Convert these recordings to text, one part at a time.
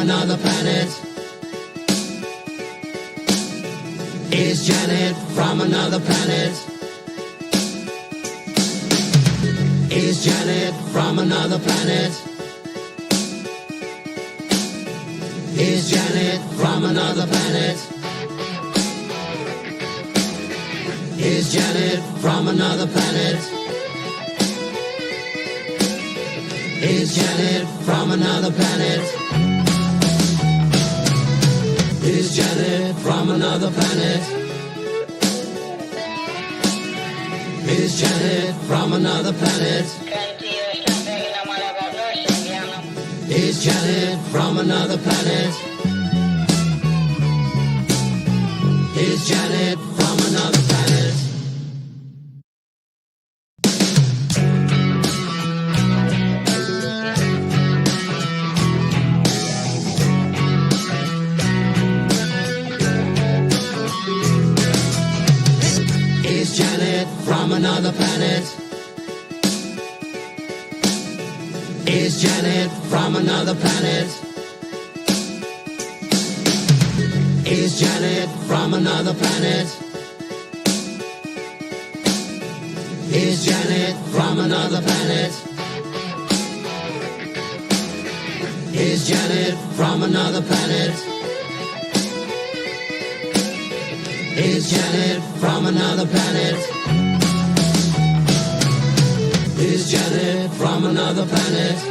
another planet? Is Janet from another planet? Is Janet from another planet? Is Janet from another planet? Is Janet from another planet? Is Janet from another planet? Is Janet from another planet? Is Janet from another planet? Is Janet from another planet? Is Janet from another planet? Is Janet from another planet? Is Janet from another planet? Is Janet from another planet? Is Janet from another planet? Is Janet from another planet? Is Janet from another planet? Is Janet from another planet?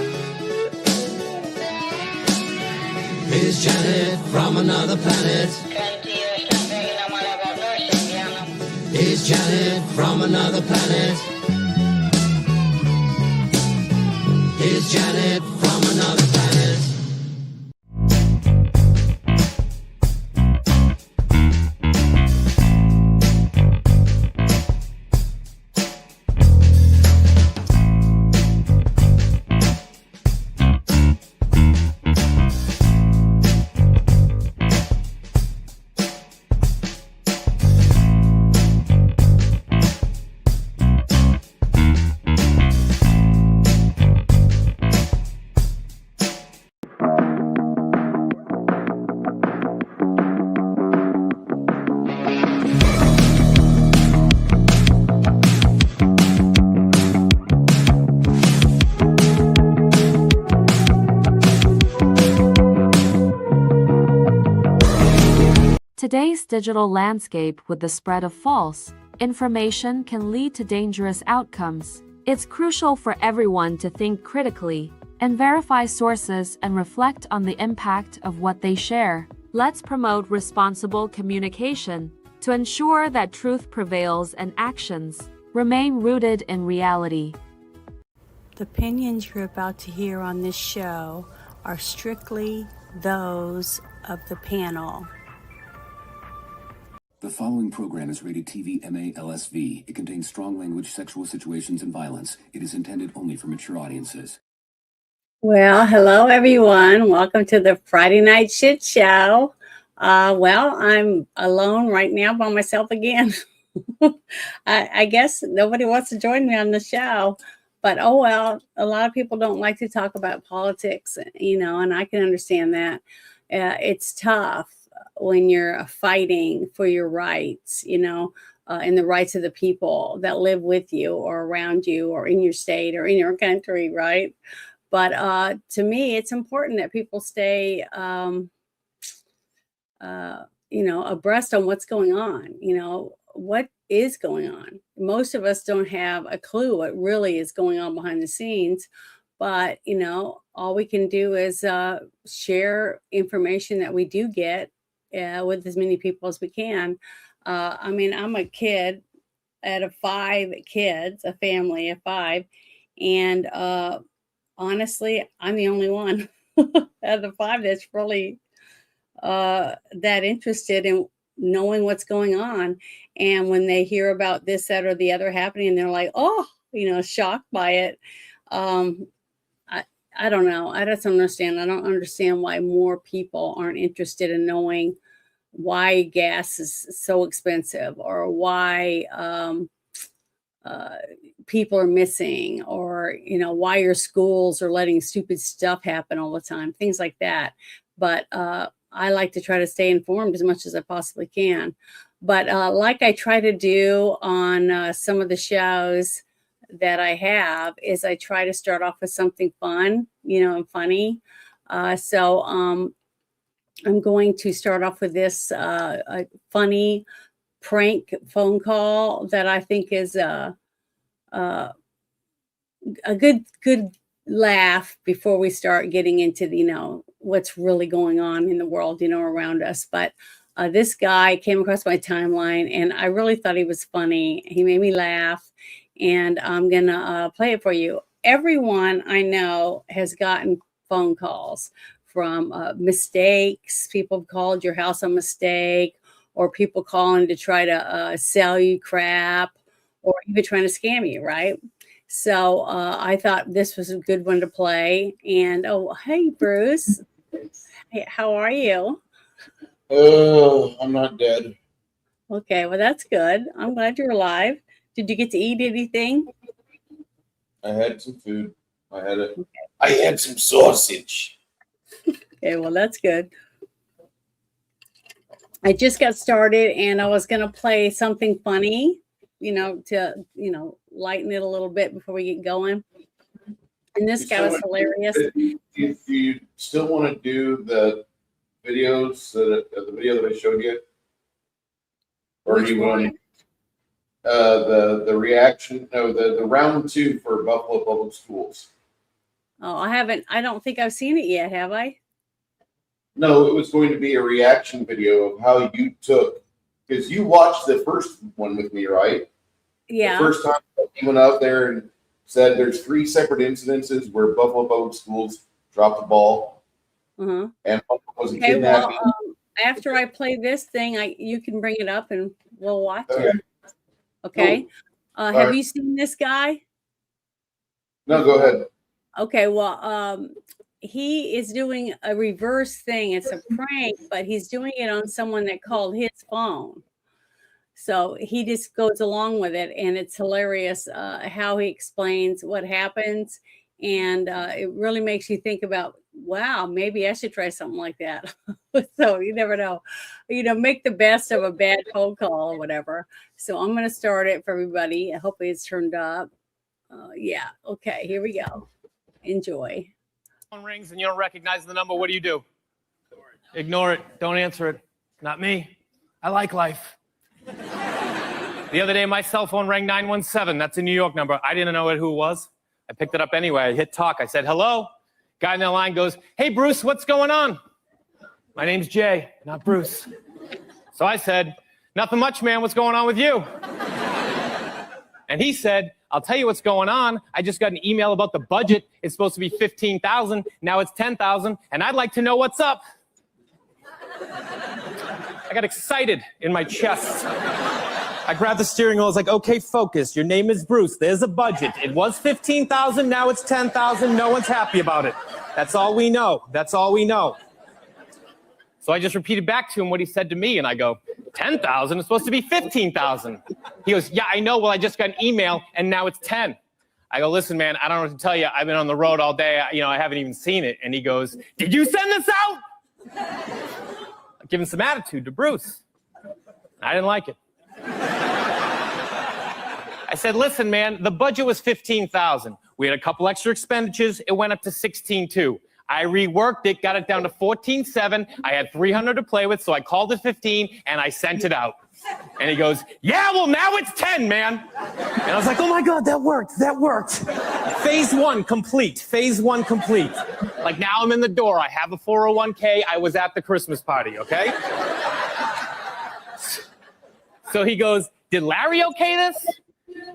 Is Janet from another planet? Is Janet from another planet? Is Janet from another planet? Today's digital landscape with the spread of false information can lead to dangerous outcomes. It's crucial for everyone to think critically and verify sources and reflect on the impact of what they share. Let's promote responsible communication to ensure that truth prevails and actions remain rooted in reality. The opinions you're about to hear on this show are strictly those of the panel. The following program is rated TV MA LSV. It contains strong language, sexual situations, and violence. It is intended only for mature audiences. Well, hello everyone. Welcome to the Friday Night Shit Show. I'm alone right now by myself again. I guess nobody wants to join me on the show, but oh well. A lot of people don't like to talk about politics, and I can understand that. It's tough when you're fighting for your rights, and the rights of the people that live with you or around you or in your state or in your country, right? But to me, it's important that people stay, abreast on what's going on. What is going on? Most of us don't have a clue what really is going on behind the scenes. But, all we can do is share information that we do get with as many people as we can. I'm a kid out of 5 kids, a family of 5. And honestly, I'm the only one out of the 5 that's really that interested in knowing what's going on. And when they hear about this, that, or the other happening, they're like, oh, shocked by it. I don't know. I just understand. I don't understand why more people aren't interested in knowing why gas is so expensive, or why people are missing, or why your schools are letting stupid stuff happen all the time, things like that. but I like to try to stay informed as much as I possibly can. But like I try to do on some of the shows that I have, is I try to start off with something fun, and funny. So I'm going to start off with this a funny prank phone call that I think is a good laugh before we start getting into what's really going on in the world around us. But this guy came across my timeline, and I really thought he was funny. He made me laugh, and I'm gonna play it for you. Everyone I know has gotten phone calls from mistakes. People have called your house a mistake, or people calling to try to sell you crap, or even trying to scam you, right? So I thought this was a good one to play. And hey, Bruce, hey, how are you? I'm not dead. Okay, well, that's good. I'm glad you're alive. Did you get to eat anything? I had some food. I had some sausage. Okay, well, that's good. I just got started, and I was going to play something funny, to, lighten it a little bit before we get going. And this guy was hilarious. Do you still want to do the videos, the video that I showed you? Or do you want the reaction? No, the round 2 for Buffalo Public Schools. Oh, I don't think I've seen it yet, have I? No, it was going to be a reaction video of how you took, because you watched the first one with me, right? Yeah. The first time you went out there and said there's 3 separate incidences where Buffalo Public Schools dropped the ball. Uh-huh. And one was a Okay, kidnapping. well, after I play this thing, you can bring it up and we'll watch it. Okay. Have right. you seen this guy? No, go ahead. Okay, well, he is doing a reverse thing. It's a prank, but he's doing it on someone that called his phone. So he just goes along with it, and it's hilarious how he explains what happens. And it really makes you think about, wow, maybe I should try something like that. So you never know. Make the best of a bad phone call or whatever. So I'm going to start it for everybody. Hopefully it's turned up. Yeah. Okay, here we go. Enjoy. Phone rings and you don't recognize the number. What do? Ignore it. Don't answer it. Not me. I like life. The other day, my cell phone rang 917. That's a New York number. I didn't know who it was. I picked it up anyway. I hit talk. I said, hello. Guy in the line goes, hey, Bruce, what's going on? My name's Jay, not Bruce. So I said, nothing much, man. What's going on with you? And he said, I'll tell you what's going on. I just got an email about the budget. It's supposed to be $15,000. Now it's $10,000. And I'd like to know what's up. I got excited in my chest. I grabbed the steering wheel. I was like, okay, focus. Your name is Bruce. There's a budget. It was $15,000. Now it's $10,000. No one's happy about it. That's all we know. That's all we know. So I just repeated back to him what he said to me. And I go, 10,000? It's supposed to be 15,000. He goes, yeah, I know. Well, I just got an email and now it's 10. I go, listen, man, I don't know what to tell you. I've been on the road all day. I haven't even seen it. And he goes, did you send this out? I give him some attitude to Bruce. I didn't like it. I said, listen, man, the budget was $15,000. We had a couple extra expenditures. It went up to $16,200. I reworked it, got it down to $14,700. I had $300 to play with, so I called it 15 and I sent it out. And he goes, yeah, well, now it's 10, man. And I was like, oh my God, that worked. That worked. Phase 1 complete. Phase 1 complete. Like now I'm in the door. I have a 401k. I was at the Christmas party, okay? So he goes, did Larry okay this?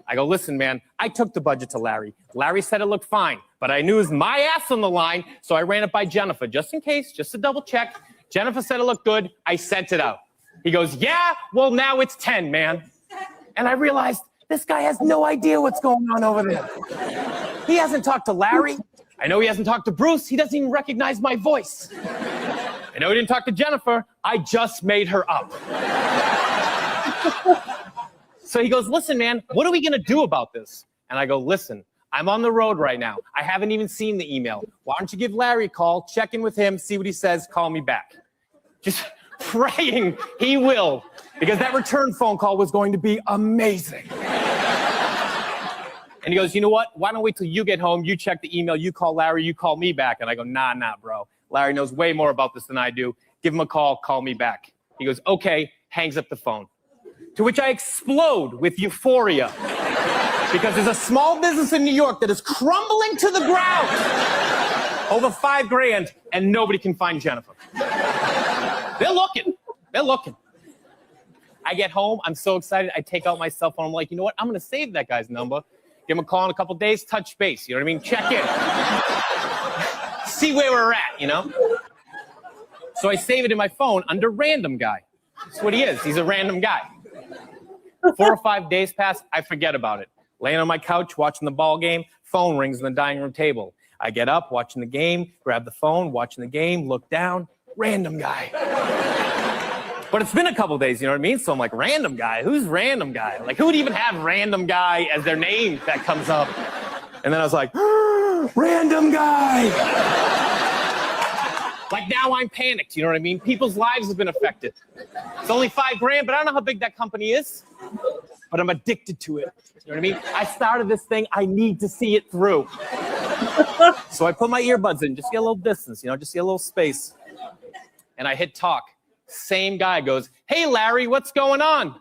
I go, listen, man, I took the budget to Larry. Larry said it looked fine, but I knew it was my ass on the line, so I ran it by Jennifer, just in case, just to double check. Jennifer said it looked good. I sent it out. He goes, yeah, well, now it's 10, man. And I realized this guy has no idea what's going on over there. He hasn't talked to Larry. I know he hasn't talked to Bruce. He doesn't even recognize my voice. I know he didn't talk to Jennifer. I just made her up. So he goes, listen, man, what are we going to do about this? And I go, listen, I'm on the road right now. I haven't even seen the email. Why don't you give Larry a call, check in with him, see what he says, call me back. Just praying he will, because that return phone call was going to be amazing. And he goes, you know what? Why don't wait till you get home, you check the email, you call Larry, you call me back. And I go, nah, bro. Larry knows way more about this than I do. Give him a call, call me back. He goes, okay, hangs up the phone. To which I explode with euphoria. Because there's a small business in New York that is crumbling to the ground over $5,000, and nobody can find Jennifer. They're looking. I get home, I'm so excited, I take out my cell phone, I'm like, you know what, I'm gonna save that guy's number, give him a call in a couple days, touch base, you know what I mean, check in. See where we're at, you know? So I save it in my phone under random guy. That's what he is, he's a random guy. 4 or 5 days pass, I forget about it. Laying on my couch, watching the ball game, phone rings on the dining room table. I get up, watching the game, grab the phone, watching the game, look down, random guy. But it's been a couple days, you know what I mean? So I'm like, random guy? Who's random guy? Like, who would even have random guy as their name that comes up? And then I was like, random guy. Like, now I'm panicked, you know what I mean? People's lives have been affected. It's only $5,000, but I don't know how big that company is. But I'm addicted to it. You know what I mean? I started this thing. I need to see it through. So I put my earbuds in, just get a little distance, you know, just get a little space. And I hit talk. Same guy goes, hey, Larry, what's going on?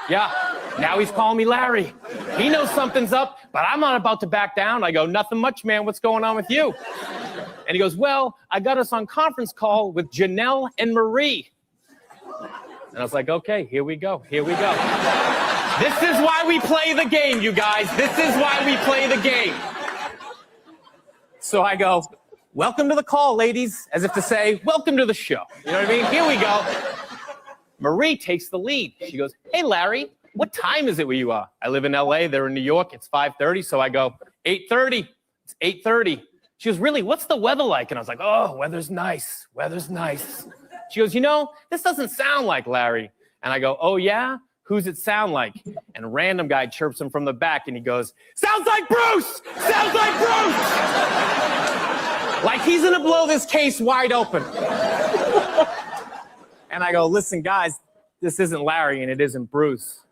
Yeah, now he's calling me Larry. He knows something's up, but I'm not about to back down. I go, nothing much, man. What's going on with you? And he goes, well, I got us on conference call with Janelle and Marie. And I was like, okay, here we go. Here we go. This is why we play the game, you guys. This is why we play the game. So I go, welcome to the call, ladies, as if to say, welcome to the show. You know what I mean? Here we go. Marie takes the lead. She goes, hey, Larry, what time is it where you are? I live in LA. They're in New York. It's 5:30. So I go, 8:30. It's 8:30. She goes, really, what's the weather like? And I was like, oh, weather's nice. Weather's nice. She goes, you know, this doesn't sound like Larry. And I go, oh, yeah? Who's it sound like? And a random guy chirps him from the back, and he goes, sounds like Bruce! Sounds like Bruce! Like he's going to blow this case wide open. And I go, listen, guys, this isn't Larry, and it isn't Bruce.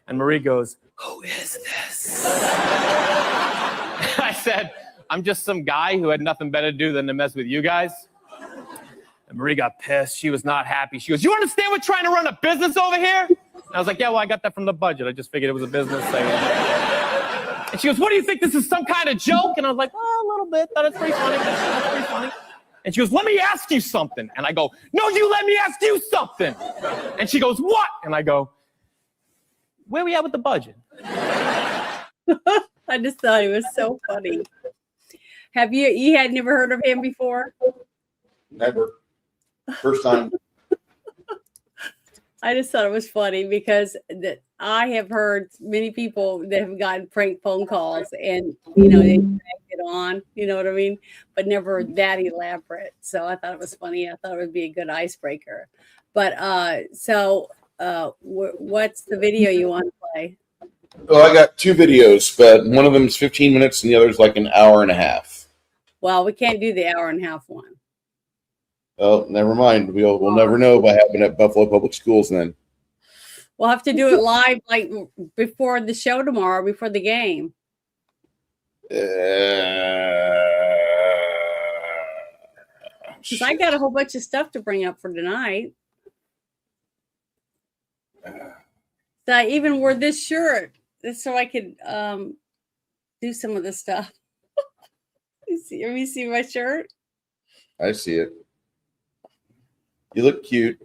And Marie goes, who is this? I said, I'm just some guy who had nothing better to do than to mess with you guys. And Marie got pissed. She was not happy. She goes, you understand we're trying to run a business over here? And I was like, yeah, well, I got that from the budget. I just figured it was a business thing. And she goes, what do you think? This is some kind of joke? And I was like, oh, a little bit. Thought it's pretty funny. That's pretty funny. And she goes, let me ask you something. And I go, no, you let me ask you something. And she goes, what? And I go, where we at with the budget? I just thought it was so funny. You had never heard of him before? Never. First time. I just thought it was funny because I have heard many people that have gotten prank phone calls and, you know, they get on, you know what I mean? But never that elaborate. So I thought it was funny. I thought it would be a good icebreaker. But what's the video you want to play? Well, I got 2 videos, but one of them is 15 minutes and the other is like an hour and a half. Well, we can't do the hour and a half one. Oh, never mind. We'll never know what happened at Buffalo Public Schools then. We'll have to do it live, like before the show tomorrow, before the game. Because I got a whole bunch of stuff to bring up for tonight. So I even wore this shirt so I could do some of the stuff. You see my shirt? I see it. You look cute.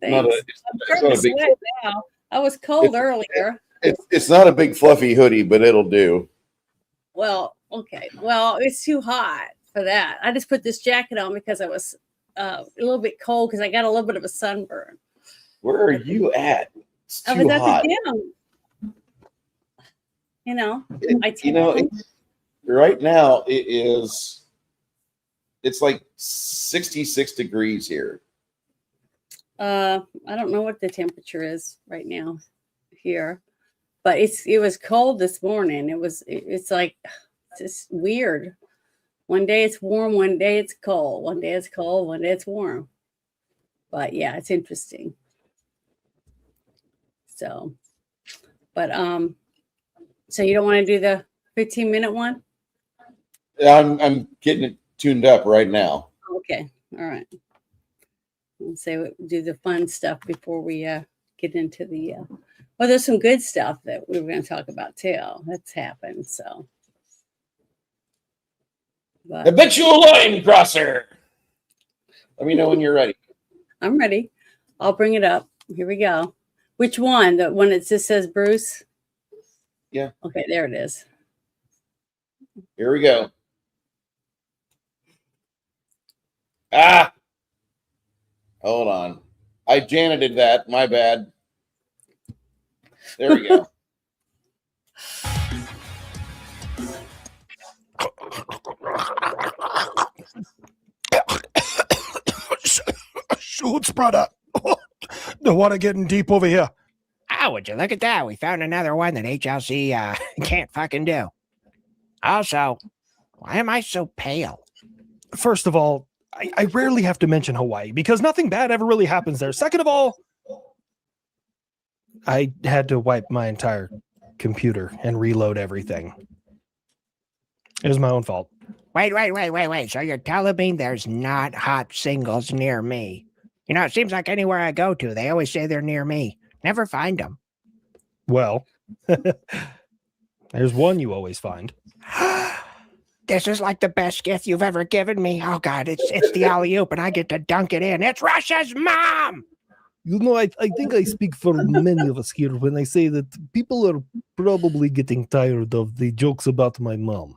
Thanks. It's not a big. Now. I was cold earlier. It's not a big fluffy hoodie, but it'll do. Well, okay. Well, it's too hot for that. I just put this jacket on because I was a little bit cold because I got a little bit of a sunburn. Where are you at? It's too I was at hot. the gym. You know, right now it's like 66 degrees here. I don't know what the temperature is right now here. but it was cold this morning. It's like just weird. One day it's warm, one day it's cold. One day it's cold, one day it's warm. But yeah, it's interesting. So, but so you don't want to do the 15-minute one? I'm getting it tuned up right now. Okay, all right. Let's say we do the fun stuff before we get into the. Well, there's some good stuff that we were going to talk about too. That's happened. So, but Habitual line crosser. Let me know when you're ready. I'm ready. I'll bring it up. Here we go. Which one? The one that just says Bruce? Yeah. Okay, there it is. Here we go. Ah. Hold on. I janited that. My bad. There we go. Shoots, brother. The water getting deep over here. Oh, would you look at that? We found another one that HLC can't fucking do. Also, why am I so pale? First of all, I rarely have to mention Hawaii because nothing bad ever really happens there. Second of all, I had to wipe my entire computer and reload everything. It was my own fault. Wait. So you're telling me there's not hot singles near me? You know, it seems like anywhere I go to, they always say they're near me. Never find them. Well, there's one you always find. This is like the best gift you've ever given me. Oh, God, it's the alley-oop, and I get to dunk it in. It's Russia's mom! You know, I think I speak for many of us here when I say that people are probably getting tired of the jokes about my mom.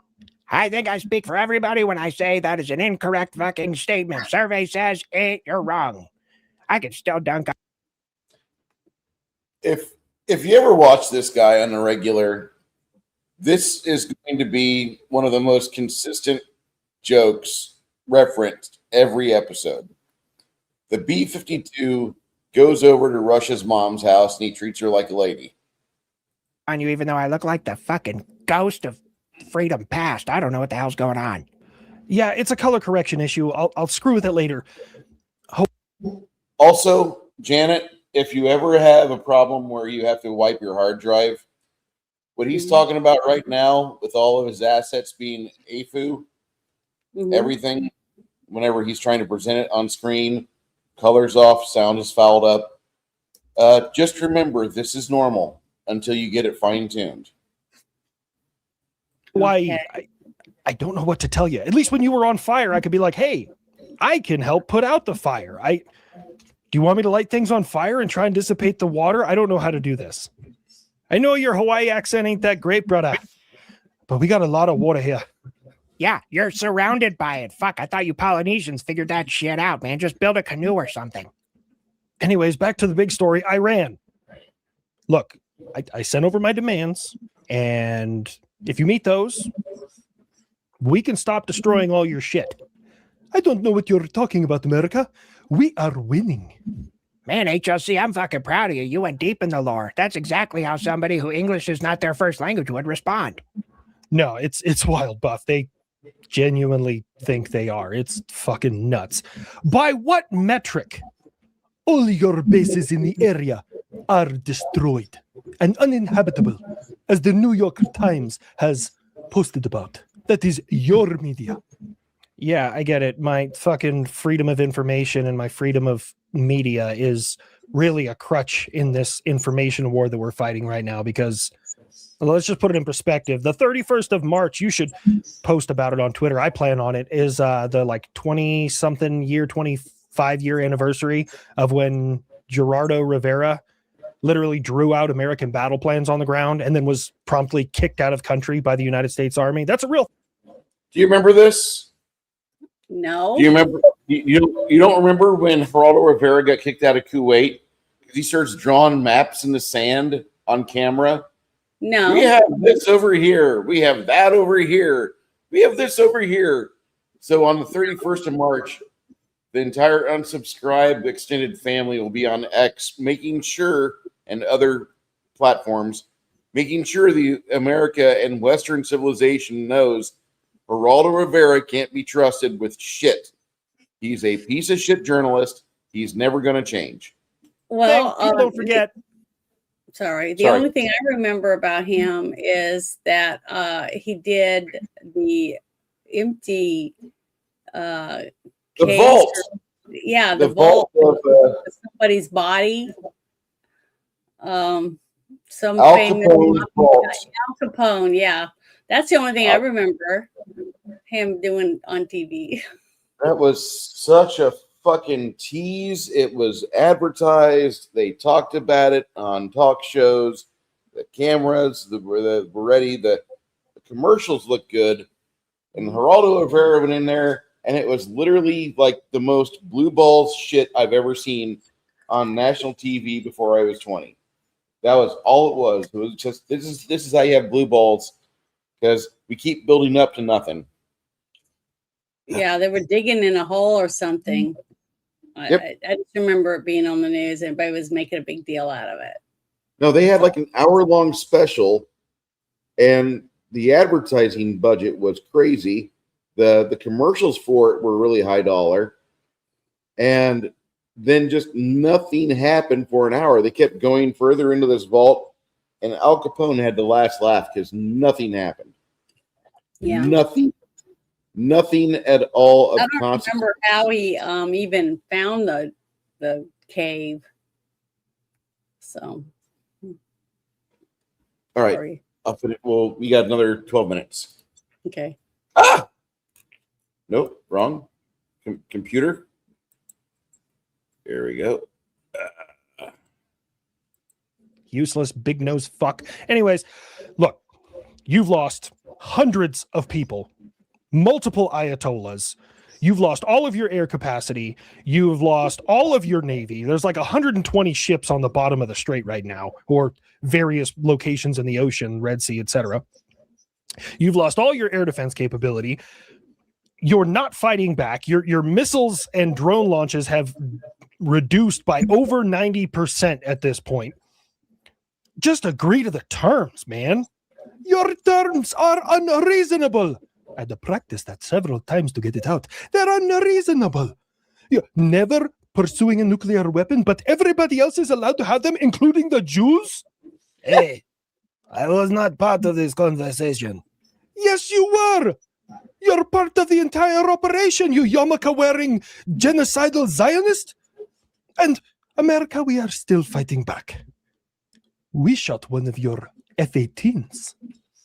I think I speak for everybody when I say that is an incorrect fucking statement. Survey says you're wrong. I can still dunk. If you ever watch this guy on a regular, this is going to be one of the most consistent jokes referenced every episode. The B-52 goes over to Russia's mom's house and he treats her like a lady. On you, even though I look like the fucking ghost of freedom past. I don't know what the hell's going on. Yeah, it's a color correction issue. I'll screw with it later. Also, Janet, if you ever have a problem where you have to wipe your hard drive, what he's talking about right now with all of his assets being AFU, everything, whenever he's trying to present it on screen, colors off, sound is fouled up. Just remember, this is normal until you get it fine-tuned. Why, I don't know what to tell you. At least when you were on fire, I could be like, hey, I can help put out the fire. Do you want me to light things on fire and try and dissipate the water? I don't know how to do this. I know your Hawaii accent ain't that great, brother, but we got a lot of water here. Yeah, you're surrounded by it. Fuck, I thought you Polynesians figured that shit out, man. Just build a canoe or something. Anyways, back to the big story. Iran. Look, I sent over my demands, and if you meet those, we can stop destroying all your shit. I don't know what you're talking about, America. We are winning. Man, HLC, I'm fucking proud of you. You went deep in the lore. That's exactly how somebody who English is not their first language would respond. No, it's wild, Buff. They genuinely think they are. It's fucking nuts. By what metric? All your bases in the area are destroyed and uninhabitable, as the New York Times has posted about. That is your media. Yeah, I get it. My fucking freedom of information and my freedom of media is really a crutch in this information war that we're fighting right now, because let's just put it in perspective. The 31st of March, you should post about it on Twitter. I plan on it, is the like 20-something year, 25-year anniversary of when Gerardo Rivera literally drew out American battle plans on the ground and then was promptly kicked out of country by the United States Army. That's a real... Do you remember this? No. Do you remember? You don't remember when Geraldo Rivera got kicked out of Kuwait because he starts drawing maps in the sand on camera? No. We have this over here. We have that over here. We have this over here. So on the 31st of March, the entire unsubscribed extended family will be on X, making sure, and other platforms, making sure the America and Western civilization knows Geraldo Rivera can't be trusted with shit. He's a piece of shit journalist. He's never going to change. Well, People don't forget. Sorry. The Sorry. only thing I remember about him is that he did the empty The case vault. Yeah, The the vault vault of somebody's body. Some Al famous Capone's vault. Al Capone, yeah. That's the only thing I remember him doing on TV. That was such a fucking tease. It was advertised. They talked about it on talk shows. The cameras were ready. The commercials looked good. And Geraldo Rivera went in there, and it was literally like the most blue balls shit I've ever seen on national TV before I was 20. That was all it was. It was just this is how you have blue balls, because we keep building up to nothing. Yeah, they were digging in a hole or something. Yep. I just remember it being on the news. Everybody was making a big deal out of it. No, they had like an hour-long special, and the advertising budget was crazy. The commercials for it were really high dollar, and then just nothing happened for an hour. They kept going further into this vault, and Al Capone had the last laugh because nothing happened. Yeah. Nothing at all of I don't consequence. remember how he even found the cave. So, All right, sorry. I'll finish. Well, we got another 12 minutes. Okay. Ah! Nope, wrong. Computer. Here we go. Useless big nose fuck. Anyways, look, you've lost hundreds of people, multiple ayatollahs. You've lost all of your air capacity. You've lost all of your navy. There's like 120 ships on the bottom of the strait right now, or various locations in the ocean, Red Sea, etc. You've lost all your air defense capability. You're not fighting back. Your missiles and drone launches have reduced by over 90% at this point. Just agree to the terms, man. Your terms are unreasonable. I had to practice that several times to get it out. They're unreasonable. You're never pursuing a nuclear weapon, but everybody else is allowed to have them, including the Jews? Hey, I was not part of this conversation. Yes, you were. You're part of the entire operation, you yarmulke-wearing genocidal Zionist. And America, we are still fighting back. We shot one of your F-18s.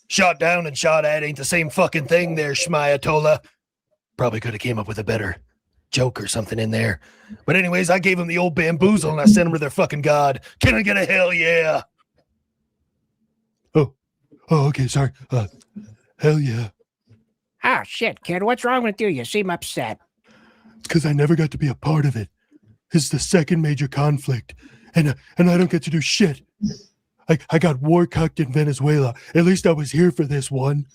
Shot down and shot at ain't the same fucking thing there, Shmayatollah. Probably could have came up with a better joke or something in there. But anyways, I gave him the old bamboozle and I sent him to their fucking god. Can I get a hell yeah? Oh, okay, sorry. Hell yeah. Oh, shit, kid. What's wrong with you? You seem upset. It's because I never got to be a part of it. It's the second major conflict, and I don't get to do shit. I got war cucked in Venezuela. At least I was here for this one.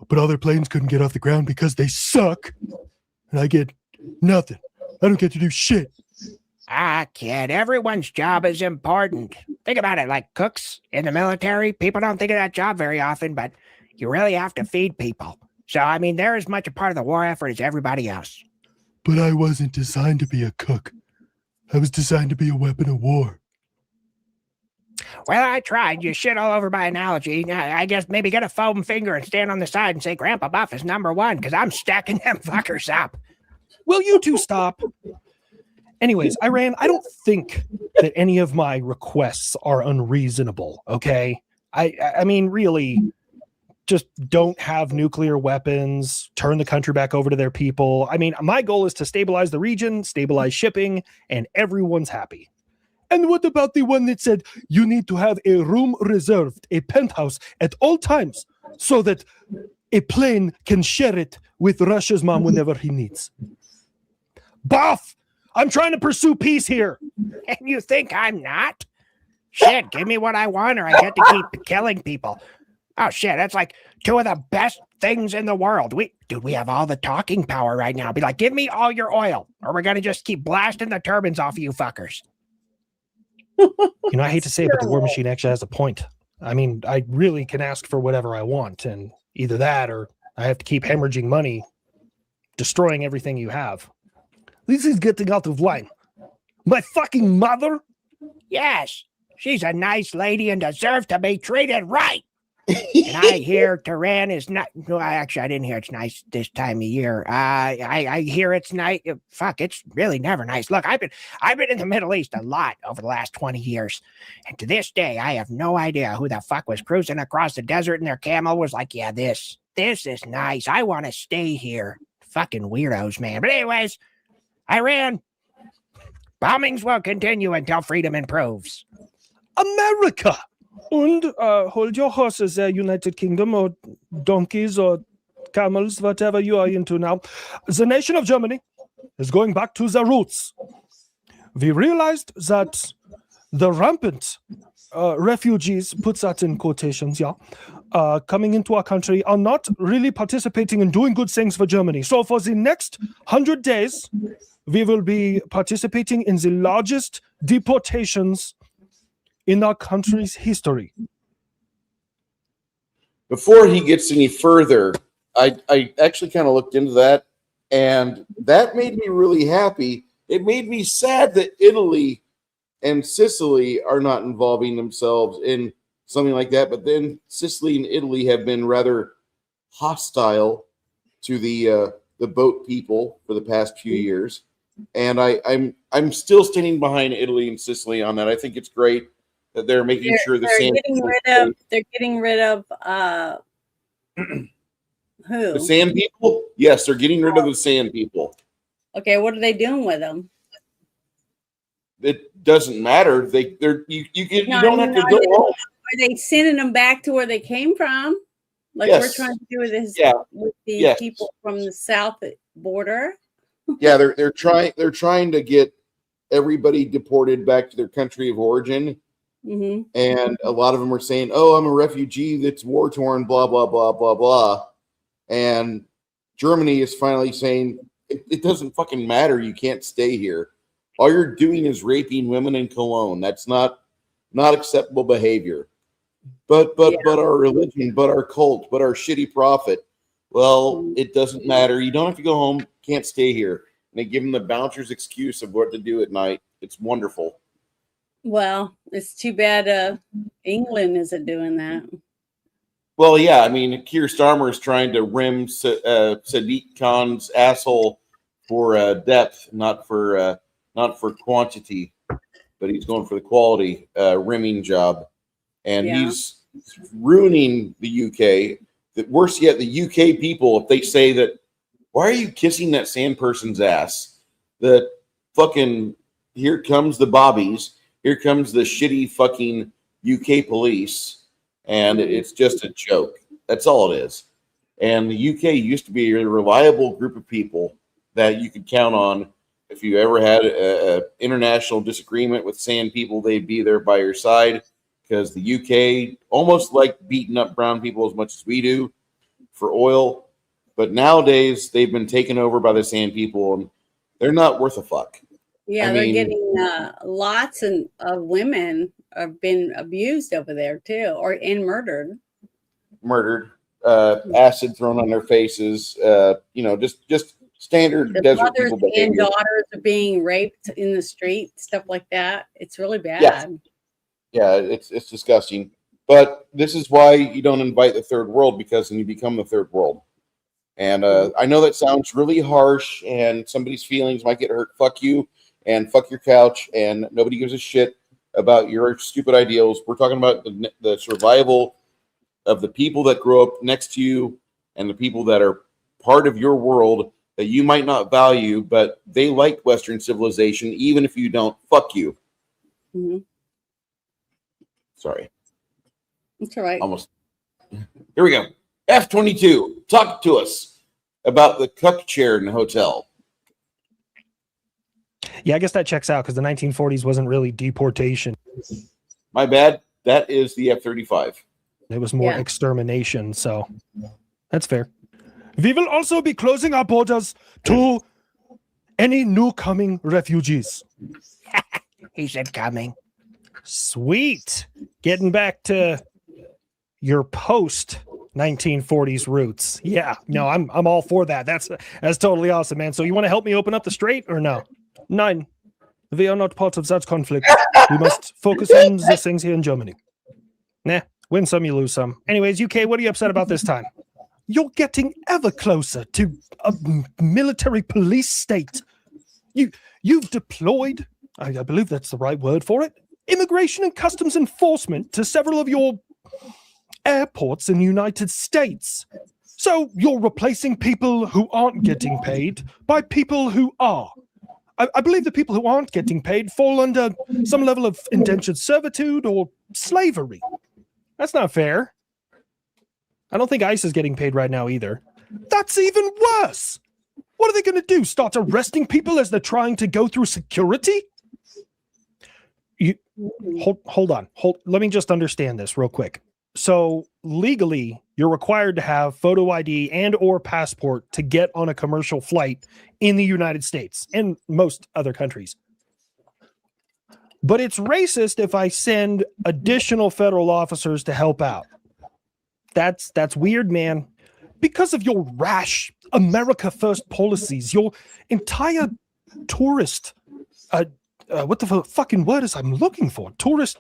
But other planes couldn't get off the ground because they suck. And I get nothing. I don't get to do shit. Ah, kid, everyone's job is important. Think about it, like cooks in the military. People don't think of that job very often, but you really have to feed people. So, I mean, they're as much a part of the war effort as everybody else. But I wasn't designed to be a cook. I was designed to be a weapon of war. Well, I tried. You shit all over my analogy. I guess maybe get a foam finger and stand on the side and say Grandpa Buff is number one, because I'm stacking them fuckers up. Will you two stop? Anyways, Iran, I don't think that any of my requests are unreasonable, okay? I mean, really, just don't have nuclear weapons, turn the country back over to their people. I mean, my goal is to stabilize the region, stabilize shipping, and everyone's happy. And what about the one that said you need to have a room reserved, a penthouse at all times, so that a plane can share it with Russia's mom whenever he needs? Buff! I'm trying to pursue peace here. And you think I'm not? Shit, give me what I want or I get to keep killing people. Oh, shit, that's like two of the best things in the world. We have all the talking power right now. Be like, give me all your oil, or we're going to just keep blasting the turbines off of you fuckers. You know, I hate to say it, but the war machine actually has a point. I mean, I really can ask for whatever I want, and either that or I have to keep hemorrhaging money, destroying everything you have. This is getting out of line. My fucking mother? Yes, she's a nice lady and deserves to be treated right. And I hear Tehran is not. No, actually, I didn't hear it's nice this time of year. I hear it's nice. Fuck, it's really never nice. Look, I've been in the Middle East a lot over the last 20 years, and to this day, I have no idea who the fuck was cruising across the desert and their camel was like, yeah, this is nice. I want to stay here. Fucking weirdos, man. But anyways, Iran bombings will continue until freedom improves. America! And hold your horses there, United Kingdom, or donkeys, or camels, whatever you are into now. The nation of Germany is going back to the roots. We realized that the rampant refugees, put that in quotations, coming into our country are not really participating in doing good things for Germany. So for the next 100 days, we will be participating in the largest deportations in our country's history. Before he gets any further, I actually kind of looked into that, and that made me really happy. It made me sad that Italy and Sicily are not involving themselves in something like that, but then Sicily and Italy have been rather hostile to the boat people for the past few years, and I'm still standing behind Italy and Sicily on that. I think it's great that they're making sure they're getting rid of who? The sand people? Yes, they're getting rid of the sand people. Okay, what are they doing with them? It doesn't matter. You don't have to go home. Are they sending them back to where they came from? Like Yes. we're trying to do with this with the Yes. people from the south border? Yeah, they're trying to get everybody deported back to their country of origin. Mm-hmm. And a lot of them are saying, "Oh, I'm a refugee that's war torn." Blah blah blah blah blah. And Germany is finally saying, "It doesn't fucking matter. You can't stay here. All you're doing is raping women in Cologne. That's not acceptable behavior." But our religion, but our cult, but our shitty prophet. Well, it doesn't matter. You don't have to go home. Can't stay here. And they give them the bouncer's excuse of what to do at night. It's wonderful. Well, it's too bad England isn't doing that. Well, yeah, I mean, Keir Starmer is trying to rim Sadiq Khan's asshole for depth, not for quantity, but he's going for the quality rimming job, and he's ruining the UK. Worse yet, the UK people, if they say that, why are you kissing that sand person's ass? That fucking, here comes the bobbies. Here comes the shitty fucking UK police, and it's just a joke. That's all it is. And the UK used to be a reliable group of people that you could count on. If you ever had an international disagreement with sand people, they'd be there by your side, because the UK almost like beating up brown people as much as we do for oil. But nowadays, they've been taken over by the sand people, and they're not worth a fuck. Yeah, they're getting lots of women have been abused over there too, and murdered. Acid thrown on their faces. Just standard The desert mothers people behavior. and daughters are being raped in the street, stuff like that. It's really bad. Yeah, it's disgusting. But this is why you don't invite the third world, because then you become the third world. And I know that sounds really harsh, and somebody's feelings might get hurt. Fuck you. And fuck your couch, and nobody gives a shit about your stupid ideals. We're talking about the survival of the people that grow up next to you and the people that are part of your world that you might not value, but they like Western civilization, even if you don't. Fuck you. Mm-hmm. Sorry. That's all right. Almost. Here we go. F-22, talk to us about the cuck chair in the hotel. Yeah, I guess that checks out because the 1940s wasn't really deportation. My bad. That is the F-35. It was more extermination, so that's fair. We will also be closing our borders to any new coming refugees. He said coming. Sweet. Getting back to your post 1940s roots. Yeah, no, I'm all for that. That's totally awesome, man. So you want to help me open up the strait or no? Nine. We are not part of that conflict. We must focus on the things here in Germany. Nah, win some, you lose some. Anyways, UK, what are you upset about this time? You're getting ever closer to a military police state. You've deployed, I believe that's the right word for it, immigration and customs enforcement to several of your airports in the United States. So you're replacing people who aren't getting paid by people who are. I believe the people who aren't getting paid fall under some level of indentured servitude or slavery. That's not fair. I don't think ICE is getting paid right now either. That's even worse. What are they going to do? Start arresting people as they're trying to go through security? Hold on. Let me just understand this real quick. So legally, you're required to have photo ID and or passport to get on a commercial flight in the United States and most other countries. But it's racist if I send additional federal officers to help out. That's weird, man. Because of your rash America First policies, your entire tourist, what the fucking word is I'm looking for? Tourist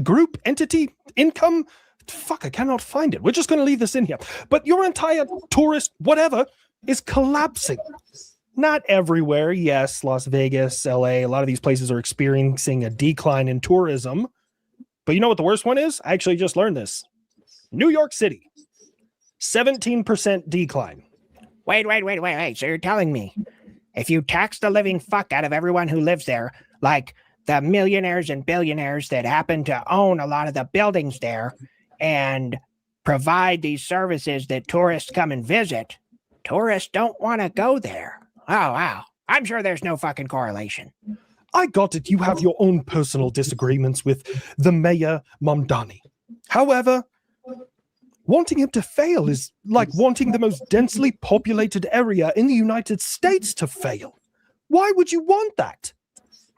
group, entity, income? Fuck, I cannot find it. We're just going to leave this in here. But your entire tourist, whatever, is collapsing. Not everywhere. Yes, Las Vegas, LA, a lot of these places are experiencing a decline in tourism. But you know what the worst one is? I actually just learned this. New York City, 17% decline. Wait. So you're telling me if you tax the living fuck out of everyone who lives there, like the millionaires and billionaires that happen to own a lot of the buildings there and provide these services that tourists come and visit, tourists don't want to go there. Oh, wow. I'm sure there's no fucking correlation. I got it. You have your own personal disagreements with the Mayor Mamdani. However, wanting him to fail is like wanting the most densely populated area in the United States to fail. Why would you want that?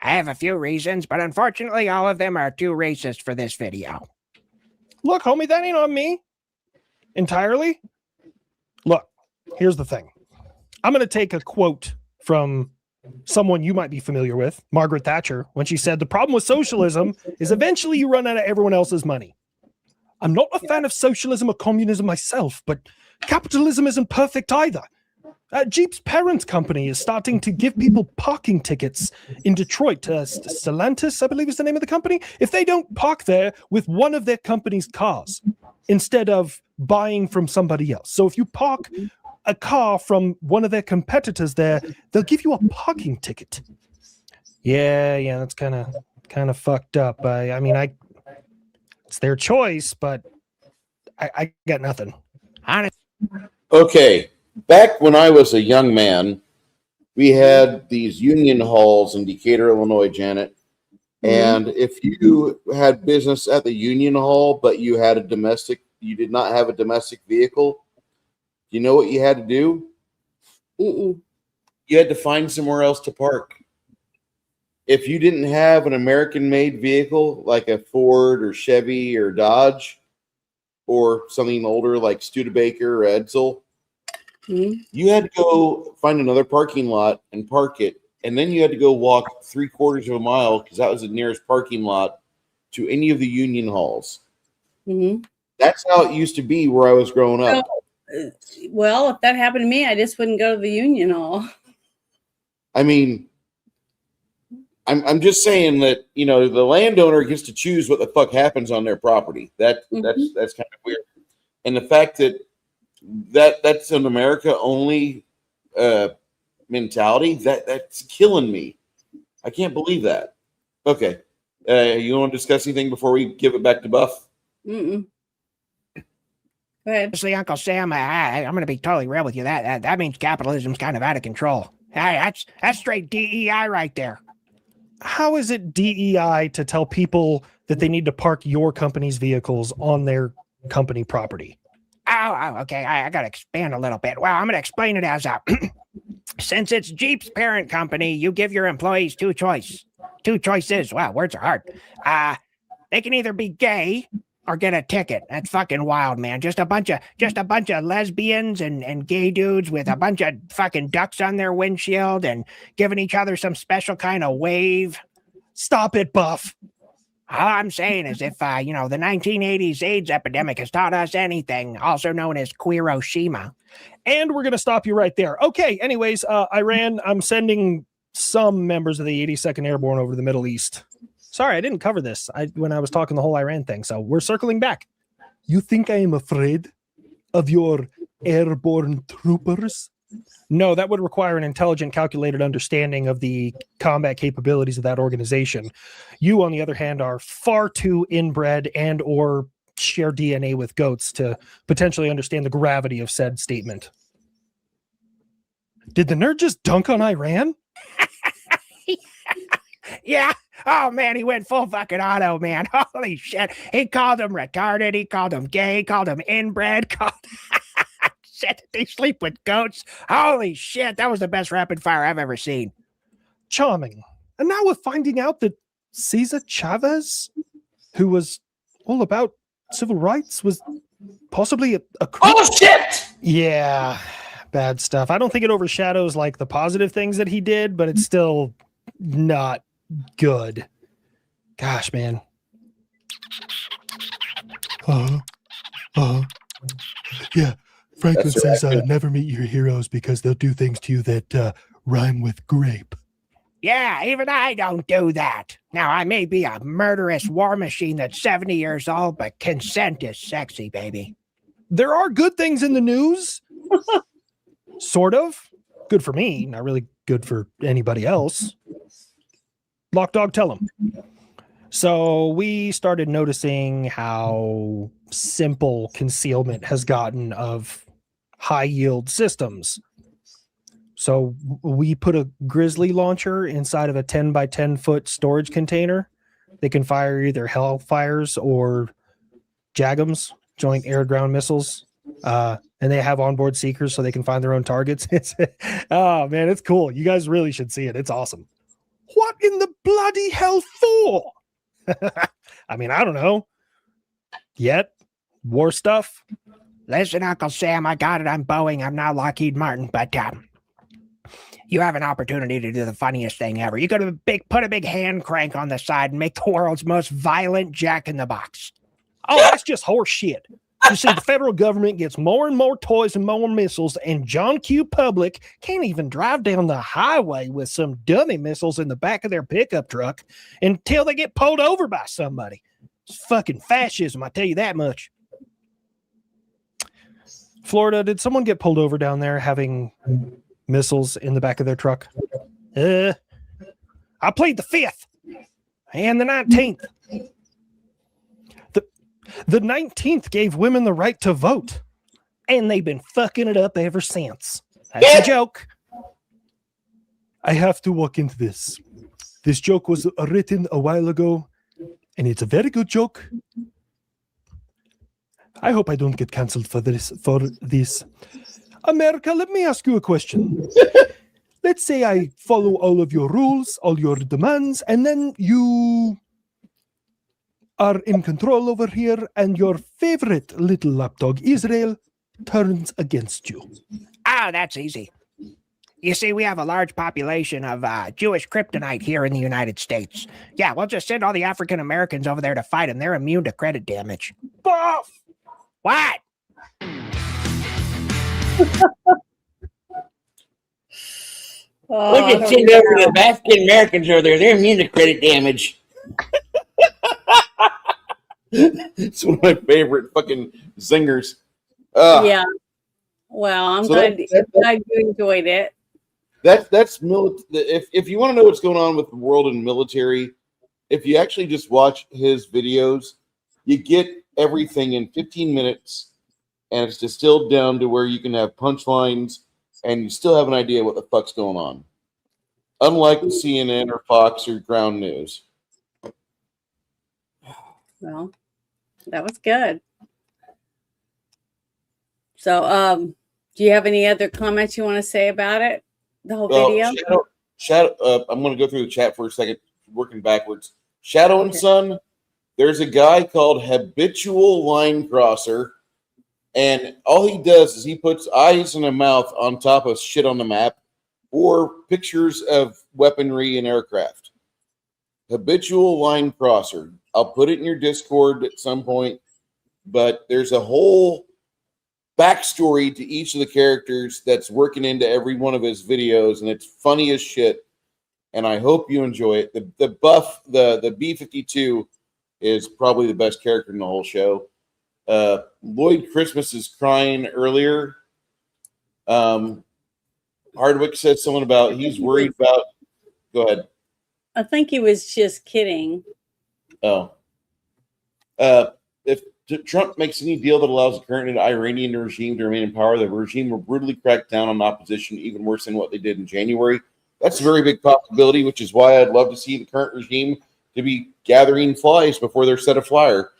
I have a few reasons, but unfortunately all of them are too racist for this video. Look, homie, that ain't on me entirely. Look, here's the thing. I'm going to take a quote from someone you might be familiar with, Margaret Thatcher, when she said, the problem with socialism is eventually you run out of everyone else's money. I'm not a fan of socialism or communism myself, but capitalism isn't perfect either. Jeep's parent company is starting to give people parking tickets in Detroit. Stellantis, I believe is the name of the company. If they don't park there with one of their company's cars instead of buying from somebody else. So if you park a car from one of their competitors there, they'll give you a parking ticket. Yeah, that's kind of fucked up. I mean, it's their choice, but I got nothing. Honest. Okay, back when I was a young man, we had these union halls in Decatur, Illinois, Janet. And if you had business at the union hall, but you did not have a domestic vehicle, you know what you had to do? You had to find somewhere else to park. If you didn't have an American-made vehicle like a Ford or Chevy or Dodge or something older like Studebaker or Edsel, you had to go find another parking lot and park it. And then you had to go walk 3/4 of a mile because that was the nearest parking lot to any of the union halls. That's how it used to be where I was growing up. Well, if that happened to me, I just wouldn't go to the union hall. I mean, I'm just saying that, the landowner gets to choose what the fuck happens on their property. That's kind of weird. And the fact that's an America only mentality, that's killing me. I can't believe that. Okay. You want to discuss anything before we give it back to Buff? Go ahead. Honestly, Uncle Sam, I'm going to be totally real with you. That means capitalism's kind of out of control. That's straight DEI right there. How is it DEI to tell people that they need to park your company's vehicles on their company property? Oh, okay. I got to expand a little bit. Well, I'm going to explain it as since it's Jeep's parent company, you give your employees two choices. Wow, words are hard. They can either be gay or get a ticket. That's fucking wild, man. Just a bunch of lesbians and gay dudes with a bunch of fucking ducks on their windshield and giving each other some special kind of wave. Stop it, Buff. All I'm saying is if, the 1980s AIDS epidemic has taught us anything, also known as Queeroshima. And we're going to stop you right there. Okay, anyways, Iran, I'm sending some members of the 82nd Airborne over to the Middle East. Sorry, I didn't cover this when I was talking the whole Iran thing, so we're circling back. You think I am afraid of your airborne troopers? No, that would require an intelligent, calculated understanding of the combat capabilities of that organization. You, on the other hand, are far too inbred and or share DNA with goats to potentially understand the gravity of said statement. Did the nerd just dunk on Iran? Yeah. Oh, man, he went full fucking auto, man. Holy shit. He called him retarded. He called him gay. Called him inbred. Called... Shit, they sleep with goats. Holy shit. That was the best rapid fire I've ever seen. Charming. And now we're finding out that Cesar Chavez, who was all about civil rights, was possibly a Oh, shit! Yeah, bad stuff. I don't think it overshadows like the positive things that he did, but it's still not good. Gosh, man. Yeah, Franklin That's says right. never meet your heroes because they'll do things to you that rhyme with grape. Yeah, even I don't do that. Now, I may be a murderous war machine that's 70 years old, but consent is sexy, baby. There are good things in the news. Sort of. Good for me, not really good for anybody else. Lock Dog, tell him. So we started noticing how simple concealment has gotten of high yield systems. So we put a Grizzly launcher inside of a 10 by 10 foot storage container. They can fire either Hellfires or JAGMs, Joint Air Ground Missiles. And they have onboard seekers so they can find their own targets. Oh man, it's cool. You guys really should see it. It's awesome. What in the bloody hell for? I mean, I don't know. Yet, war stuff. Listen, Uncle Sam, I got it. I'm Boeing. I'm not Lockheed Martin, but you have an opportunity to do the funniest thing ever. You got to put a big hand crank on the side and make the world's most violent Jack in the Box. Oh, that's just horse shit. You see, the federal government gets more and more toys and more missiles, and John Q. Public can't even drive down the highway with some dummy missiles in the back of their pickup truck until they get pulled over by somebody. It's fucking fascism, I tell you that much. Florida, did someone get pulled over down there having missiles in the back of their truck? I plead the 5th and the 19th. The 19th gave women the right to vote, and they've been fucking it up ever since. That's a joke. I have to walk into this. This joke was written a while ago, and it's a very good joke. I hope I don't get canceled for this. America, let me ask you a question. Let's say I follow all of your rules, all your demands, and then you are in control over here, and your favorite little lapdog, Israel, turns against you. Oh, that's easy. You see, we have a large population of Jewish kryptonite here in the United States. Yeah, we'll just send all the African Americans over there to fight them. They're immune to credit damage. Buff! What? Look at sitting over the African Americans over there. They're immune to credit damage. It's one of my favorite fucking zingers. Yeah. Well, I'm So glad, that- glad you enjoyed it. That's if you want to know what's going on with the world and military, if you actually just watch his videos, you get everything in 15 minutes, and it's distilled down to where you can have punchlines and you still have an idea what the fuck's going on. Unlike CNN or Fox or Ground News. Well, that was good. So, do you have any other comments you want to say about it? The whole video? Shadow, I'm going to go through the chat for a second, working backwards. Shadow and Okay. Son, There's a guy called Habitual Line Crosser, and all he does is he puts eyes and a mouth on top of shit on the map or pictures of weaponry and aircraft. Habitual Line Crosser. I'll put it in your Discord at some point, but there's a whole backstory to each of the characters that's working into every one of his videos, and it's funny as shit. And I hope you enjoy it. The B-52 is probably the best character in the whole show. Lloyd Christmas is crying earlier. Hardwick said something about he's worried about. Go ahead. I think he was just kidding. Oh. If Trump makes any deal that allows the current Iranian regime to remain in power, the regime will brutally crack down on opposition, even worse than what they did in January. That's a very big possibility, which is why I'd love to see the current regime to be gathering flies before they're set afire.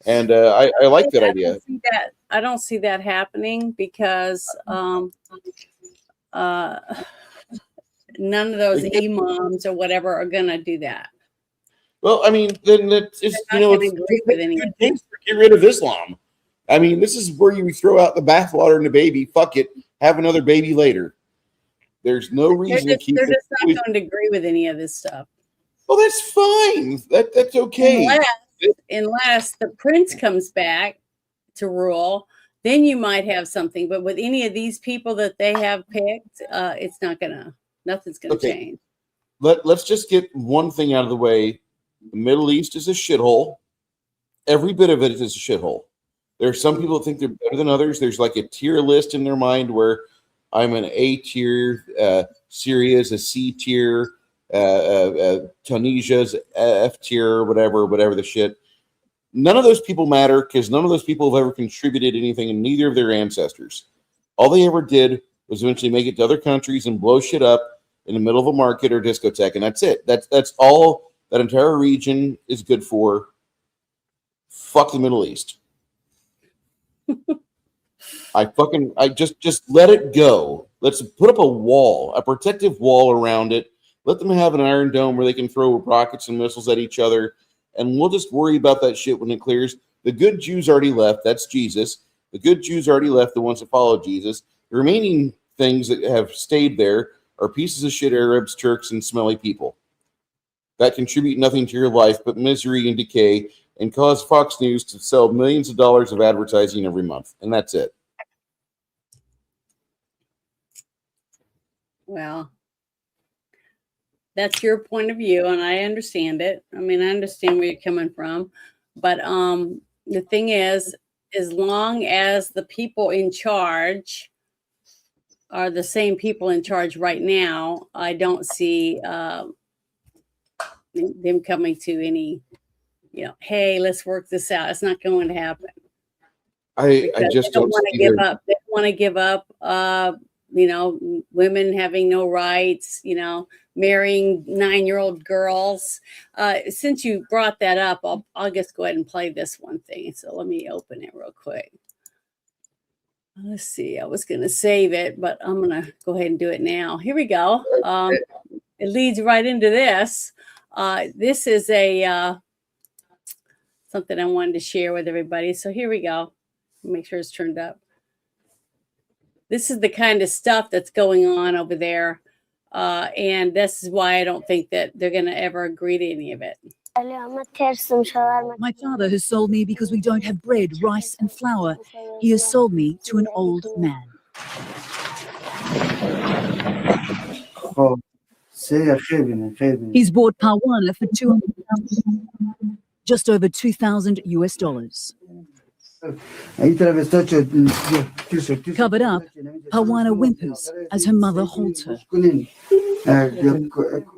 And I like that idea. I don't see that happening because none of those imams or whatever are going to do that. Well, I mean, then it's get rid of Islam. I mean, this is where you throw out the bathwater and the baby. Fuck it, have another baby later. There's no reason to keep. They're just not going to agree with any of this stuff. Well, that's fine. That's okay. Unless the prince comes back to rule, then you might have something. But with any of these people that they have picked, it's not gonna. Nothing's gonna change. Let's just get one thing out of the way. The Middle East is a shithole. Every bit of it is a shithole. There are some people that think they're better than others. There's like a tier list in their mind where I'm an A tier, Syria is a C tier, Tunisia's F tier, whatever the shit. None of those people matter because none of those people have ever contributed anything, and neither of their ancestors. All they ever did was eventually make it to other countries and blow shit up in the middle of a market or discotheque, and that's it. That's all that entire region is good for. Fuck the Middle East. I just let it go. Let's put up a protective wall around it. Let them have an Iron Dome where they can throw rockets and missiles at each other, and we'll just worry about that shit when it clears. The good Jews already left. That's Jesus. The good Jews already left, the ones that follow Jesus. The remaining things that have stayed there are pieces of shit Arabs, Turks, and smelly people that contribute nothing to your life but misery and decay and cause Fox News to sell millions of dollars of advertising every month. And that's it. Well, that's your point of view, and I understand it. I mean, I understand where you're coming from. But the thing is, as long as the people in charge are the same people in charge right now, I don't see them coming to any, hey, let's work this out. It's not going to happen. I just don't want to give up. They want to give up, women having no rights, marrying 9-year-old girls. Since you brought that up, I'll just go ahead and play this one thing. So let me open it real quick. Let's see. I was going to save it, but I'm going to go ahead and do it now. Here we go. It leads right into this. This is something I wanted to share with everybody. So here we go. Make sure it's turned up. This is the kind of stuff that's going on over there. And this is why I don't think that they're going to ever agree to any of it. My father has sold me because we don't have bread, rice, and flour. He has sold me to an old man. He's bought Parwana for just over $2,000 US. Covered up, Parwana whimpers as her mother holds her.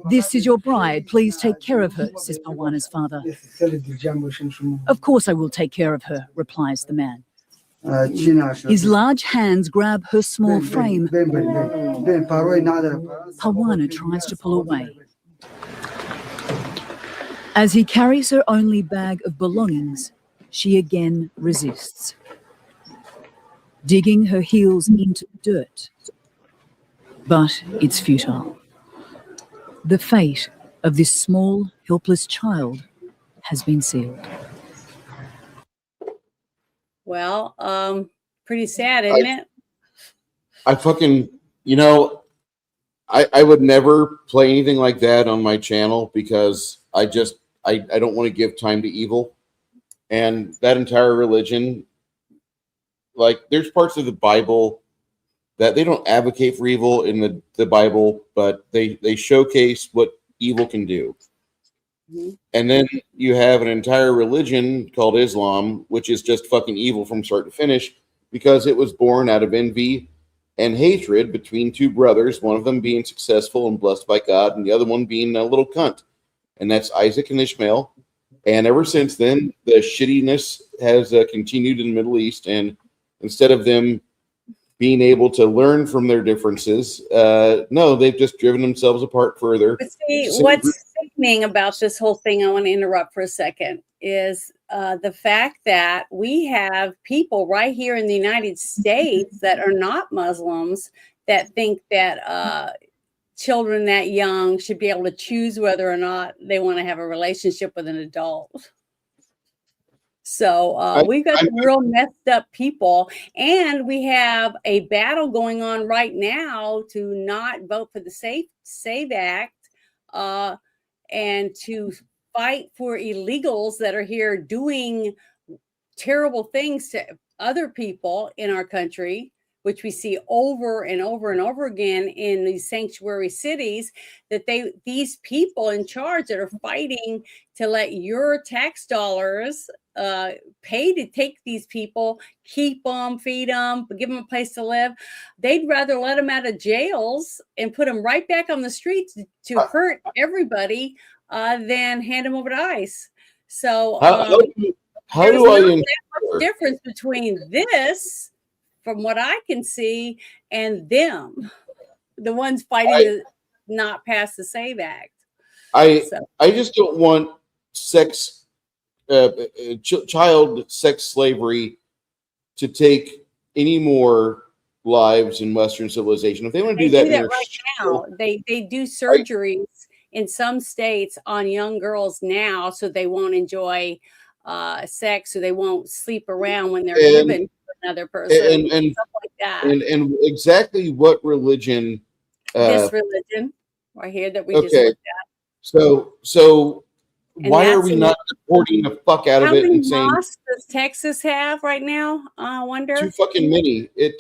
This is your bride. Please take care of her, says Parwana's father. Of course I will take care of her, replies the man. His large hands grab her small frame. Parwana tries to pull away. As he carries her only bag of belongings, she again resists, digging her heels into the dirt. But it's futile. The fate of this small, helpless child has been sealed. Well, pretty sad, isn't it? I fucking, I would never play anything like that on my channel because I don't want to give time to evil. And that entire religion, like there's parts of the Bible that they don't advocate for evil in the Bible, but they showcase what evil can do. Mm-hmm. And then you have an entire religion called Islam, which is just fucking evil from start to finish because it was born out of envy and hatred between two brothers, one of them being successful and blessed by God, and the other one being a little cunt. And that's Isaac and Ishmael. And ever since then, the shittiness has continued in the Middle East. And instead of them being able to learn from their differences, no, they've just driven themselves apart further. But see, what's sickening about this whole thing, I want to interrupt for a second, is the fact that we have people right here in the United States that are not Muslims that think that children that young should be able to choose whether or not they want to have a relationship with an adult. So we've got some real messed up people, and we have a battle going on right now to not vote for the SAVE Act and to fight for illegals that are here doing terrible things to other people in our country, which we see over and over and over again in these sanctuary cities, that these people in charge that are fighting to let your tax dollars pay to take these people, keep them, feed them, give them a place to live. They'd rather let them out of jails and put them right back on the streets to hurt everybody than hand them over to ICE. So how do I not that much difference between this, from what I can see, and them, the ones fighting to not pass the SAVE Act. I just don't want child sex slavery to take any more lives in Western civilization. If they want to do that right now, they do surgeries in some states on young girls now, so they won't enjoy sex, so they won't sleep around when they're given to another person, and stuff like that. And exactly what religion? This religion right here that we just looked at. So why are we not supporting the fuck out of it and saying? How many mosques does Texas have right now? I wonder. Too fucking many. I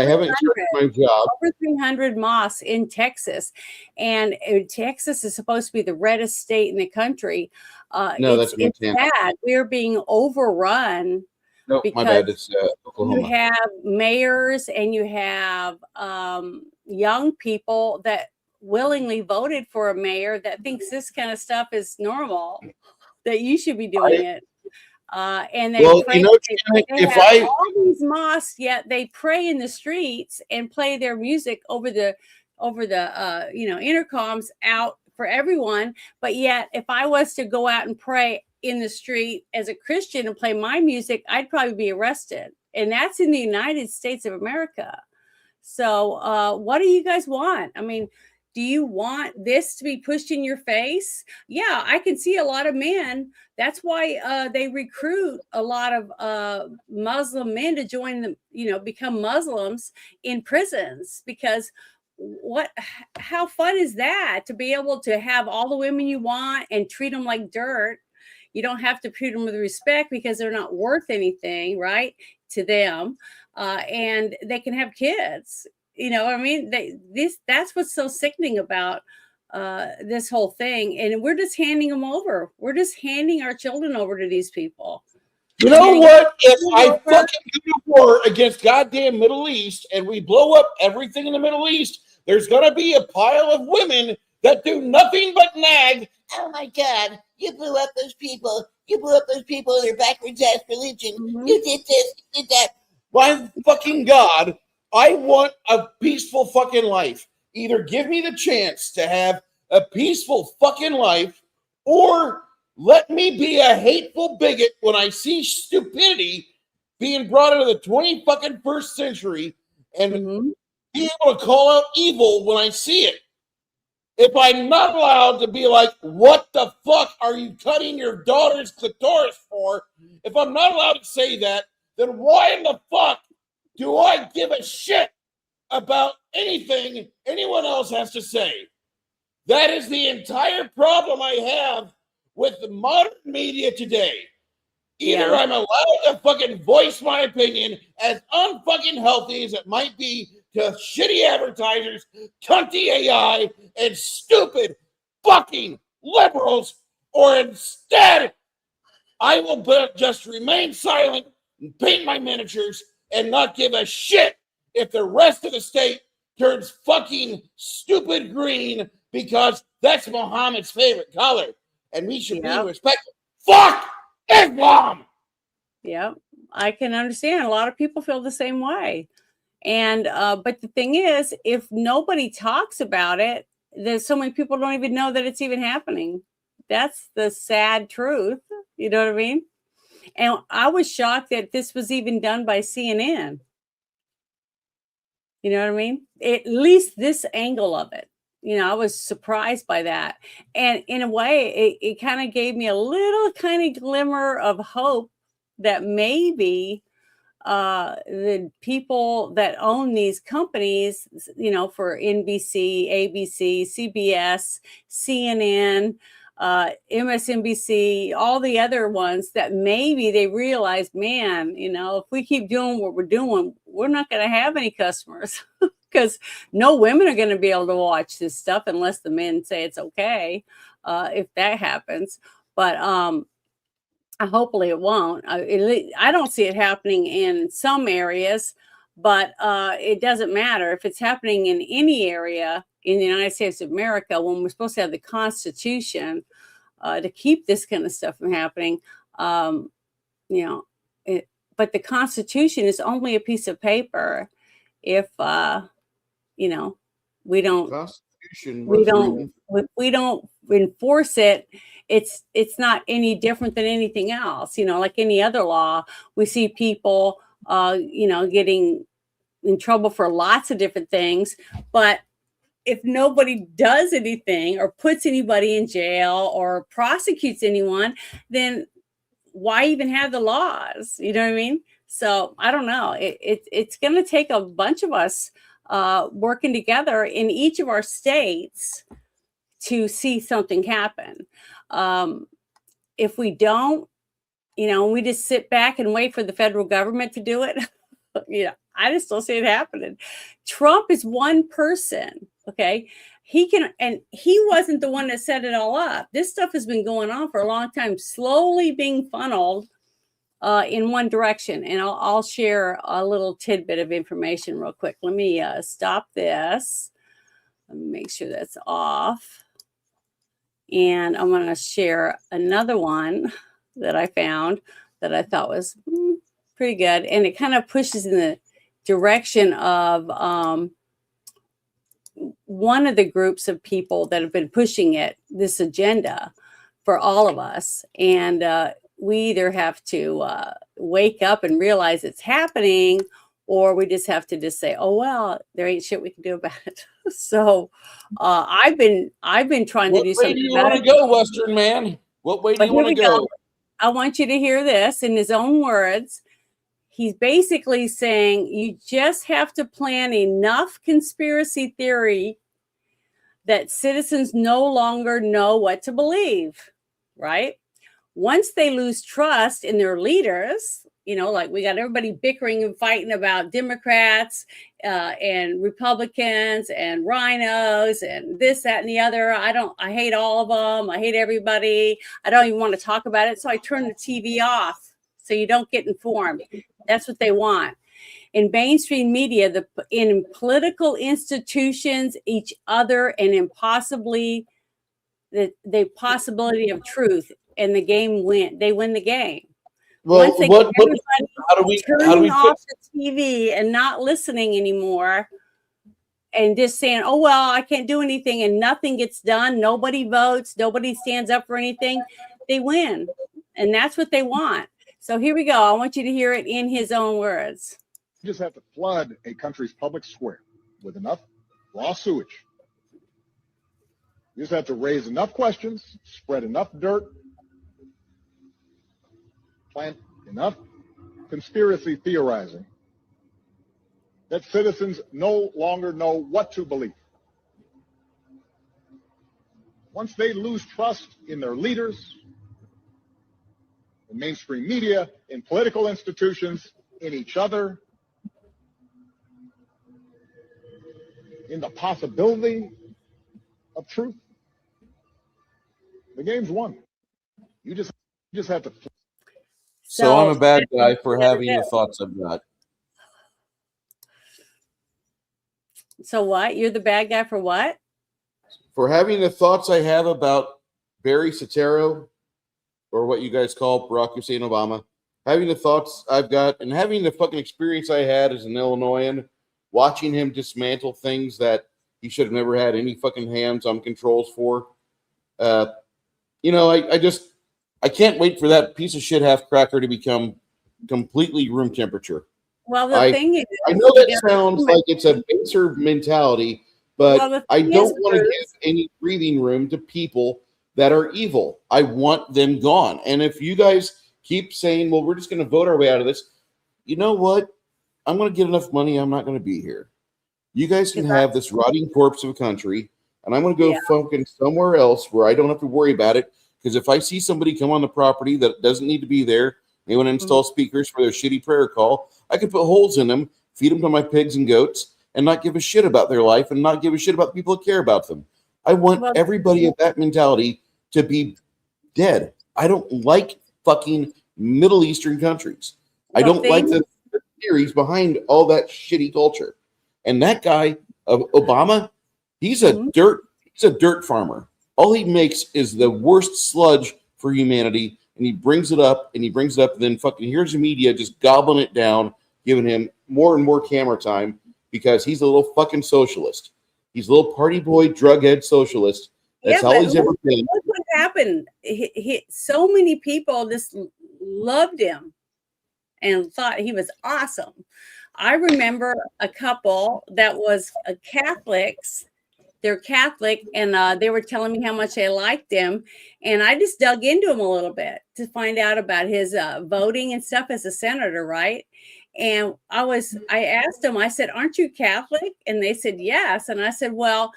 haven't started my job. Over 300 mosques in Texas, and Texas is supposed to be the reddest state in the country. No, that's Montana. Bad. We're being overrun. No, my bad. It's Oklahoma. You have mayors and you have young people that willingly voted for a mayor that thinks this kind of stuff is normal, that you should be doing it. And they pray. They have all these mosques, yet they pray in the streets and play their music over the intercoms out for everyone. But yet, if I was to go out and pray in the street as a Christian and play my music, I'd probably be arrested. And that's in the United States of America. So what do you guys want? I mean, do you want this to be pushed in your face? Yeah, I can see a lot of men. That's why they recruit a lot of Muslim men to join them, become Muslims in prisons, because how fun is that to be able to have all the women you want and treat them like dirt? You don't have to treat them with respect because they're not worth anything, right, to them. And they can have kids. I mean, that's what's so sickening about this whole thing. And we're just handing them over. We're just handing our children over to these people. You know what? If I fucking do a war against goddamn Middle East and we blow up everything in the Middle East, there's going to be a pile of women that do nothing but nag. Oh my God, you blew up those people. You blew up those people in their backwards ass religion. You did this, you did that. My fucking God, I want a peaceful fucking life. Either give me the chance to have a peaceful fucking life, or let me be a hateful bigot when I see stupidity being brought into the 21st century and be able to call out evil when I see it. If I'm not allowed to be like, what the fuck are you cutting your daughter's clitoris for? If I'm not allowed to say that, then why in the fuck do I give a shit about anything anyone else has to say? That is the entire problem I have with the modern media today. Either I'm allowed to fucking voice my opinion, as unfucking healthy as it might be to shitty advertisers, cunty AI, and stupid fucking liberals, or instead I will just remain silent and paint my miniatures and not give a shit if the rest of the state turns fucking stupid green, because that's Muhammad's favorite color and we should be respected. Fuck Islam! Yeah, I can understand. A lot of people feel the same way. And but the thing is, if nobody talks about it, there's so many people don't even know that it's even happening. That's the sad truth. You know what I mean? And I was shocked that this was even done by CNN. You know what I mean? At least this angle of it. You know, I was surprised by that. And in a way, it kind of gave me a little kind of glimmer of hope that maybe the people that own these companies, you know, for NBC, ABC, CBS, CNN, MSNBC, all the other ones, that maybe they realize, man, you know, if we keep doing what we're doing, we're not going to have any customers, because no women are going to be able to watch this stuff unless the men say it's okay, if that happens. But hopefully it won't. I don't see it happening in some areas, but it doesn't matter if it's happening in any area in the United States of America, when we're supposed to have the Constitution to keep this kind of stuff from happening. You know, but the Constitution is only a piece of paper if you know, we don't enforce it. It's not any different than anything else, you know, like any other law. We see people, you know, getting in trouble for lots of different things. But if nobody does anything or puts anybody in jail or prosecutes anyone, then why even have the laws? You know what I mean? So I don't know. It's going to take a bunch of us working together in each of our states to see something happen. If we don't, you know, we just sit back and wait for the federal government to do it, you know, I just don't see it happening. Trump is one person, okay? He can, and he wasn't the one that set it all up. This stuff has been going on for a long time, slowly being funneled in one direction. And I'll share a little tidbit of information real quick. Let me stop this. Let me make sure that's off. And I'm going to share another one that I found that I thought was pretty good. And it kind of pushes in the direction of one of the groups of people that have been pushing this agenda for all of us. And we either have to wake up and realize it's happening, or we just have to just say, oh, well, there ain't shit we can do about it. So I've been trying to do something. What way do you want to go, Western man? What way do you want to go? I want you to hear this in his own words. He's basically saying you just have to plant enough conspiracy theory that citizens no longer know what to believe, right? Once they lose trust in their leaders, you know, like we got everybody bickering and fighting about Democrats and Republicans and rhinos and this, that, and the other. I hate all of them. I hate everybody. I don't even want to talk about it. So I turn the TV off so you don't get informed. That's what they want. In mainstream media, in political institutions, each other, and in possibly the possibility of truth, and the game they win the game. Well, once they how do we off the TV and not listening anymore, and just saying, oh, well, I can't do anything, and nothing gets done, nobody votes, nobody stands up for anything, they win. And that's what they want. So here we go. I want you to hear it in his own words. You just have to flood a country's public square with enough raw sewage. You just have to raise enough questions, spread enough dirt, plant enough conspiracy theorizing that citizens no longer know what to believe. Once they lose trust in their leaders, in mainstream media, in political institutions, in each other, in the possibility of truth, the game's won. You just have to. So I'm a bad guy for having the thoughts I've got. So what? You're the bad guy for what? For having the thoughts I have about Barry Soetoro, or what you guys call Barack Hussein Obama, having the thoughts I've got, and having the fucking experience I had as an Illinoisan, watching him dismantle things that he should have never had any fucking hands-on controls for. You know, I can't wait for that piece of shit half cracker to become completely room temperature. Well, the thing is, I know that sounds like it's a baser mentality, but I don't want to give any breathing room to people that are evil. I want them gone. And if you guys keep saying, well, we're just going to vote our way out of this, you know what? I'm going to get enough money. I'm not going to be here. You guys can have this rotting corpse of a country, and I'm going to go fucking somewhere else where I don't have to worry about it. Because if I see somebody come on the property that doesn't need to be there, they want to install speakers for their shitty prayer call, I could put holes in them, feed them to my pigs and goats, and not give a shit about their life and not give a shit about the people that care about them. I want everybody of that mentality to be dead. I don't like fucking Middle Eastern countries. I don't like the theories behind all that shitty culture. And that guy, Obama, he's a dirt farmer. All he makes is the worst sludge for humanity, and he brings it up, and then fucking here's the media just gobbling it down, giving him more and more camera time because he's a little fucking socialist. He's a little party boy, drughead socialist. That's all he's ever been. Look what happened. So many people just loved him and thought he was awesome. I remember a couple that was Catholics. They're Catholic, and they were telling me how much they liked him. And I just dug into him a little bit to find out about his voting and stuff as a senator, right? And I asked them, I said, aren't you Catholic? And they said, yes. And I said, well,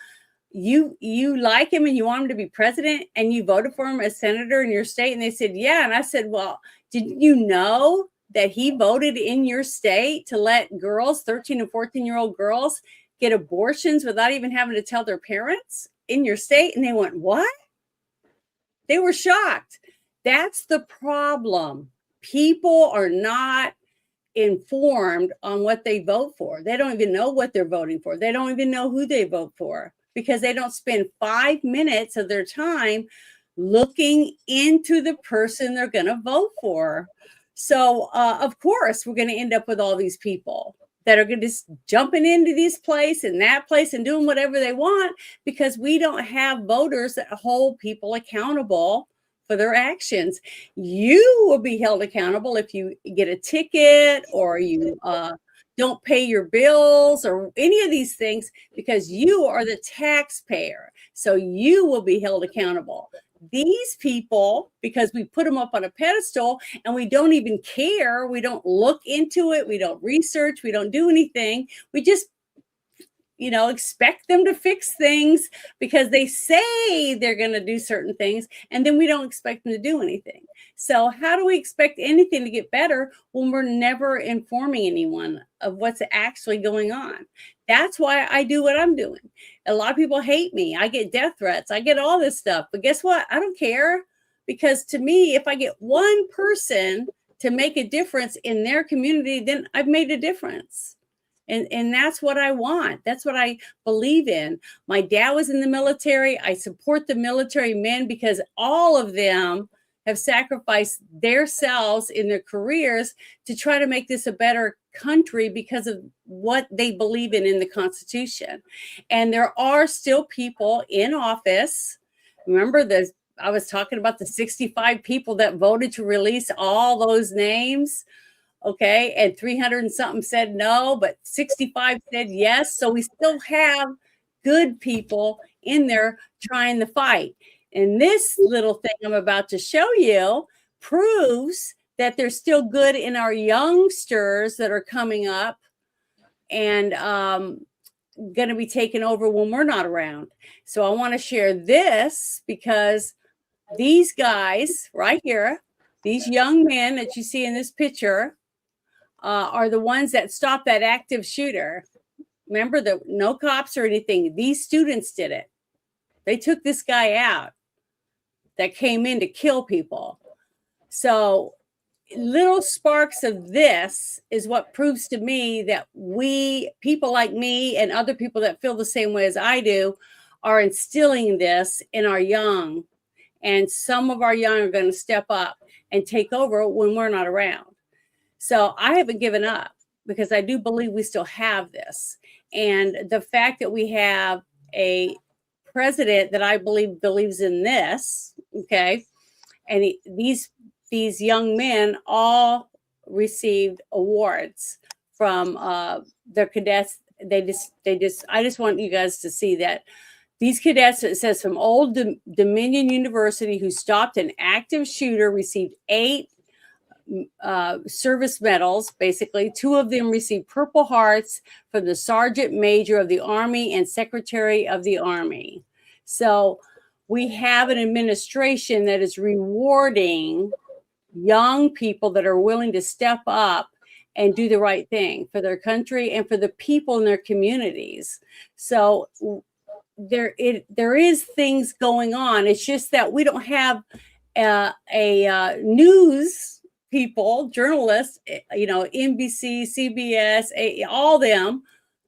you like him and you want him to be president and you voted for him as senator in your state? And they said, yeah. And I said, well, did you know that he voted in your state to let girls, 13 and 14-year-old girls, get abortions without even having to tell their parents in your state? And they went, what? They were shocked. That's the problem. People are not informed on what they vote for. They don't even know what they're voting for. They don't even know who they vote for because they don't spend 5 minutes of their time looking into the person they're going to vote for. So, of course, we're going to end up with all these people that are going to just jumping into this place and that place and doing whatever they want because we don't have voters that hold people accountable for their actions. You will be held accountable if you get a ticket or you don't pay your bills or any of these things because you are the taxpayer. So you will be held accountable. These people, because we put them up on a pedestal and we don't even care, we don't look into it, we don't research, we don't do anything. We just, expect them to fix things because they say they're going to do certain things, and then we don't expect them to do anything. So how do we expect anything to get better when we're never informing anyone of what's actually going on? That's why I do what I'm doing. A lot of people hate me. I get death threats. I get all this stuff. But guess what? I don't care because to me, if I get one person to make a difference in their community, then I've made a difference. And that's what I want. That's what I believe in. My dad was in the military. I support the military men because all of them have sacrificed themselves in their careers to try to make this a better country because of what they believe in the Constitution. And there are still people in office. Remember, I was talking about the 65 people that voted to release all those names. Okay, and 300 and something said no, but 65 said yes. So we still have good people in there trying to fight. And this little thing I'm about to show you proves that there's still good in our youngsters that are coming up and going to be taken over when we're not around. So I want to share this because these guys right here, these young men that you see in this picture, are the ones that stopped that active shooter. Remember, no cops or anything. These students did it. They took this guy out that came in to kill people. So little sparks of this is what proves to me that we, people like me and other people that feel the same way as I do, are instilling this in our young. And some of our young are going to step up and take over when we're not around. So I haven't given up because I do believe we still have this. And the fact that we have a president that I believe believes in this, okay, and these young men all received awards from their cadets. I just want you guys to see that these cadets, it says from Old Dominion University, who stopped an active shooter, received 8 service medals. Basically, 2 of them received Purple Hearts from the Sergeant Major of the Army and Secretary of the Army. So we have an administration that is rewarding young people that are willing to step up and do the right thing for their country and for the people in their communities. So there is things going on. It's just that we don't have a news people, journalists, NBC, CBS, all them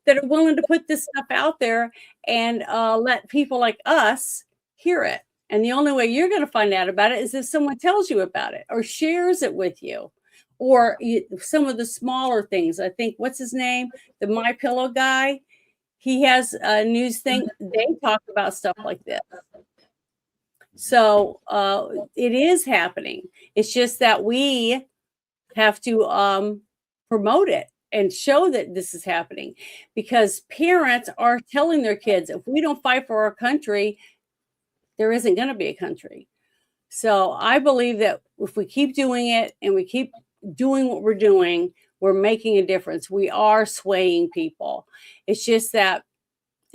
that are willing to put this stuff out there and let people like us hear it. And the only way you're going to find out about it is if someone tells you about it or shares it with you, or some of the smaller things. I think, what's his name? The MyPillow guy. He has a news thing. They talk about stuff like this. So it is happening. It's just that we have to promote it and show that this is happening, because parents are telling their kids, if we don't fight for our country, there isn't going to be a country. So I believe that if we keep doing it and we keep doing what we're doing, we're making a difference. We are swaying people. It's just that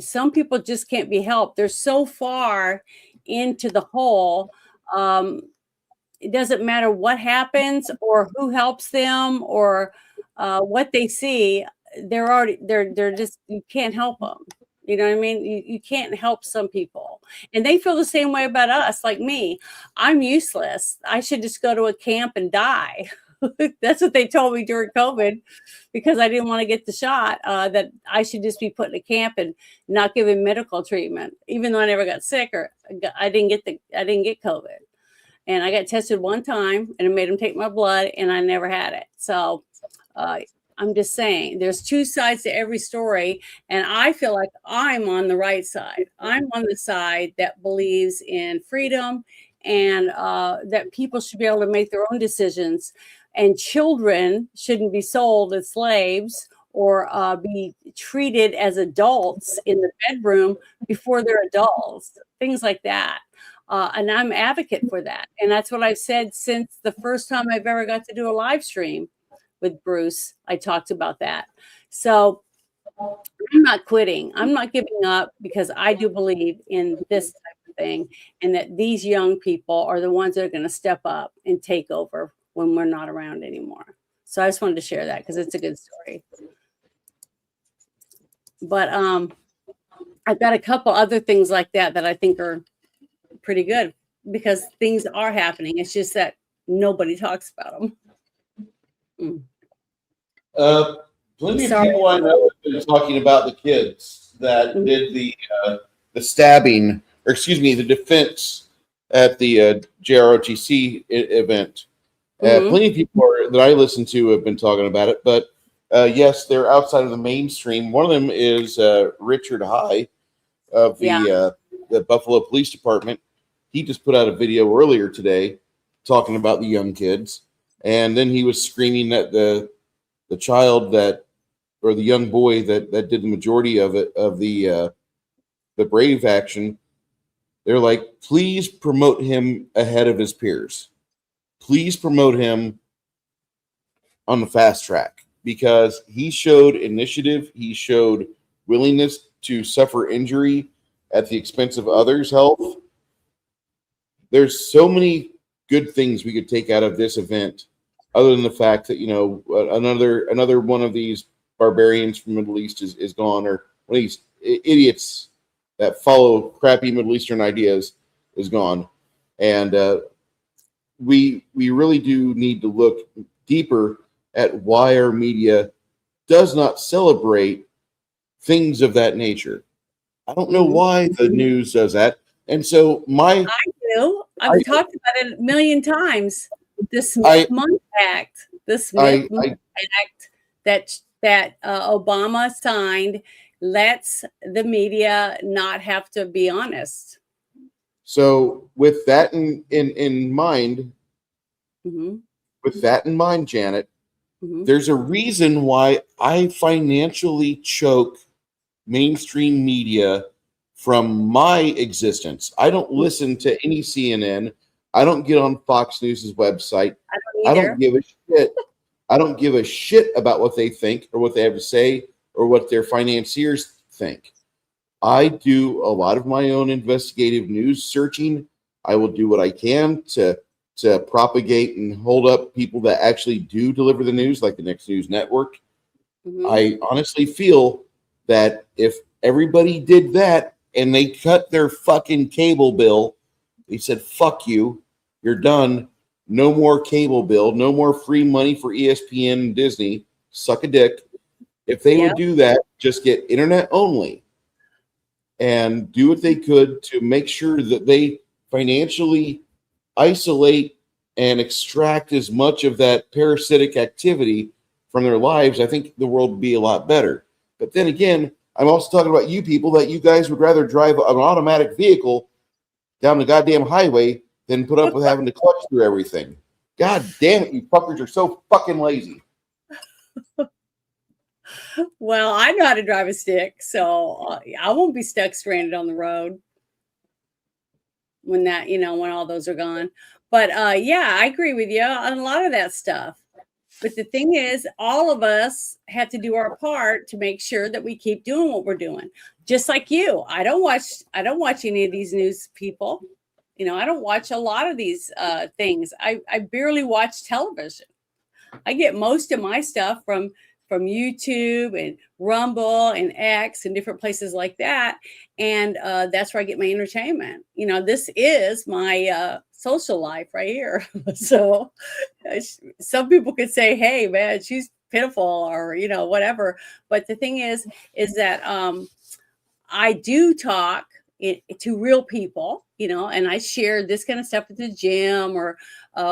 some people just can't be helped. They're so far into the hole. It doesn't matter what happens or who helps them or what they see. They're just, you can't help them. You know what I mean? You can't help some people. And they feel the same way about us, like me. I'm useless. I should just go to a camp and die. That's what they told me during COVID, because I didn't want to get the shot, that I should just be put in a camp and not given medical treatment, even though I never got sick or I didn't get COVID. And I got tested one time and it made them take my blood and I never had it. So I'm just saying there's 2 sides to every story. And I feel like I'm on the right side. I'm on the side that believes in freedom and that people should be able to make their own decisions. And children shouldn't be sold as slaves or be treated as adults in the bedroom before they're adults, things like that. And I'm an advocate for that. And that's what I've said since the first time I've ever got to do a live stream with Bruce. I talked about that. So I'm not quitting. I'm not giving up, because I do believe in this type of thing, and that these young people are the ones that are going to step up and take over when we're not around anymore. So I just wanted to share that because it's a good story. But I've got a couple other things like that I think are pretty good, because things are happening. It's just that nobody talks about them. Plenty of people I know have been talking about the kids that did the stabbing, or excuse me, the defense at the JROTC event. Plenty of people that I listen to have been talking about it, but yes, they're outside of the mainstream. One of them is Richard High of the Buffalo Police Department. He just put out a video earlier today talking about the young kids, and then he was screaming at the child that, or the young boy that did the majority of it, of the Brave action. They're like, please promote him ahead of his peers. Please promote him on the fast track because he showed initiative. He showed willingness to suffer injury at the expense of others' health. There's so many good things we could take out of this event, other than the fact that, you know, another one of these barbarians from the Middle East is gone, or one of these idiots that follow crappy Middle Eastern ideas is gone. And we really do need to look deeper at why our media does not celebrate things of that nature. I don't know why the news does that. And so I do. I've talked about it a million times. The Smith-Mundt Act, Act that Obama signed lets the media not have to be honest. So with that in mind, Janet, there's a reason why I financially choke mainstream media from my existence. I don't listen to any CNN. I don't get on Fox News's website. I don't give a shit. I don't give a shit about what they think or what they have to say or what their financiers think. I do a lot of my own investigative news searching. I will do what I can to propagate and hold up people that actually do deliver the news, like the Next News Network. I honestly feel that if everybody did that and they cut their fucking cable bill, they said, fuck you, you're done. No more cable bill, no more free money for ESPN and Disney. Suck a dick. If they would do that, just get internet only and do what they could to make sure that they financially isolate and extract as much of that parasitic activity from their lives, I think the world would be a lot better. But then again, I'm also talking about you people that you guys would rather drive an automatic vehicle down the goddamn highway than put up with having to clutch through everything. God damn it, you fuckers are so fucking lazy. Well, I know how to drive a stick, so I won't be stuck stranded on the road when when all those are gone. But yeah, I agree with you on a lot of that stuff. But the thing is, all of us have to do our part to make sure that we keep doing what we're doing. Just like you, I don't watch any of these news people. You know, I don't watch a lot of these things. I barely watch television. I get most of my stuff from YouTube and Rumble and X and different places like that. And that's where I get my entertainment. You know, this is my social life right here. So some people could say, hey, man, she's pitiful or, you know, whatever. But the thing is that I do talk to real people, you know, and I share this kind of stuff at the gym or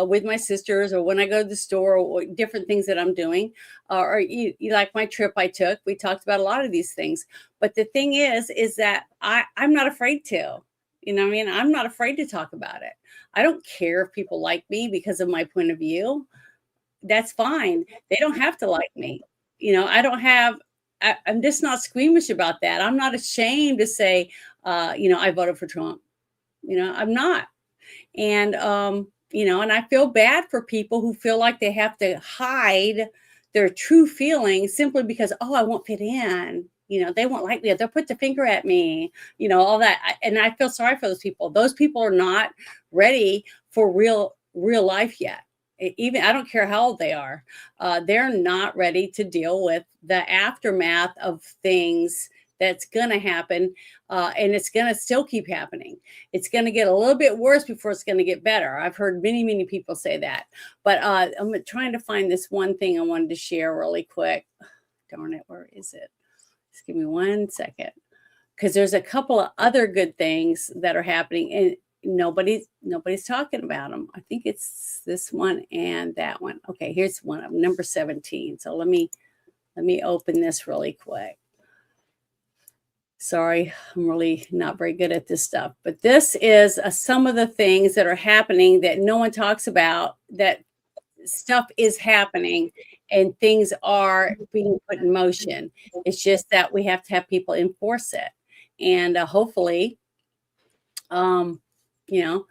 with my sisters or when I go to the store or different things that I'm doing. Or you like my trip I took, we talked about a lot of these things. But the thing is that I'm not afraid to, you know what I mean? I'm not afraid to talk about it. I don't care if people like me because of my point of view. That's fine. They don't have to like me. You know, I'm just not squeamish about that. I'm not ashamed to say, you know, I voted for Trump. You know, I'm not. And, you know, and I feel bad for people who feel like they have to hide their true feelings simply because, oh, I won't fit in. You know, they won't like me. They'll put the finger at me, you know, all that. And I feel sorry for those people. Those people are not ready for real life yet. Even I don't care how old they are. They're not ready to deal with the aftermath of things that's going to happen. And it's going to still keep happening. It's going to get a little bit worse before it's going to get better. I've heard many, many people say that. But I'm trying to find this one thing I wanted to share really quick. Darn it, where is it? Just give me 1 second. Because there's a couple of other good things that are happening and nobody's talking about them. I think it's this one and that one. Okay, here's one of number 17. So let me open this really quick. Sorry, I'm really not very good at this stuff. But this is some of the things that are happening that no one talks about, that stuff is happening and things are being put in motion. It's just that we have to have people enforce it. And hopefully, you know,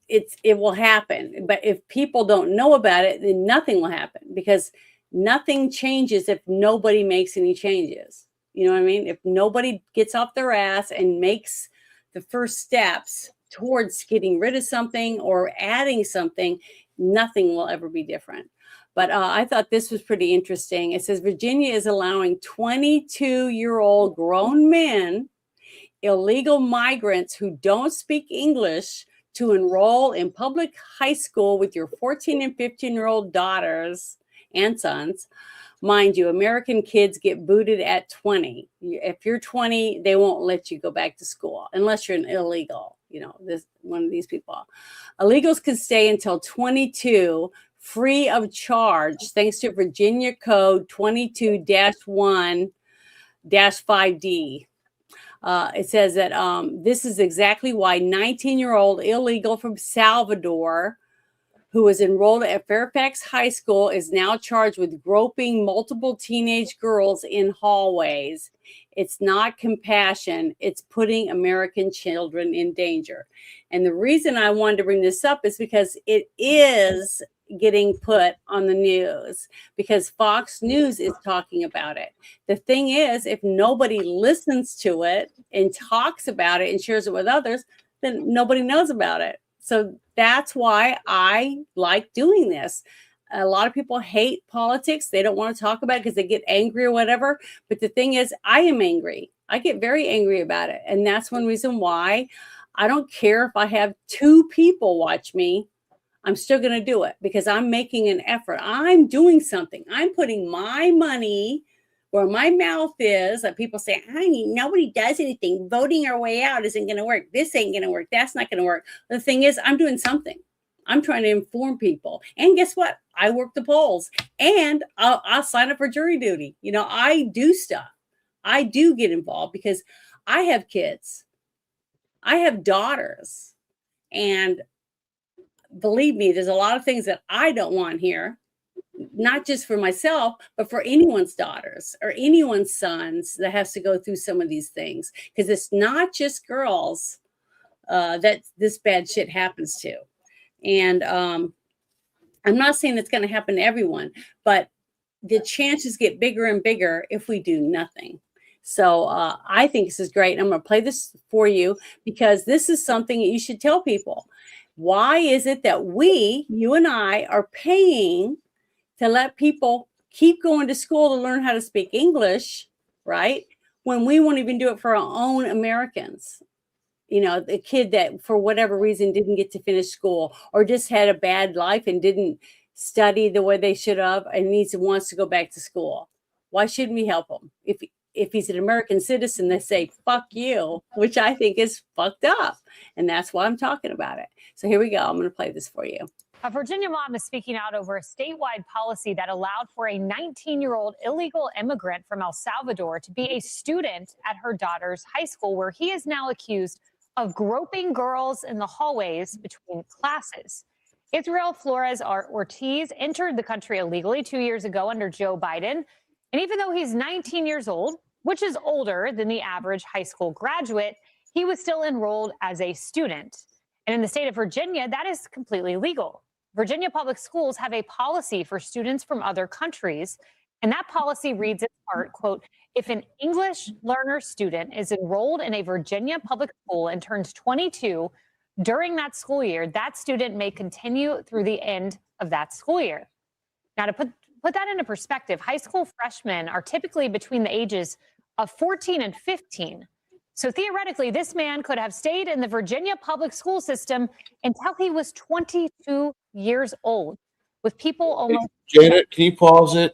it will happen. But if people don't know about it, then nothing will happen, because nothing changes if nobody makes any changes. You know what I mean? If nobody gets off their ass and makes the first steps towards getting rid of something or adding something, nothing will ever be different. But I thought this was pretty interesting. It says Virginia is allowing 22-year-old grown men, illegal migrants who don't speak English, to enroll in public high school with your 14 and 15-year-old daughters and sons. Mind you, American kids get booted at 20. If you're 20, they won't let you go back to school unless you're an illegal. You know, this one of these people. Illegals can stay until 22 free of charge, thanks to Virginia Code 22-1-5D. It says that this is exactly why 19-year-old illegal from Salvador who was enrolled at Fairfax High School is now charged with groping multiple teenage girls in hallways. It's not compassion. It's putting American children in danger. And the reason I wanted to bring this up is because it is getting put on the news, because Fox News is talking about it. The thing is, if nobody listens to it and talks about it and shares it with others, then nobody knows about it. So that's why I like doing this. A lot of people hate politics. They don't want to talk about it because they get angry or whatever. But the thing is, I am angry. I get very angry about it. And that's one reason why I don't care if I have 2 people watch me. I'm still going to do it because I'm making an effort. I'm doing something. I'm putting my money where my mouth is. That people say, nobody does anything. Voting our way out isn't going to work. This ain't going to work. That's not going to work. The thing is, I'm doing something. I'm trying to inform people. And guess what? I work the polls, and I'll sign up for jury duty. You know, I do stuff. I do get involved because I have kids. I have daughters. And believe me, there's a lot of things that I don't want here, not just for myself, but for anyone's daughters or anyone's sons that has to go through some of these things. Because it's not just girls that this bad shit happens to. And I'm not saying it's going to happen to everyone, but the chances get bigger and bigger if we do nothing. So I think this is great. I'm going to play this for you because this is something that you should tell people. Why is it that you and I, are paying to let people keep going to school to learn how to speak English, right? When we won't even do it for our own Americans. You know, the kid that for whatever reason didn't get to finish school or just had a bad life and didn't study the way they should have and wants to go back to school. Why shouldn't we help him? If he's an American citizen, they say, fuck you, which I think is fucked up. And that's why I'm talking about it. So here we go. I'm going to play this for you. A Virginia mom is speaking out over a statewide policy that allowed for a 19-year-old illegal immigrant from El Salvador to be a student at her daughter's high school, where he is now accused of groping girls in the hallways between classes. Israel Flores Ortiz entered the country illegally 2 years ago under Joe Biden. And even though he's 19 years old, which is older than the average high school graduate, he was still enrolled as a student. And in the state of Virginia, that is completely legal. Virginia public schools have a policy for students from other countries. And that policy reads in part, quote, if an English learner student is enrolled in a Virginia public school and turns 22 during that school year, that student may continue through the end of that school year. Now, to put that into perspective, high school freshmen are typically between the ages of 14 and 15. So theoretically, this man could have stayed in the Virginia public school system until he was 22 years old, with people almost... Janet, can you pause it?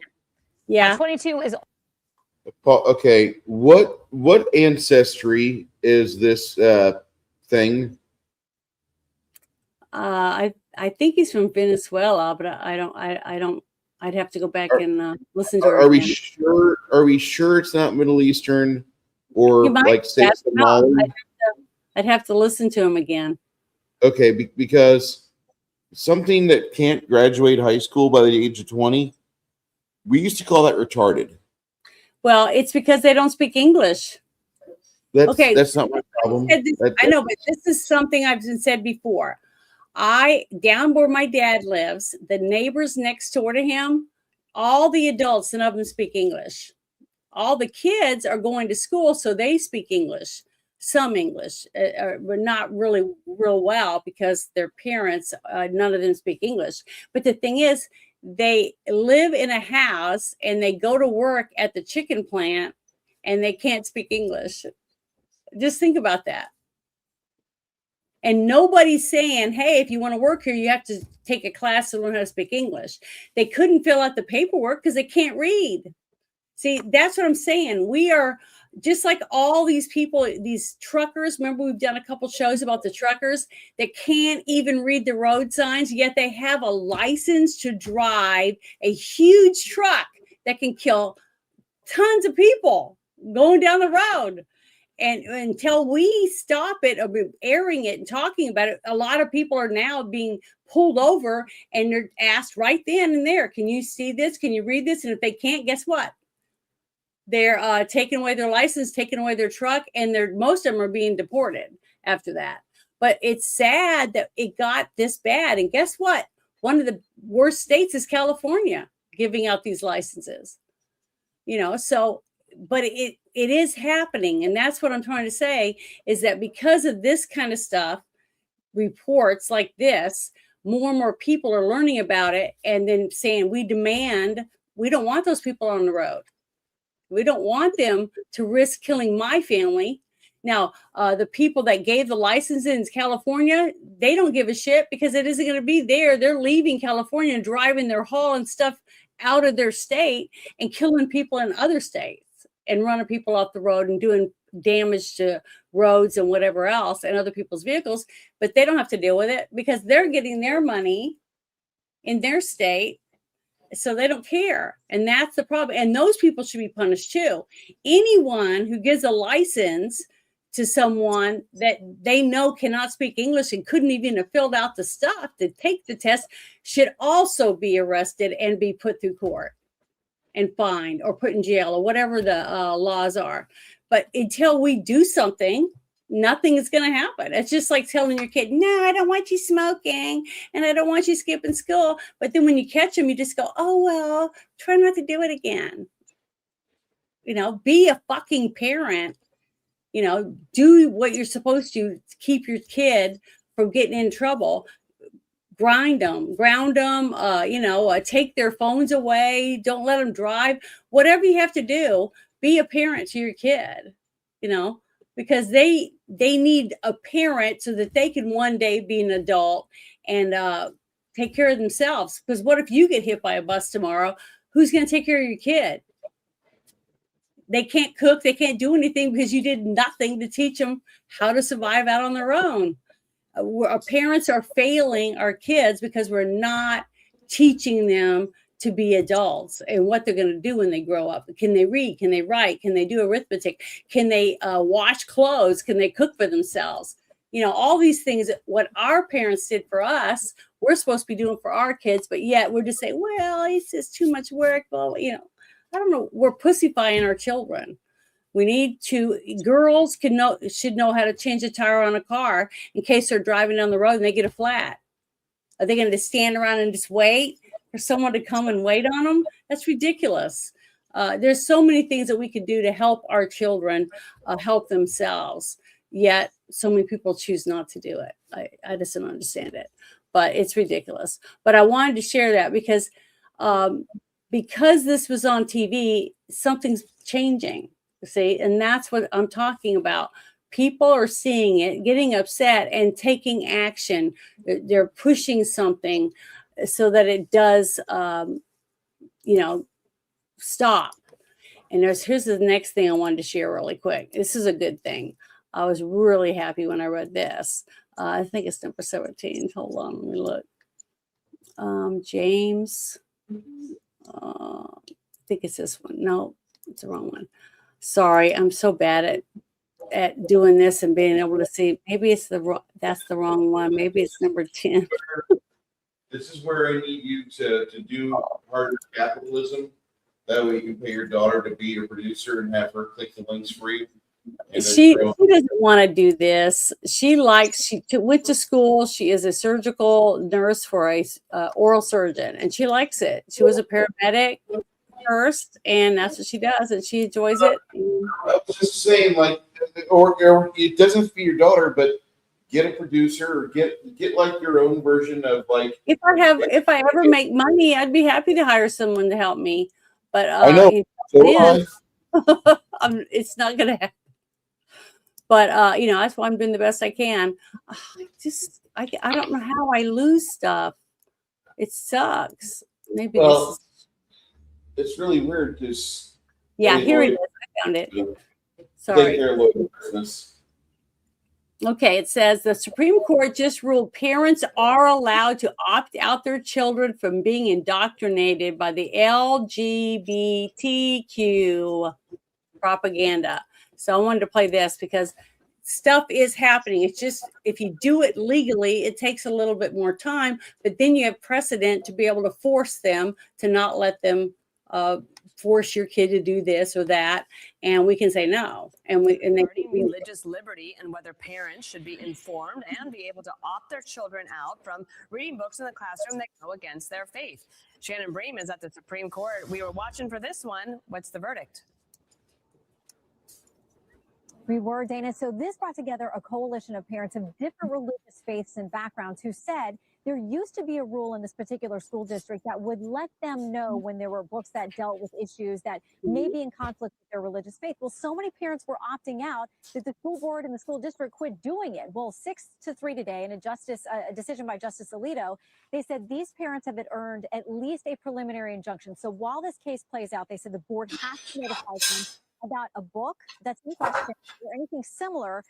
Yeah. 22 is... Okay, what ancestry is this thing? I think he's from Venezuela, but I don't. I'd have to go back and listen to. Are we sure? Are we sure it's not Middle Eastern or like say Somali? I'd have to listen to him again. Okay, because something that can't graduate high school by the age of 20, we used to call that retarded. Well, it's because they don't speak English. That's not my problem. I know, but this is something I've said before. Down where my dad lives, the neighbors next door to him, all the adults, none of them speak English. All the kids are going to school, so they speak English, some English, but not really real well because their parents, none of them speak English. But the thing is, they live in a house and they go to work at the chicken plant and they can't speak English. Just think about that. And nobody's saying, hey, if you want to work here, you have to take a class to learn how to speak English. They couldn't fill out the paperwork because they can't read. See, that's what I'm saying. We are just like all these people, these truckers. Remember, we've done a couple shows about the truckers that can't even read the road signs, yet they have a license to drive a huge truck that can kill tons of people going down the road. And until we stop it or be airing it and talking about it, a lot of people are now being pulled over and they're asked right then and there, can you see this? Can you read this? And if they can't, guess what? They're taking away their license, taking away their truck, and most of them are being deported after that. But it's sad that it got this bad. And guess what? One of the worst states is California, giving out these licenses. So, but it is happening. And that's what I'm trying to say, is that because of this kind of stuff, reports like this, more and more people are learning about it and then saying, we don't want those people on the road. We don't want them to risk killing my family. Now, the people that gave the license in California, they don't give a shit because it isn't going to be there. They're leaving California and driving their haul and stuff out of their state and killing people in other states and running people off the road and doing damage to roads and whatever else and other people's vehicles. But they don't have to deal with it because they're getting their money in their state. So they don't care. And that's the problem. And those people should be punished too. Anyone who gives a license to someone that they know cannot speak English and couldn't even have filled out the stuff to take the test should also be arrested and be put through court and fined or put in jail or whatever the laws are. But until we do something, nothing is going to happen. It's just like telling your kid, no, I don't want you smoking and I don't want you skipping school. But then when you catch them, you just go, oh, well, try not to do it again. Be a fucking parent, do what you're supposed to keep your kid from getting in trouble. Ground them, take their phones away. Don't let them drive. Whatever you have to do, be a parent to your kid, because they need a parent so that they can one day be an adult and take care of themselves. Because what if you get hit by a bus tomorrow? Who's going to take care of your kid? They can't cook. They can't do anything because you did nothing to teach them how to survive out on their own. Our parents are failing our kids because we're not teaching them to be adults and what they're going to do when they grow up. Can they read? Can they write? Can they do arithmetic? Can they wash clothes? Can they cook for themselves? All these things, what our parents did for us, we're supposed to be doing for our kids, but yet we're just saying, well, it's just too much work. Well, I don't know. We're pussyfying our children. Girls should know how to change a tire on a car in case they're driving down the road and they get a flat. Are they going to stand around and just wait for someone to come and wait on them? That's ridiculous. There's so many things that we could do to help our children help themselves. Yet so many people choose not to do it. I just don't understand it, but it's ridiculous. But I wanted to share that because this was on TV, something's changing. See, and that's what I'm talking about. People are seeing it, getting upset and taking action. They're pushing something so that it does, stop. And here's the next thing I wanted to share really quick. This is a good thing. I was really happy when I read this. I think it's number 17. Hold on, let me look. James. I think it's this one. No, it's the wrong one. Sorry, I'm so bad at doing this and being able to see. Maybe that's the wrong one. Maybe it's number 10. This is where I need you to do part of capitalism. That way you can pay your daughter to be a producer and have her click the links for you. And She then doesn't want to do this. She went to school. She is a surgical nurse for a oral surgeon, and she likes it. She was a paramedic first, and that's what she does, and she enjoys it. I was just saying, like, or it doesn't for your daughter, but get a producer or get like your own version of like. If I ever make money, I'd be happy to hire someone to help me. But I know. It's not gonna happen. But that's why I'm doing the best I can. I don't know how I lose stuff. It sucks. Maybe Well, it's really weird because. Yeah, here it is. I found it. Take Sorry. care of lawyer business. Okay, it says the Supreme Court just ruled parents are allowed to opt out their children from being indoctrinated by the LGBTQ propaganda. So I wanted to play this because stuff is happening. It's just if you do it legally, it takes a little bit more time, but then you have precedent to be able to force them to not let them force your kid to do this or that, and we can say no. And they religious liberty and whether parents should be informed and be able to opt their children out from reading books in the classroom that go against their faith. Shannon Bream is at the Supreme Court. We were watching for this one. What's the verdict? We were, Dana. So this brought together a coalition of parents of different religious faiths and backgrounds who said there used to be a rule in this particular school district that would let them know when there were books that dealt with issues that may be in conflict with their religious faith. Well, so many parents were opting out that the school board and the school district quit doing it. Well, 6-3 today in a decision by Justice Alito, they said these parents have earned at least a preliminary injunction. So while this case plays out, they said the board has to notify them about a book that's in question or anything similar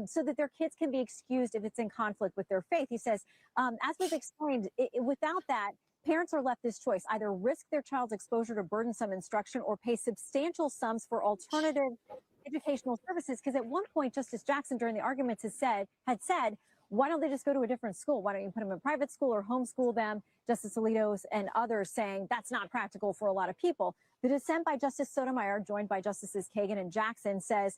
so that their kids can be excused if it's in conflict with their faith. He says, as we've explained, without that, parents are left this choice, either risk their child's exposure to burdensome instruction or pay substantial sums for alternative educational services. Because at one point, Justice Jackson during the arguments had said, why don't they just go to a different school? Why don't you put them in private school or homeschool them? Justice Alito and others saying that's not practical for a lot of people. The dissent by Justice Sotomayor, joined by Justices Kagan and Jackson, says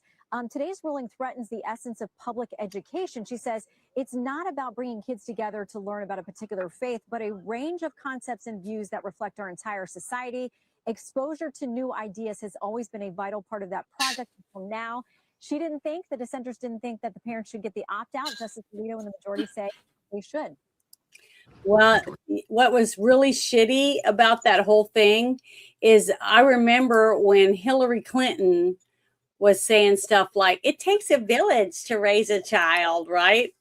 today's ruling threatens the essence of public education. She says it's not about bringing kids together to learn about a particular faith, but a range of concepts and views that reflect our entire society. Exposure to new ideas has always been a vital part of that project until now. The dissenters didn't think that the parents should get the opt-out. Justice Alito and the majority say they should. Well, what was really shitty about that whole thing is I remember when Hillary Clinton was saying stuff like, it takes a village to raise a child, right?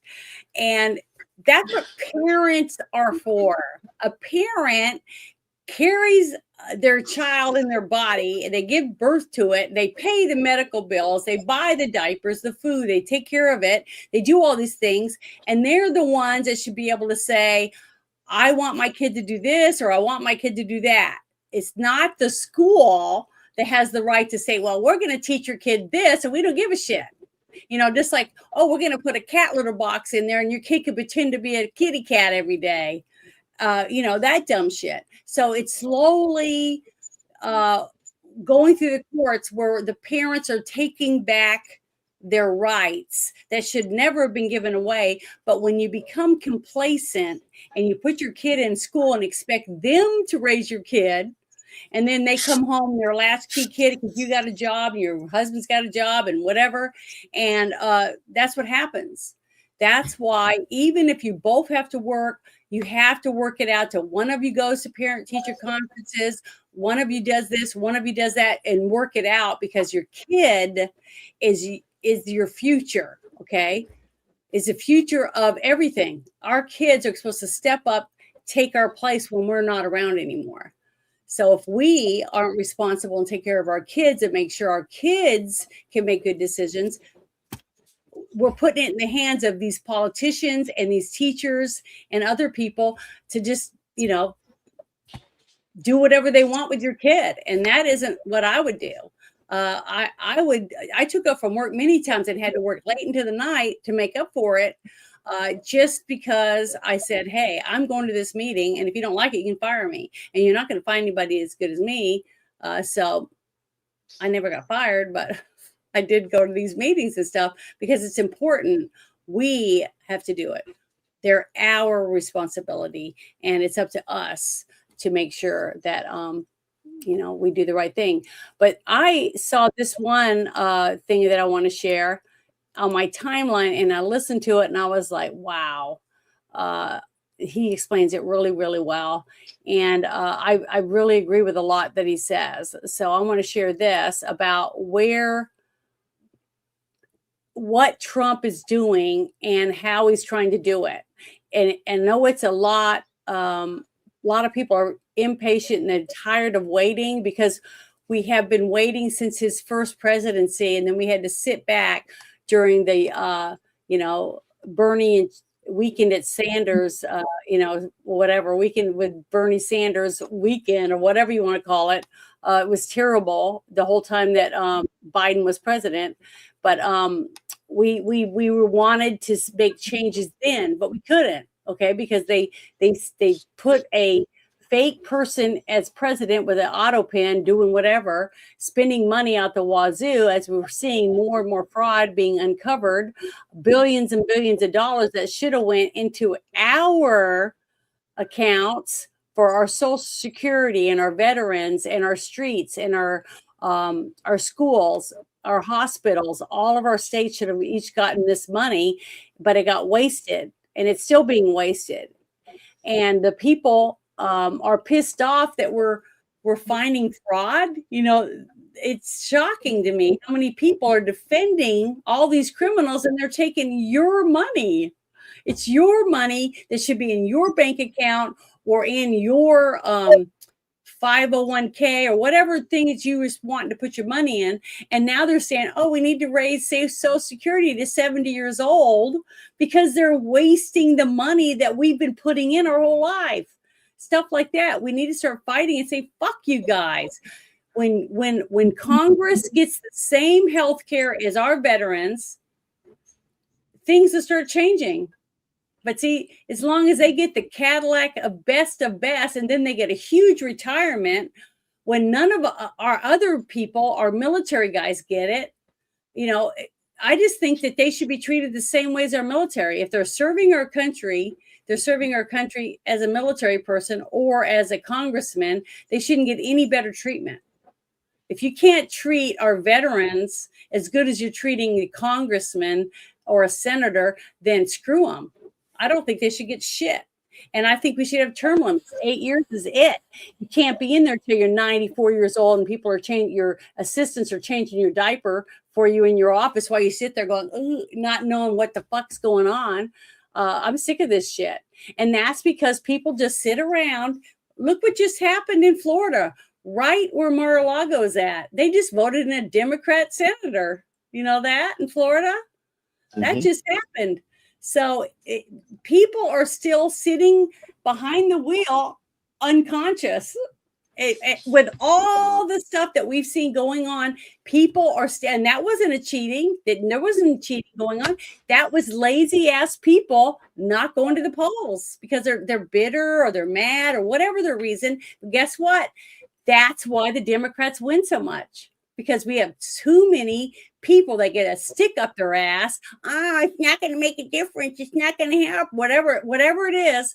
And that's what parents are for. A parent carries their child in their body and they give birth to it. They pay the medical bills. They buy the diapers, the food. They take care of it. They do all these things. And they're the ones that should be able to say, I want my kid to do this or I want my kid to do that. It's not the school that has the right to say, well, we're going to teach your kid this and we don't give a shit. Just like, oh, we're going to put a cat litter box in there and your kid can pretend to be a kitty cat every day. That dumb shit. So it's slowly going through the courts where the parents are taking back their rights that should never have been given away. But when you become complacent and you put your kid in school and expect them to raise your kid, and then they come home, they're a latchkey kid because you got a job, your husband's got a job and whatever. And that's what happens. That's why even if you both have to work, you have to work it out till one of you goes to parent-teacher conferences, one of you does this, one of you does that, and work it out because your kid is your future, okay? Is the future of everything. Our kids are supposed to step up, take our place when we're not around anymore. So if we aren't responsible and take care of our kids and make sure our kids can make good decisions, we're putting it in the hands of these politicians and these teachers and other people to just, do whatever they want with your kid. And that isn't what I would do. I took up from work many times and had to work late into the night to make up for it. Just because I said, hey, I'm going to this meeting. And if you don't like it, you can fire me. And you're not going to find anybody as good as me. So I never got fired, but I did go to these meetings and stuff because it's important. We have to do it. They're our responsibility, and it's up to us to make sure that we do the right thing. But I saw this one thing that I want to share on my timeline, and I listened to it, and I was like, wow. He explains it really, really well. And I really agree with a lot that he says. So I want to share this about what Trump is doing and how he's trying to do it. And I know it's a lot of people are impatient and they're tired of waiting, because we have been waiting since his first presidency. And then we had to sit back during the, Bernie and weekend at Sanders, whatever weekend with Bernie Sanders weekend, or whatever you want to call it. It was terrible the whole time that Biden was president. But we wanted to make changes then, but we couldn't. Okay, because they put a fake person as president with an auto pen doing whatever, spending money out the wazoo, as we were seeing more and more fraud being uncovered, billions and billions of dollars that should have went into our accounts for our Social Security and our veterans and our streets and our schools, our hospitals. All of our states should have each gotten this money, but it got wasted, and it's still being wasted. And the people are pissed off that we're finding fraud. It's shocking to me how many people are defending all these criminals, and they're taking your money. It's your money that should be in your bank account or in your 501k or whatever thing that you was wanting to put your money in. And now they're saying, oh, we need to raise Social Security to 70 years old because they're wasting the money that we've been putting in our whole life. Stuff like that. We need to start fighting and say, fuck you guys. When Congress gets the same health care as our veterans, things will start changing. But see, as long as they get the Cadillac of best, and then they get a huge retirement, when none of our other people, our military guys, get it, I just think that they should be treated the same way as our military. If they're serving our country, they're serving our country as a military person or as a congressman, they shouldn't get any better treatment. If you can't treat our veterans as good as you're treating a congressman or a senator, then screw them. I don't think they should get shit. And I think we should have term limits. 8 years is it. You can't be in there till you're 94 years old and people are changing, your assistants are changing your diaper for you in your office while you sit there going, ooh, not knowing what the fuck's going on. I'm sick of this shit. And that's because people just sit around. Look what just happened in Florida, right where Mar-a-Lago is at. They just voted in a Democrat senator. You know that in Florida? Mm-hmm. That just happened. So people are still sitting behind the wheel unconscious. With all the stuff that we've seen going on, people are and that wasn't a cheating. There wasn't cheating going on. That was lazy ass people not going to the polls because they're bitter or they're mad or whatever their reason. But guess what? That's why the Democrats win so much, because we have too many people that get a stick up their ass. It's not going to make a difference. It's not going to help. Whatever it is,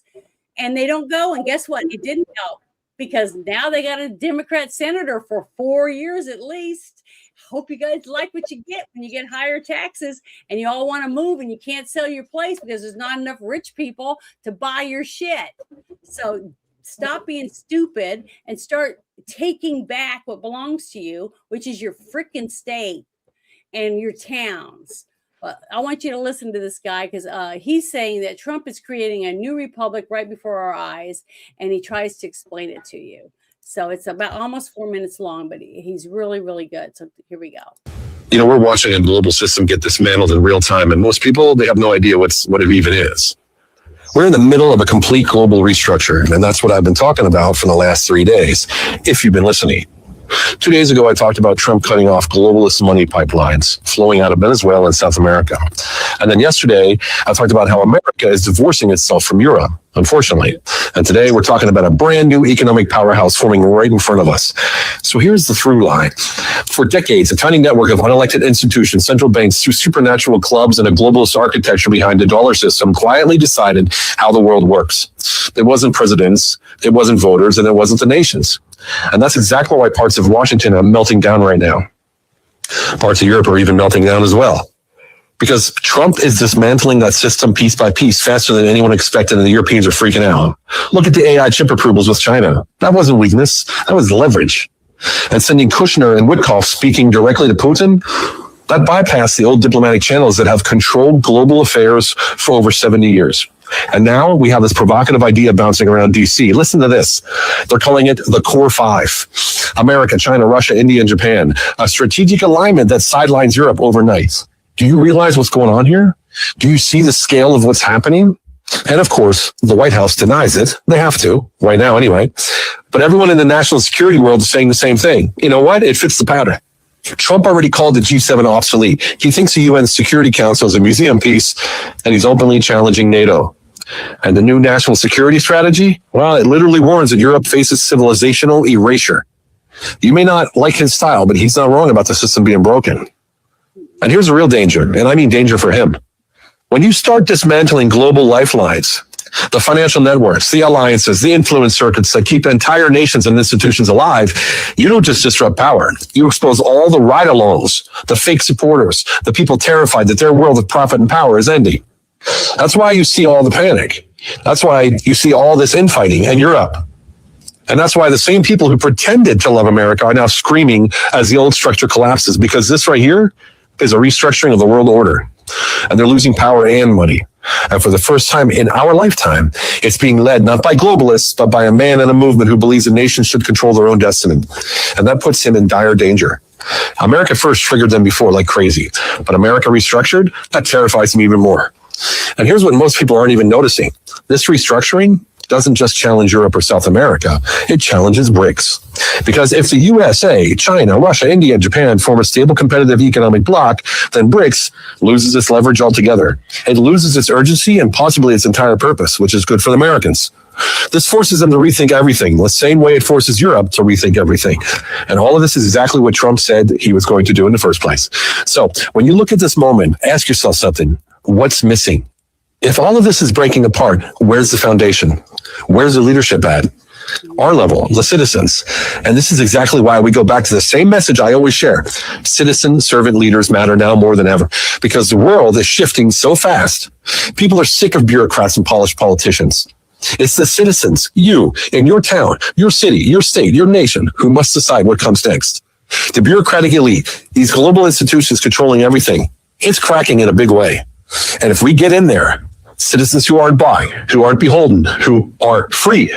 and they don't go. And guess what? It didn't help. Because now they got a Democrat senator for 4 years at least. Hope you guys like what you get when you get higher taxes and you all want to move and you can't sell your place because there's not enough rich people to buy your shit. So stop being stupid and start taking back what belongs to you, which is your freaking state and your towns. I want you to listen to this guy because he's saying that Trump is creating a new republic right before our eyes, and he tries to explain it to you. So it's about almost 4 minutes long, but he's really, really good. So here we go. We're watching a global system get dismantled in real time, and most people, they have no idea what it even is. We're in the middle of a complete global restructure, and that's what I've been talking about for the last 3 days, if you've been listening. 2 days ago, I talked about Trump cutting off globalist money pipelines flowing out of Venezuela and South America. And then yesterday, I talked about how America is divorcing itself from Europe, unfortunately. And today, we're talking about a brand new economic powerhouse forming right in front of us. So here's the through line. For decades, a tiny network of unelected institutions, central banks, through supernatural clubs and a globalist architecture behind the dollar system, quietly decided how the world works. It wasn't presidents, it wasn't voters, and it wasn't the nations. And that's exactly why parts of Washington are melting down right now. Parts of Europe are even melting down as well. Because Trump is dismantling that system piece by piece faster than anyone expected, and the Europeans are freaking out. Look at the AI chip approvals with China. That wasn't weakness, that was leverage. And sending Kushner and Witkoff speaking directly to Putin, that bypassed the old diplomatic channels that have controlled global affairs for over 70 years. And now we have this provocative idea bouncing around DC. Listen to this. They're calling it the Core Five. America, China, Russia, India, and Japan. A strategic alignment that sidelines Europe overnight. Do you realize what's going on here? Do you see the scale of what's happening? And of course, the White House denies it. They have to, right now anyway. But everyone in the national security world is saying the same thing. You know what? It fits the pattern. Trump already called the G7 obsolete. He thinks the UN Security Council is a museum piece, and he's openly challenging NATO. And the new national security strategy, well, it literally warns that Europe faces civilizational erasure. You may not like his style, but he's not wrong about the system being broken. And here's the real danger, and I mean danger for him. When you start dismantling global lifelines, the financial networks, the alliances, the influence circuits that keep entire nations and institutions alive, you don't just disrupt power. You expose all the ride-alongs, the fake supporters, the people terrified that their world of profit and power is ending. That's why you see all the panic. That's why you see all this infighting in Europe. And that's why the same people who pretended to love America are now screaming as the old structure collapses, because this right here is a restructuring of the world order. And they're losing power and money. And for the first time in our lifetime, it's being led not by globalists, but by a man and a movement who believes the nation should control their own destiny. And that puts him in dire danger. America first triggered them before like crazy, but America restructured, that terrifies him even more. And here's what most people aren't even noticing. This restructuring doesn't just challenge Europe or South America, it challenges BRICS. Because if the USA, China, Russia, India, and Japan form a stable competitive economic bloc, then BRICS loses its leverage altogether. It loses its urgency and possibly its entire purpose, which is good for the Americans. This forces them to rethink everything, the same way it forces Europe to rethink everything. And all of this is exactly what Trump said he was going to do in the first place. So when you look at this moment, ask yourself something. What's missing? If all of this is breaking apart, where's the foundation? Where's the leadership at? Our level, the citizens. And this is exactly why we go back to the same message I always share. Citizen servant leaders matter now more than ever, because the world is shifting so fast. People are sick of bureaucrats and polished politicians. It's the citizens, you, in your town, your city, your state, your nation, who must decide what comes next. The bureaucratic elite, these global institutions controlling everything, it's cracking in a big way. And if we get in there, citizens who aren't bought, who aren't beholden, who are free,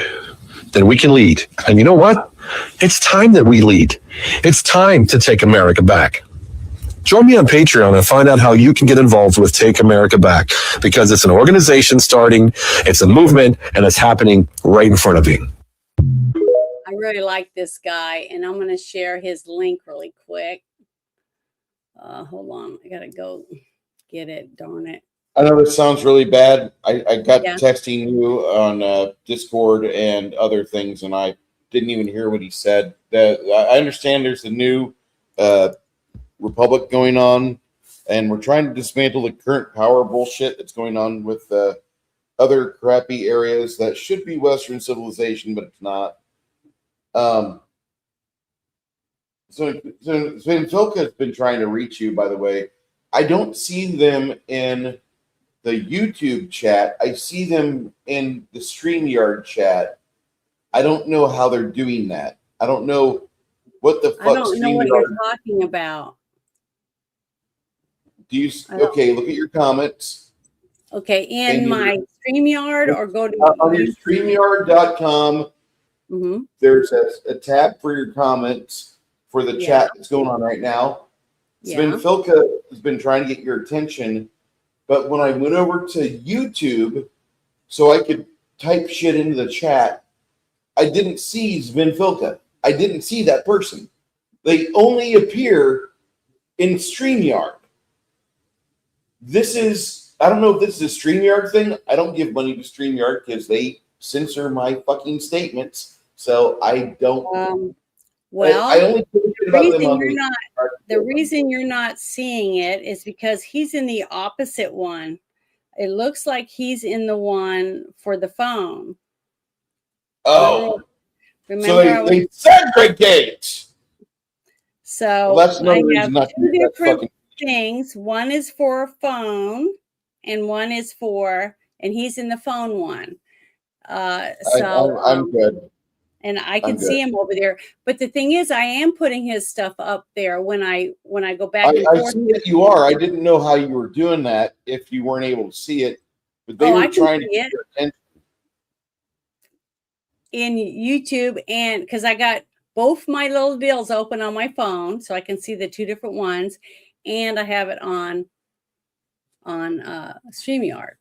then we can lead. And you know what? It's time that we lead. It's time to take America back. Join me on Patreon and find out how you can get involved with Take America Back, because it's an organization starting, it's a movement, and it's happening right in front of you. I really like this guy, and I'm going to share his link really quick. Hold on. I got to go get it. Darn it. I know this sounds really bad. I got Yeah. texting you on Discord and other things, and I didn't even hear what he said. I understand there's a new republic going on, and we're trying to dismantle the current power bullshit that's going on with other crappy areas that should be Western civilization, but it's not. So Filka has been trying to reach you, by the way. I don't see them in the YouTube chat. I see them in the StreamYard chat. I don't know how they're doing that. I don't know what the fuck I don't know what StreamYard. you're talking about. Do you? Okay, look at your comments. Okay, in And my StreamYard or go to on your StreamYard.com. Mm-hmm. There's a tab for your comments for the chat that's going on right now. Sven Filka has been trying to get your attention, but when I went over to YouTube so I could type shit into the chat, I didn't see Sven Filka. I didn't see that person. they only appear in StreamYard. This is, I don't know if this is a StreamYard thing. I don't give money to StreamYard because they censor my fucking statements. So I don't. Well, I only talk about them on the reason you're not seeing it is because he's in the opposite one. It looks like he's in the one for the phone. Oh, remember they segregate. So well, that's I another have reason not to two do that different fucking. things. One is for a phone, and one is for, and he's in the phone one. I'm good. And I can I'm see good. him over there. But the thing is, I am putting his stuff up there when I go back and I forth. see that you are. I didn't know how you were doing that if you weren't able to see it, but they I were can trying to see get it your attention. in YouTube, and because I got both my little deals open on my phone, so I can see the two different ones, and I have it on StreamYard.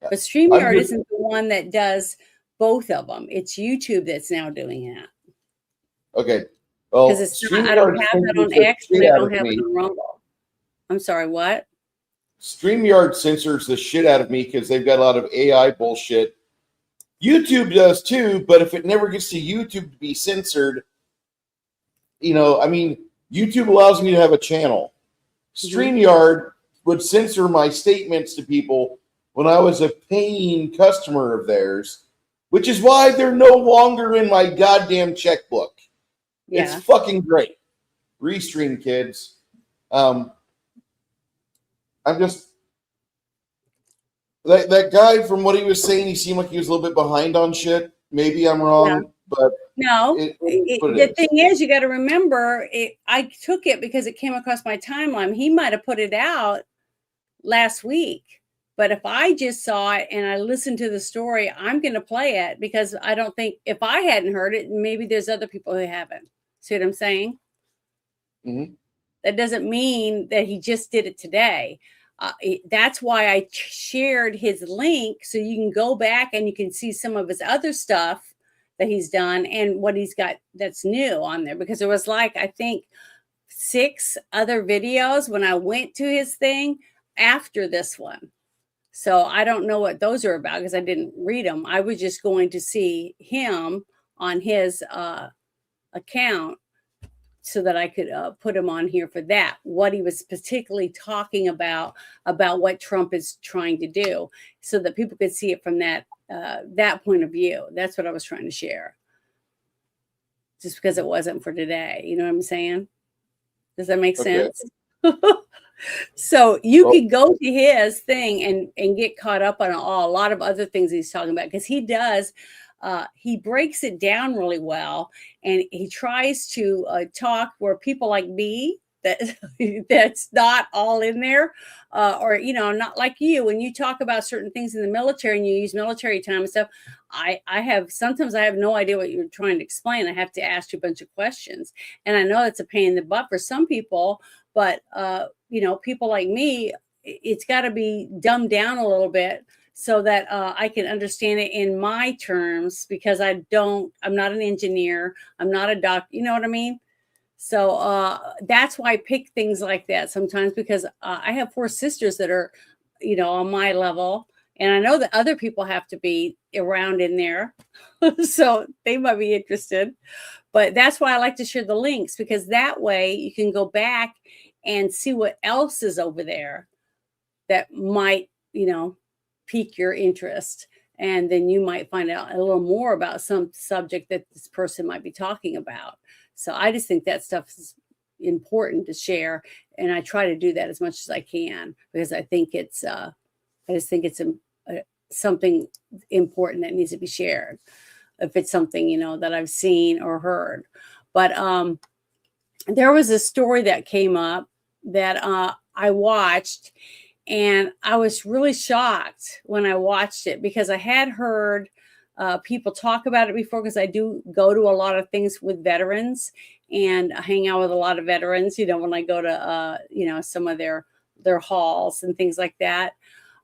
But StreamYard isn't the one that does both of them. It's YouTube that's now doing that. Okay. Well, Because it's not, I don't have that on X, and I don't have it on Rumble. I'm sorry, what? StreamYard censors the shit out of me because they've got a lot of AI bullshit. YouTube does too, but if it never gets to YouTube to be censored, I mean, YouTube allows me to have a channel. StreamYard would censor my statements to people when I was a paying customer of theirs, which is why they're no longer in my goddamn checkbook. Yeah. It's fucking great. Restream, kids. I'm just that guy, from what he was saying, he seemed like he was a little bit behind on shit. Maybe I'm wrong, but no. The is. thing is, you got to remember, I took it because it came across my timeline. He might have put it out last week, but if I just saw it and I listened to the story, I'm going to play it because I don't think, if I hadn't heard it, maybe there's other people who haven't. See what I'm saying? Mm-hmm. That doesn't mean that he just did it today. That's why I shared his link, so you can go back and you can see some of his other stuff that he's done and what he's got that's new on there, because there was like, I think 6 other videos when I went to his thing after this one. So I don't know what those are about because I didn't read them. I was just going to see him on his account so that I could put him on here for that, what he was particularly talking about what Trump is trying to do, so that people could see it from that point of view. That's what I was trying to share. Just because it wasn't for today. You know what I'm saying? Does that make sense? So you could go to his thing and get caught up on a lot of other things he's talking about, because he does. He breaks it down really well, and he tries to talk where people like me that's not all in there, or not like you, when you talk about certain things in the military and you use military time and stuff. Sometimes I have no idea what you're trying to explain. I have to ask you a bunch of questions, and I know it's a pain in the butt for some people, but people like me, it's got to be dumbed down a little bit so that I can understand it in my terms, because I'm not an engineer. I'm not a doctor. You know what I mean? So that's why I pick things like that sometimes, because I have 4 sisters that are, on my level. And I know that other people have to be around in there. So they might be interested. But that's why I like to share the links, because that way you can go back and see what else is over there that might, pique your interest, and then you might find out a little more about some subject that this person might be talking about. So I just think that stuff is important to share, and I try to do that as much as I can, because I think it's something important that needs to be shared, if it's something that I've seen or heard. But there was a story that came up that I watched, and I was really shocked when I watched it, because I had heard people talk about it before, because I do go to a lot of things with veterans and hang out with a lot of veterans, when I go to, some of their halls and things like that.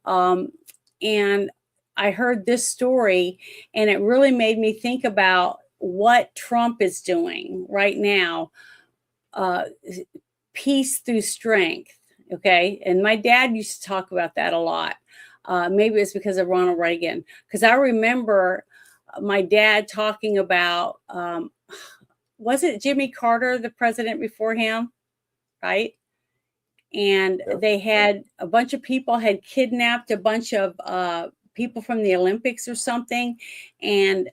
And I heard this story, and it really made me think about what Trump is doing right now peace through strength. Okay. And my dad used to talk about that a lot. Maybe it's because of Ronald Reagan, because I remember my dad talking about, was it Jimmy Carter, the president before him? Right. And they had a bunch of people had kidnapped a bunch of people from the Olympics or something. And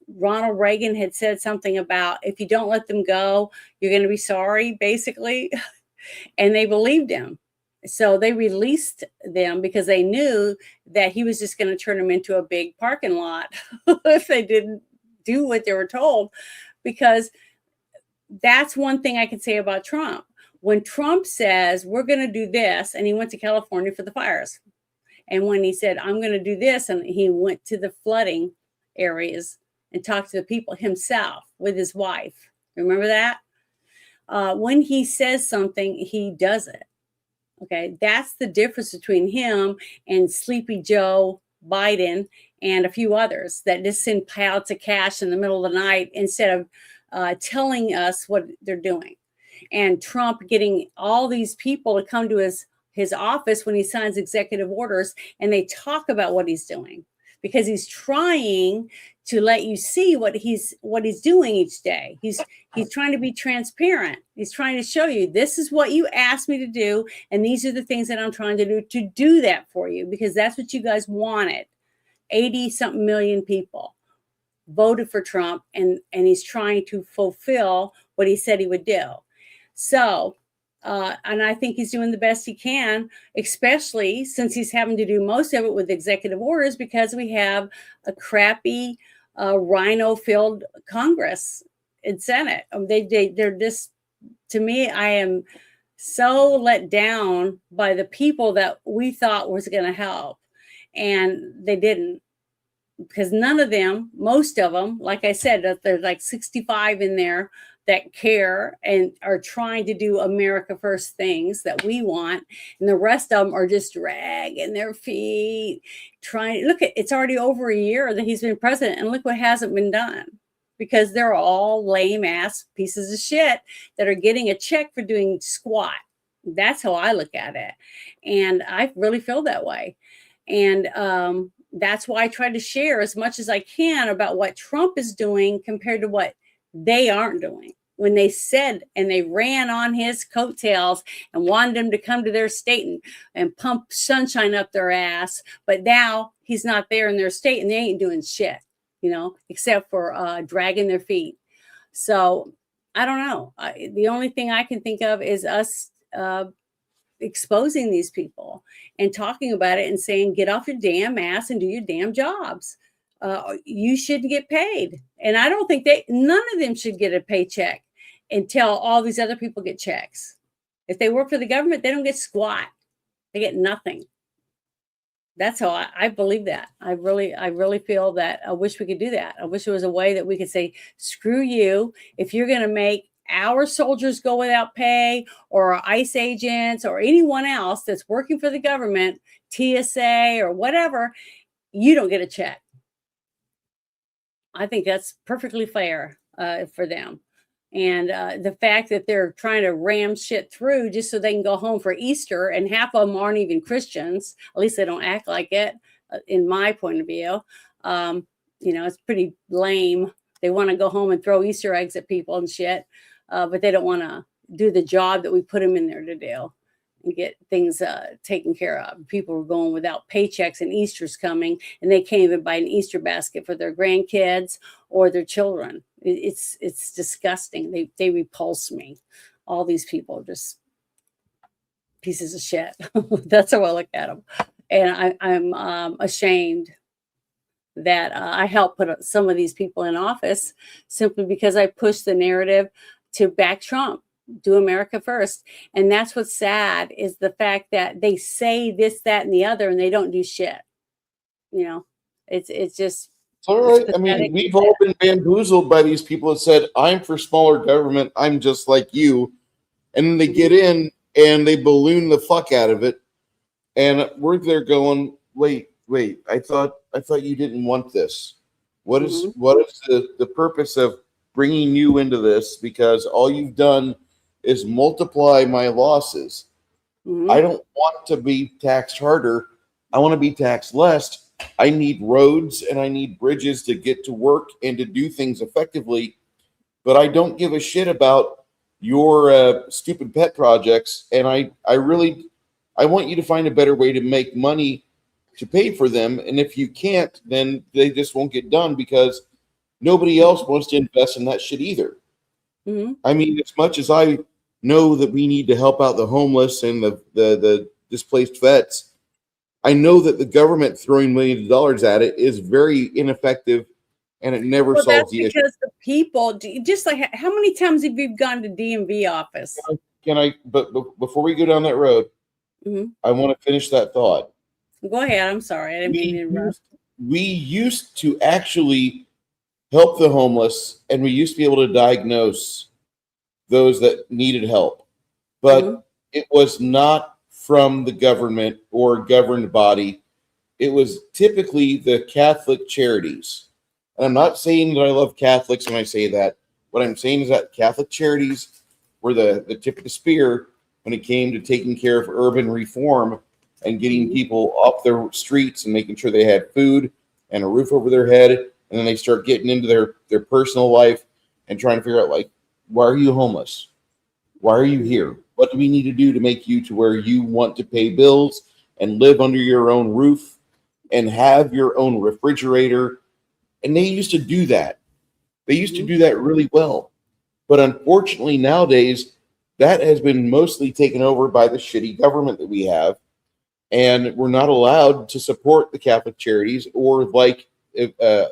Ronald Reagan had said something about, if you don't let them go, you're going to be sorry, basically. And they believed him. So they released them because they knew that he was just going to turn them into a big parking lot if they didn't do what they were told. Because that's one thing I can say about Trump. When Trump says, we're going to do this, and he went to California for the fires. And when he said, I'm going to do this, and he went to the flooding areas and talked to the people himself with his wife. Remember that? When he says something, he does it. Okay, that's the difference between him and Sleepy Joe Biden and a few others that just send pallets of cash in the middle of the night instead of telling us what they're doing. And Trump getting all these people to come to his office when he signs executive orders, and they talk about what he's doing because he's trying to let you see what he's doing each day. He's trying to be transparent. He's trying to show you, this is what you asked me to do, and these are the things that I'm trying to do that for you, because that's what you guys wanted. 80-something million people voted for Trump, and he's trying to fulfill what he said he would do. So, and I think he's doing the best he can, especially since he's having to do most of it with executive orders because we have a crappy rhino-filled Congress and Senate. They're just, to me, I am so let down by the people that we thought was going to help, and they didn't, because none of them, most of them, like I said, there's like 65 in there that care and are trying to do America first things that we want. And the rest of them are just dragging their feet, trying. Look, it's already over a year that he's been president, and look what hasn't been done, because they're all lame ass pieces of shit that are getting a check for doing squat. That's how I look at it. And I really feel that way. And that's why I try to share as much as I can about what Trump is doing compared to what they aren't doing. When they said, and they ran on his coattails and wanted him to come to their state and pump sunshine up their ass. But now he's not there in their state and they ain't doing shit, except for dragging their feet. So I don't know. The only thing I can think of is us exposing these people and talking about it and saying, get off your damn ass and do your damn jobs. You shouldn't get paid. And I don't think none of them should get a paycheck until all these other people get checks. If they work for the government, they don't get squat. They get nothing. That's how I believe that. I really feel that. I wish we could do that. I wish there was a way that we could say, screw you. If you're going to make our soldiers go without pay, or our ICE agents, or anyone else that's working for the government, TSA or whatever, you don't get a check. I think that's perfectly fair for them. And the fact that they're trying to ram shit through just so they can go home for Easter, and half of them aren't even Christians, at least they don't act like it, in my point of view. It's pretty lame. They want to go home and throw Easter eggs at people and shit, but they don't want to do the job that we put them in there to do and get things taken care of. People were going without paychecks, and Easter's coming, and they can't even buy an Easter basket for their grandkids or their children. It's disgusting. They repulse me. All these people are just pieces of shit. That's how I look at them. And I'm ashamed that I helped put some of these people in office simply because I pushed the narrative to back Trump. Do America first. And that's what's sad, is the fact that they say this, that, and the other, and they don't do shit. It's just. It's all right. I mean, we've all been bamboozled by these people that said, I'm for smaller government. I'm just like you. And then they get in and they balloon the fuck out of it. And we're there going, wait, I thought you didn't want this. What is the purpose of bringing you into this because all you've done is multiply my losses. I don't want to be taxed harder. I want to be taxed less. I need roads and I need bridges to get to work and to do things effectively. But I don't give a shit about your stupid pet projects. And I want you to find a better way to make money to pay for them. And if you can't, then they just won't get done because nobody else wants to invest in that shit either. I mean, as much as I know that we need to help out the homeless and the displaced vets, I know that the government throwing millions of dollars at it is very ineffective and it never solves the issue. Because the people, just like how many times have you gone to DMV office? But before we go down that road, I want to finish that thought. Go ahead. I'm sorry. I didn't mean to interrupt. We used to actually help the homeless and we used to be able to diagnose those that needed help, but it was not from the government or governed body. It was typically the Catholic charities. And I'm not saying that I love Catholics when I say that. What I'm saying is that Catholic charities were the tip of the spear when it came to taking care of urban reform and getting people off their streets and making sure they had food and a roof over their head. And then they start getting into their personal life and trying to figure out, like, why are you homeless? Why are you here? What do we need to do to make you to where you want to pay bills and live under your own roof and have your own refrigerator? And they used to do that. They used to do that really well. But unfortunately, nowadays, that has been mostly taken over by the shitty government that we have. And we're not allowed to support the Catholic charities or like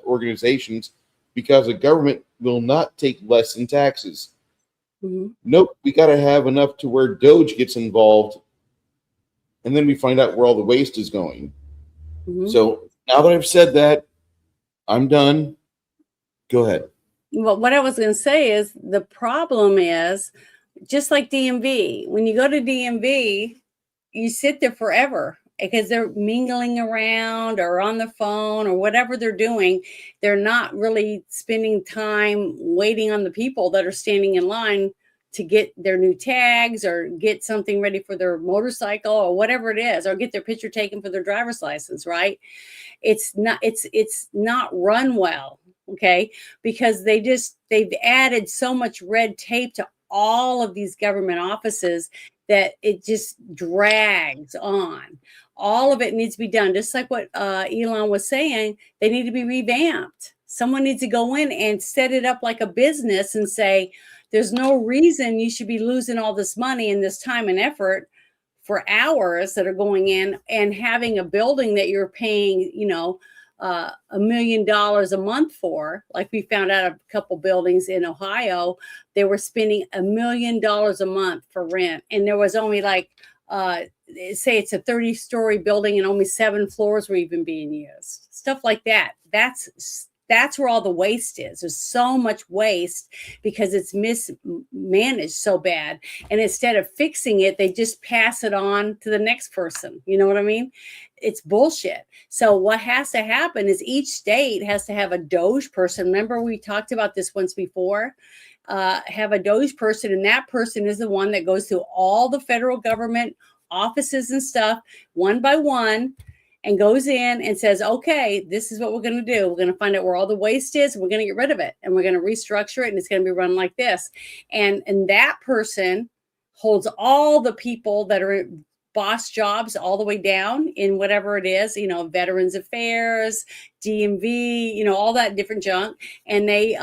organizations because the government will not take less in taxes. Nope, we got to have enough to where Doge gets involved. And then we find out where all the waste is going. So now that I've said that, I'm done. Go ahead. Well, what I was going to say is the problem is just like DMV. When you go to DMV, you sit there forever because they're mingling around or on the phone or whatever they're doing. They're not really spending time waiting on the people that are standing in line to get their new tags or get something ready for their motorcycle or whatever it is, or get their picture taken for their driver's license, right? It's not run well, okay? Because they've added so much red tape to all of these government offices that it just drags on. All of it needs to be done. Just like what Elon was saying, they need to be revamped. Someone needs to go in and set it up like a business and say, there's no reason you should be losing all this money and this time and effort for hours that are going in and having a building that you're paying, $1 million a month for. Like we found out a couple buildings in Ohio, they were spending $1 million a month for rent. And there was only like, say it's a 30-story building and only 7 floors were even being used. Stuff like that. That's where all the waste is. There's so much waste because it's mismanaged so bad. And instead of fixing it, they just pass it on to the next person. You know what I mean? It's bullshit. So what has to happen is each state has to have a Doge person. Remember, we talked about this once before. Have a Doge person, and that person is the one that goes through all the federal government offices and stuff one by one, and goes in and says, okay, this is what we're going to do. We're going to find out where all the waste is. And we're going to get rid of it. And we're going to restructure it. And it's going to be run like this. And that person holds all the people that are in boss jobs all the way down in whatever it is, Veterans Affairs, DMV, all that different junk. And they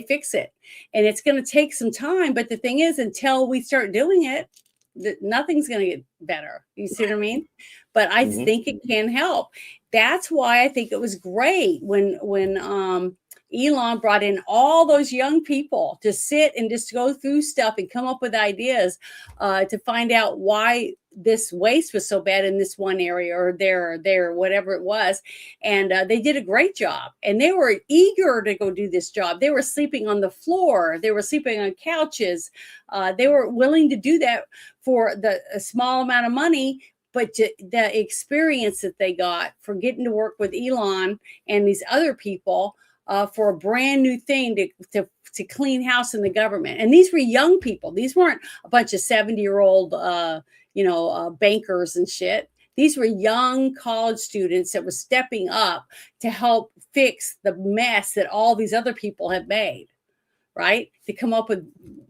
fix it. And it's going to take some time. But the thing is, until we start doing it, nothing's going to get better. You see what I mean? But I think it can help. That's why I think it was great when Elon brought in all those young people to sit and just go through stuff and come up with ideas to find out why this waste was so bad in this one area or there, whatever it was. And they did a great job. And they were eager to go do this job. They were sleeping on the floor. They were sleeping on couches. They were willing to do that for a small amount of money. But the experience that they got for getting to work with Elon and these other people for a brand new thing to clean house in the government. And these were young people. These weren't a bunch of 70-year-old, bankers and shit. These were young college students that were stepping up to help fix the mess that all these other people have made, right? To come up with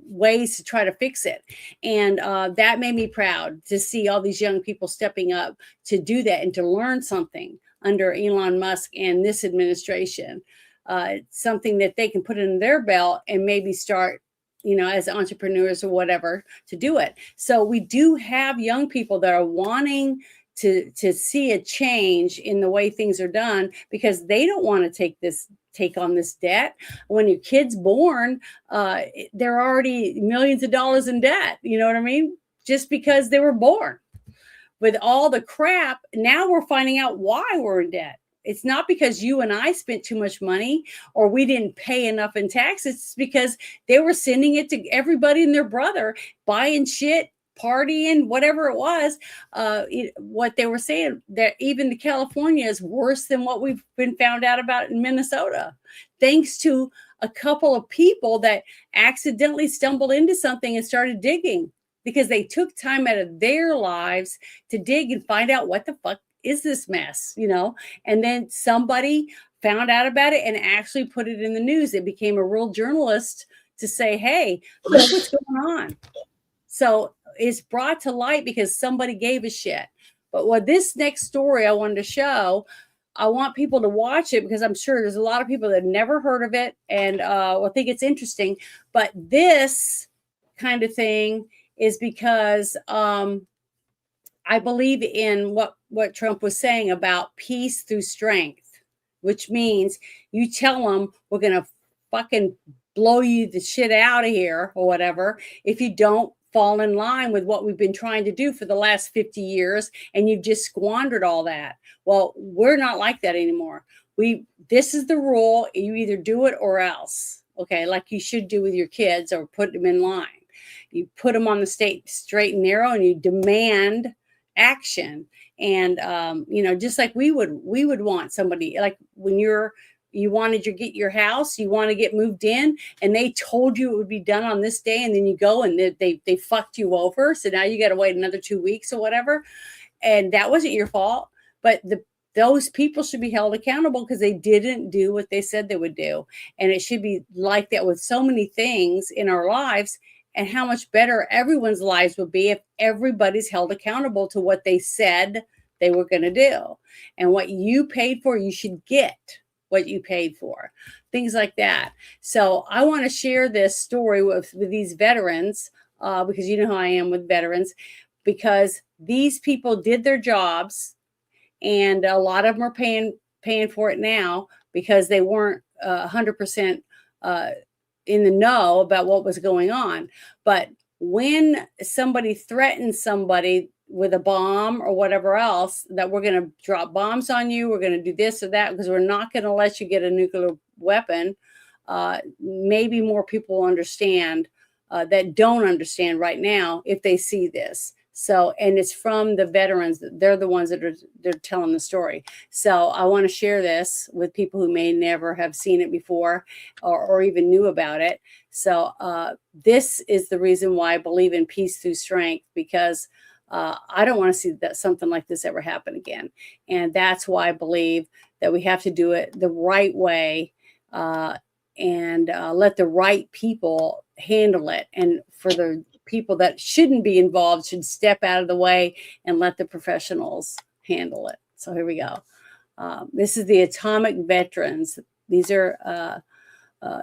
ways to try to fix it. And that made me proud to see all these young people stepping up to do that and to learn something under Elon Musk and this administration. Something that they can put in their belt and maybe start, as entrepreneurs or whatever, to do it. So we do have young people that are wanting to see a change in the way things are done, because they don't want to take on this debt. When your kid's born, they're already millions of dollars in debt. You know what I mean? Just because they were born. With all the crap, now we're finding out why we're in debt. It's not because you and I spent too much money or we didn't pay enough in taxes. It's because they were sending it to everybody and their brother, buying shit, partying, whatever it was. What they were saying, that even the California is worse than what we've been found out about in Minnesota, thanks to a couple of people that accidentally stumbled into something and started digging, because they took time out of their lives to dig and find out what the fuck is this mess, and then somebody found out about it and actually put it in the news. It became a real journalist to say, hey, look what's going on. So it's brought to light because somebody gave a shit. But what this next story I wanted to show, I want people to watch it because I'm sure there's a lot of people that have never heard of it and will think it's interesting. But this kind of thing is because I believe in what Trump was saying about peace through strength, which means you tell them we're going to fucking blow you the shit out of here or whatever if you don't fall in line with what we've been trying to do for the last 50 years and you've just squandered all that. Well, we're not like that anymore. This is the rule. You either do it or else, okay, like you should do with your kids, or put them in line. You put them on the straight and narrow, and you demand action. And just like we would want somebody, like when you wanted to get your house, you want to get moved in, and they told you it would be done on this day, and then you go and they fucked you over, so now you got to wait another 2 weeks or whatever, and that wasn't your fault. But those people should be held accountable because they didn't do what they said they would do. And it should be like that with so many things in our lives. And how much better everyone's lives would be if everybody's held accountable to what they said they were going to do. And what you paid for, you should get what you paid for. Things like that. So I want to share this story with these veterans because you know how I am with veterans, because these people did their jobs, and a lot of them are paying for it now because they weren't 100% in the know about what was going on. But when somebody threatens somebody with a bomb or whatever else, that we're going to drop bombs on you, we're going to do this or that, because we're not going to let you get a nuclear weapon, maybe more people will understand that don't understand right now if they see this. So, and it's from the veterans. They're the ones that they're telling the story. So I want to share this with people who may never have seen it before or even knew about it. So this is the reason why I believe in peace through strength, because I don't want to see that something like this ever happen again. And that's why I believe that we have to do it the right way and let the right people handle it. And for the people that shouldn't be involved should step out of the way and let the professionals handle it. So here we go. This is the Atomic Veterans. These are,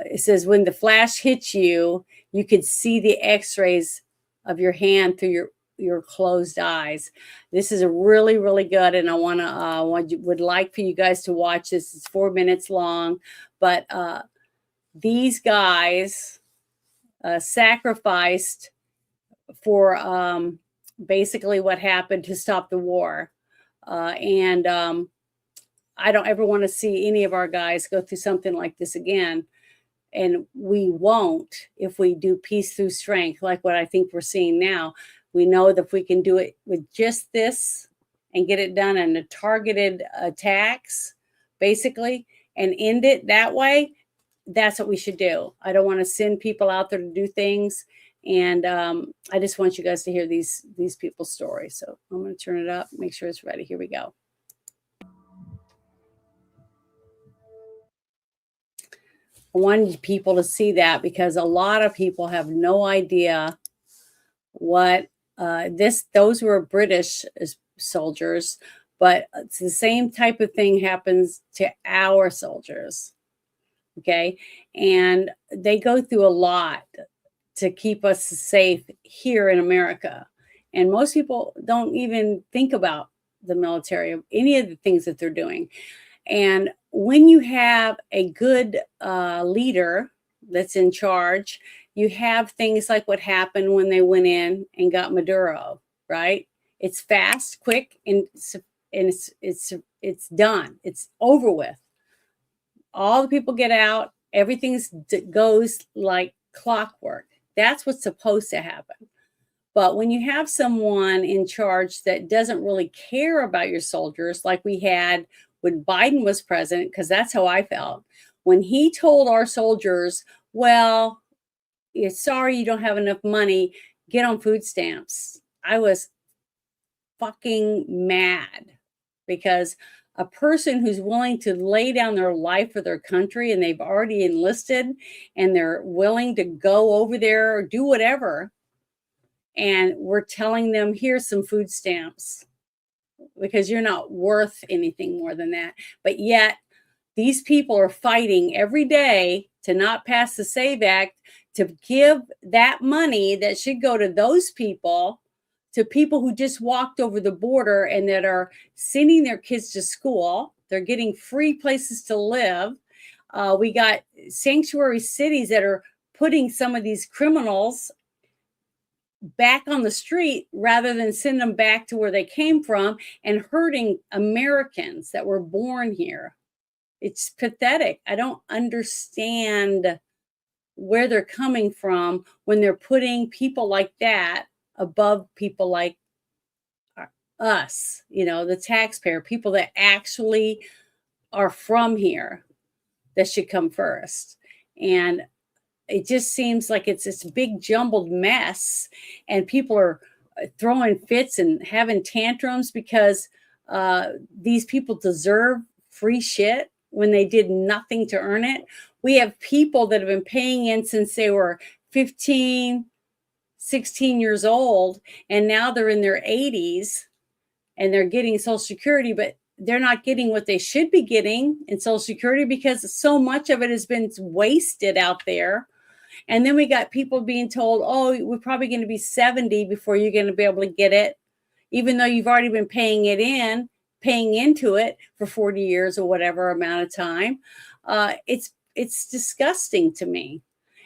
it says, when the flash hits you, you could see the x-rays of your hand through your closed eyes. This is a really, really good, and I would like for you guys to watch this. It's 4 minutes long, but these guys sacrificed for basically what happened to stop the war. And I don't ever want to see any of our guys go through something like this again. And we won't if we do peace through strength, like what I think we're seeing now. We know that if we can do it with just this and get it done in the targeted attacks, basically, and end it that way, that's what we should do. I don't want to send people out there to do things. And I just want you guys to hear these people's stories. So I'm going to turn it up, make sure it's ready. Here we go. I wanted people to see that because a lot of people have no idea what those were British soldiers, but it's the same type of thing happens to our soldiers. Okay. And they go through a lot to keep us safe here in America. And most people don't even think about the military, any of the things that they're doing. And when you have a good leader that's in charge, you have things like what happened when they went in and got Maduro, right? It's fast, quick, and it's done. It's over with. All the people get out. Everything goes like clockwork. That's what's supposed to happen. But when you have someone in charge that doesn't really care about your soldiers, like we had when Biden was president, because that's how I felt, when he told our soldiers, well, sorry you don't have enough money, get on food stamps. I was fucking mad because a person who's willing to lay down their life for their country and they've already enlisted and they're willing to go over there or do whatever, and we're telling them, here's some food stamps because you're not worth anything more than that. But yet these people are fighting every day to not pass the SAVE Act, to give that money that should go to those people to people who just walked over the border and that are sending their kids to school. They're getting free places to live. We got sanctuary cities that are putting some of these criminals back on the street rather than send them back to where they came from and hurting Americans that were born here. It's pathetic. I don't understand where they're coming from when they're putting people like that above people like us, the taxpayer, people that actually are from here, that should come first. And it just seems like it's this big jumbled mess, and people are throwing fits and having tantrums because these people deserve free shit when they did nothing to earn it. We have people that have been paying in since they were 15, 16 years old, and now they're in their 80s and they're getting Social Security, but they're not getting what they should be getting in Social Security because so much of it has been wasted out there. And then we got people being told, oh, we're probably going to be 70 before you're going to be able to get it, even though you've already been paying into it for 40 years or whatever amount of time. It's disgusting to me.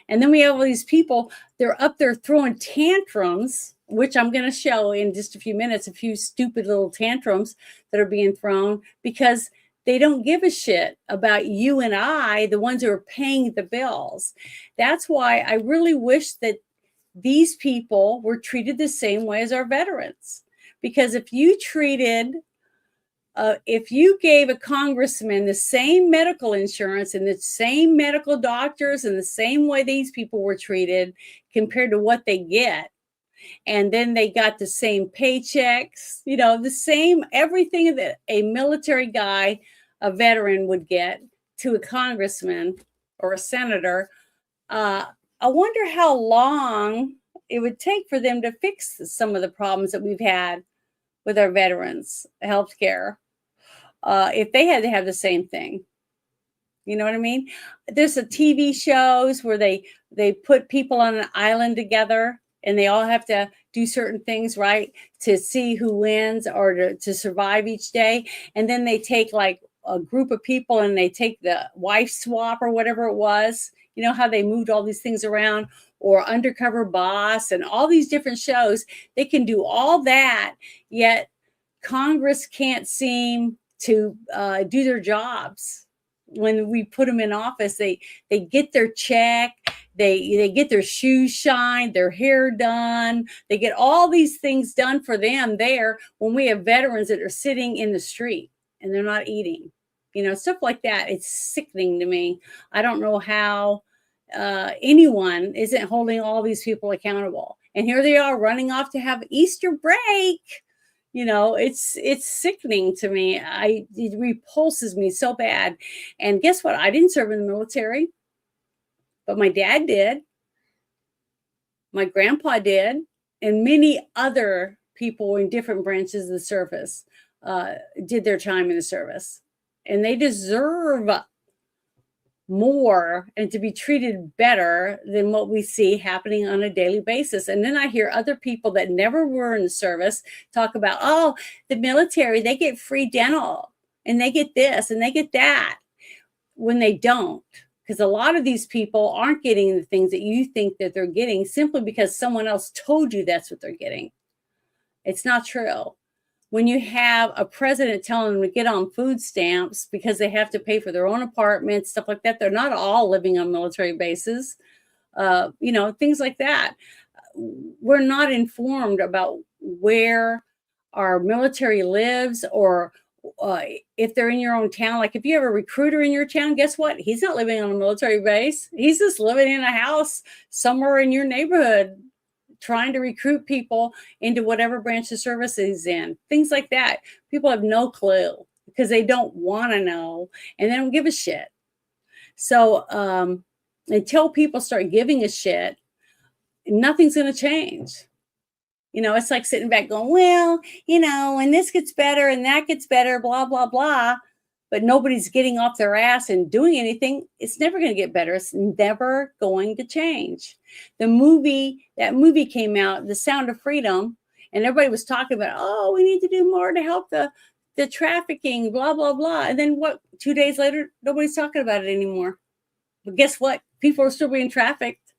And then we have all these people, they're up there throwing tantrums, which I'm going to show in just a few minutes, a few stupid little tantrums that are being thrown because they don't give a shit about you and I, the ones who are paying the bills. That's why I really wish that these people were treated the same way as our veterans. Because if you gave a congressman the same medical insurance and the same medical doctors and the same way these people were treated compared to what they get, and then they got the same paychecks, the same everything that a military guy, a veteran would get to a congressman or a senator, I wonder how long it would take for them to fix some of the problems that we've had with our veterans, healthcare. If they had to have the same thing. You know what I mean? There's a TV shows where they put people on an island together and they all have to do certain things, right, to see who wins or to survive each day. And then they take like a group of people and they take the wife swap or whatever it was. You know how they moved all these things around, or Undercover Boss and all these different shows. They can do all that, yet Congress can't seem to do their jobs. When we put them in office, they get their check, they get their shoes shined, their hair done, they get all these things done for them there, when we have veterans that are sitting in the street and they're not eating. stuff like that. It's sickening to me. I don't know how anyone isn't holding all these people accountable. And here they are running off to have Easter break. It's sickening to me. It repulses me so bad. And guess what? I didn't serve in the military, but my dad did. My grandpa did, and many other people in different branches of the service did their time in the service. And they deserve more and to be treated better than what we see happening on a daily basis. And then I hear other people that never were in the service talk about, oh, the military, they get free dental and they get this and they get that, when they don't. Because a lot of these people aren't getting the things that you think that they're getting simply because someone else told you that's what they're getting. It's not true. When you have a president telling them to get on food stamps because they have to pay for their own apartments, stuff like that, they're not all living on military bases, things like that. We're not informed about where our military lives, or if they're in your own town. Like if you have a recruiter in your town, guess what? He's not living on a military base. He's just living in a house somewhere in your neighborhood, trying to recruit people into whatever branch of service he's in. Things like that. People have no clue because they don't want to know and they don't give a shit. So until people start giving a shit, nothing's going to change. It's like sitting back going, well, and this gets better and that gets better, blah, blah, blah. But nobody's getting off their ass and doing anything. It's never going to get better. It's never going to change. That movie came out, The Sound of Freedom, and everybody was talking about, oh, we need to do more to help the trafficking, blah, blah, blah. And then 2 days later, nobody's talking about it anymore. But guess what? People are still being trafficked.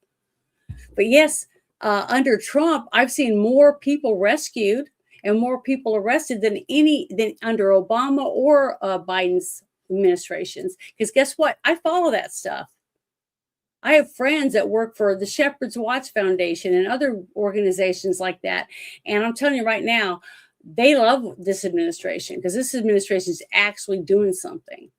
But yes, under Trump, I've seen more people rescued and more people arrested than under Obama or Biden's administrations. Because guess what? I follow that stuff. I have friends that work for the Shepherd's Watch Foundation and other organizations like that. And I'm telling you right now, they love this administration because this administration is actually doing something.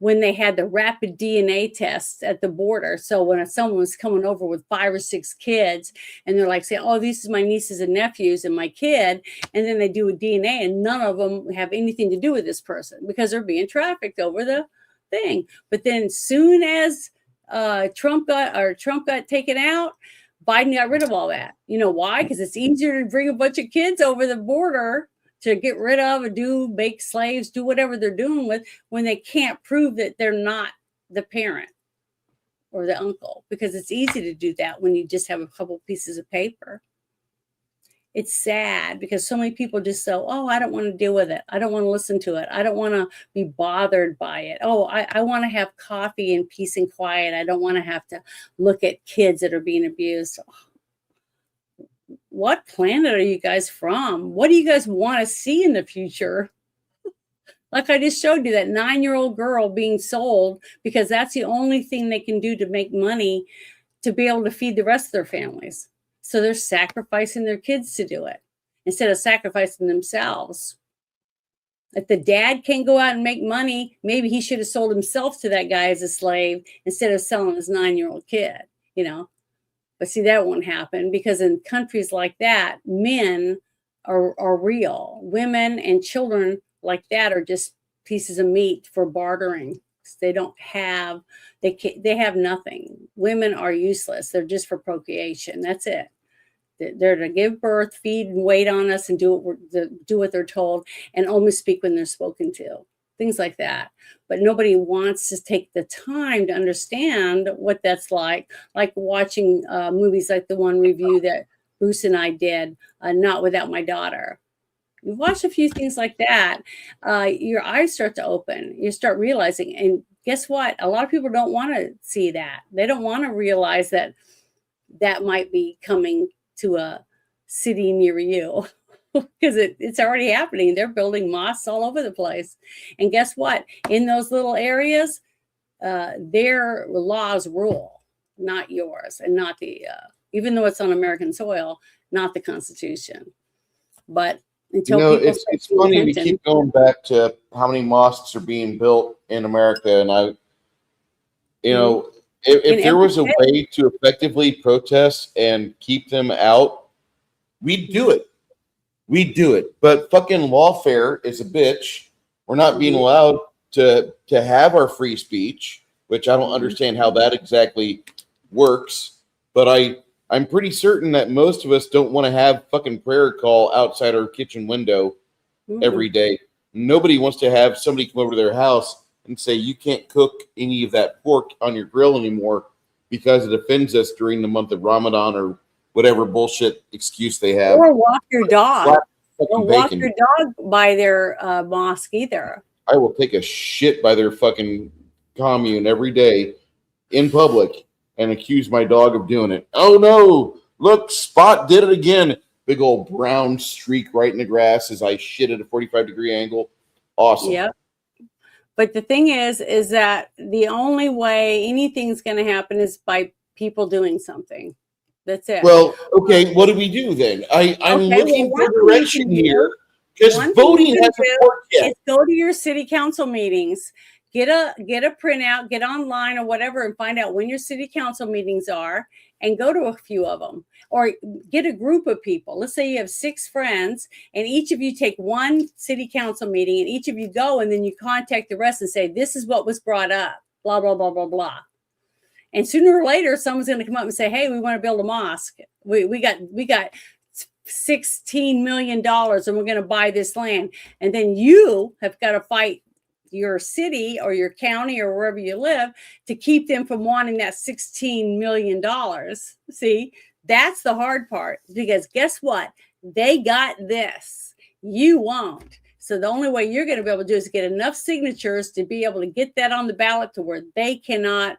When they had the rapid DNA tests at the border. So when someone was coming over with 5 or 6 kids and they're like saying, oh, these are my nieces and nephews and my kid. And then they do a DNA and none of them have anything to do with this person because they're being trafficked over the thing. But then soon as Trump got taken out, Biden got rid of all that. You know why? Because it's easier to bring a bunch of kids over the border to get rid of and make slaves, do whatever they're doing with when they can't prove that they're not the parent or the uncle, because it's easy to do that when you just have a couple pieces of paper. It's sad because so many people just say, oh, I don't want to deal with it. I don't want to listen to it. I don't want to be bothered by it. Oh, I want to have coffee in peace and quiet. I don't want to have to look at kids that are being abused. What planet are you guys from? What do you guys want to see in the future? Like I just showed you that 9-year-old girl being sold because that's the only thing they can do to make money to be able to feed the rest of their families. So they're sacrificing their kids to do it instead of sacrificing themselves. If the dad can't go out and make money, maybe he should have sold himself to that guy as a slave instead of selling his 9-year-old kid, But see, that won't happen because in countries like that, men are real. Women and children like that are just pieces of meat for bartering. They have nothing. Women are useless. They're just for procreation. That's it. They're to give birth, feed, and wait on us, and do what they're told, and only speak when they're spoken to. Things like that. But nobody wants to take the time to understand what that's like watching movies like the one review that Bruce and I did, Not Without My Daughter. You watch a few things like that, your eyes start to open. You start realizing, and guess what? A lot of people don't want to see that. They don't want to realize that might be coming to a city near you. Because it's already happening. They're building mosques all over the place. And guess what? In those little areas, their laws rule, not yours, and not the, even though it's on American soil, not the Constitution. But until You know, people it's start it's paying funny we attention. keep going back to how many mosques are being built in America, and you know, if And there was a every way to effectively protest and keep them out, we'd do it. We'd do it. But fucking lawfare is a bitch. We're not being allowed to have our free speech, which I don't understand how that exactly works. But I'm pretty certain that most of us don't want to have fucking prayer call outside our kitchen window every day. Nobody wants to have somebody come over to their house and say, you can't cook any of that pork on your grill anymore because it offends us during the month of Ramadan or whatever bullshit excuse they have. Or walk your dog. Slap fucking Don't walk bacon. your dog by their mosque either. I will take a shit by their fucking commune every day in public and accuse my dog of doing it. Oh no, look, Spot did it again. Big old brown streak right in the grass as I shit at a 45-degree angle. Awesome. Yep. But the thing is that the only way anything's going to happen is by people doing something. That's it. Well, okay, what do we do then? I'm Okay, looking well, for one thing direction you can here do- because one thing voting you can hasn't do worked yet. is go to your city council meetings, get a printout, get online or whatever, and find out when your city council meetings are, and go to a few of them, or get a group of people. Let's say you have 6 friends, and each of you take one city council meeting, and each of you go, and then you contact the rest and say, "This is what was brought up." Blah blah blah blah blah. And sooner or later, someone's going to come up and say, "Hey, we want to build a mosque. We got $16 million and we're going to buy this land." And then you have got to fight your city or your county or wherever you live to keep them from wanting that $16 million. See, that's the hard part, because guess what? They got this. You won't. So the only way you're going to be able to do is get enough signatures to be able to get that on the ballot to where they cannot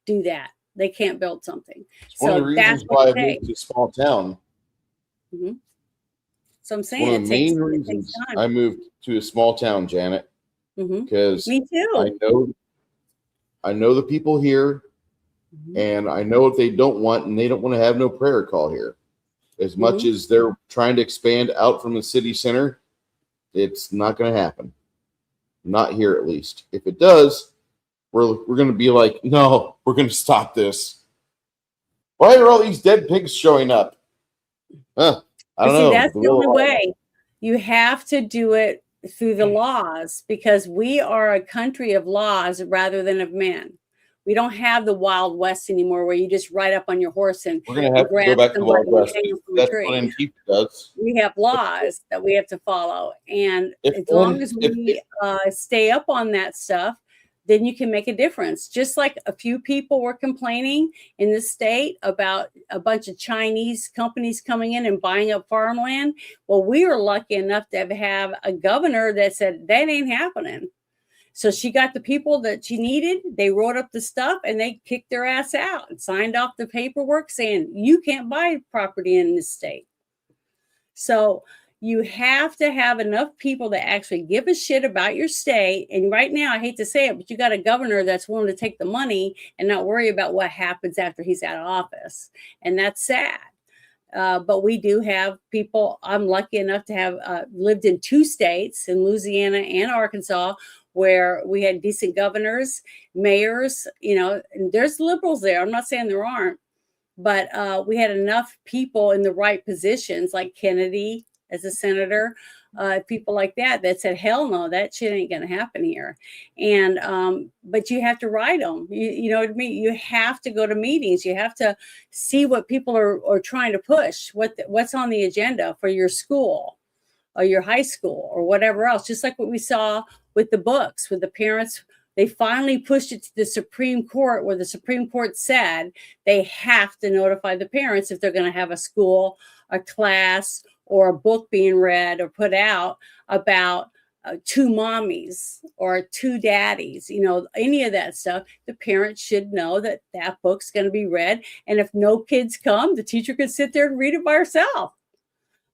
do that. They can't build something. It's one of the So reasons that's why what I it moved takes. to a small town. So I'm It's saying one of it the takes, main it takes reasons time. I moved to a small town, Janet, because Me too. I know the people here, and I know what they don't want, and they don't want to have no prayer call here. As much as they're trying to expand out from the city center, it's not going to happen. Not here, at least. If it does, we're going to be like, no, we're going to stop this. Why are all these dead pigs showing up? I don't know. That's the only Will- way. You have to do it through the laws, because we are a country of laws rather than of men. We don't have the Wild West anymore where you just ride up on your horse and We're going to have to go grab back to the Wild somebody and West. hang them from a That's tree. what Antifa does. We have laws that we have to follow. And If as long one- as if- we stay up on that stuff, then you can make a difference. Just like a few people were complaining in the state about a bunch of Chinese companies coming in and buying up farmland. Well, we were lucky enough to have a governor that said that ain't happening. So she got the people that she needed. They wrote up the stuff and they kicked their ass out and signed off the paperwork saying you can't buy property in this state. So you have to have enough people that actually give a shit about your state. And right now, I hate to say it, but you got a governor that's willing to take the money and not worry about what happens after he's out of office. And that's sad. But we do have people. I'm lucky enough to have lived in 2 states, in Louisiana and Arkansas, where we had decent governors, mayors, and there's liberals there. I'm not saying there aren't, but we had enough people in the right positions, like Kennedy as a senator, people like that said, hell no, that shit ain't going to happen here. And, but you have to write them, you know what I mean? You have to go to meetings. You have to see what people are trying to push, what's on the agenda for your school or your high school or whatever else. Just like what we saw with the books, with the parents, they finally pushed it to the Supreme Court, where the Supreme Court said they have to notify the parents if they're going to have a school, a class, or a book being read or put out about 2 mommies or 2 daddies, any of that stuff. The parents should know that that book's going to be read. And if no kids come, the teacher could sit there and read it by herself.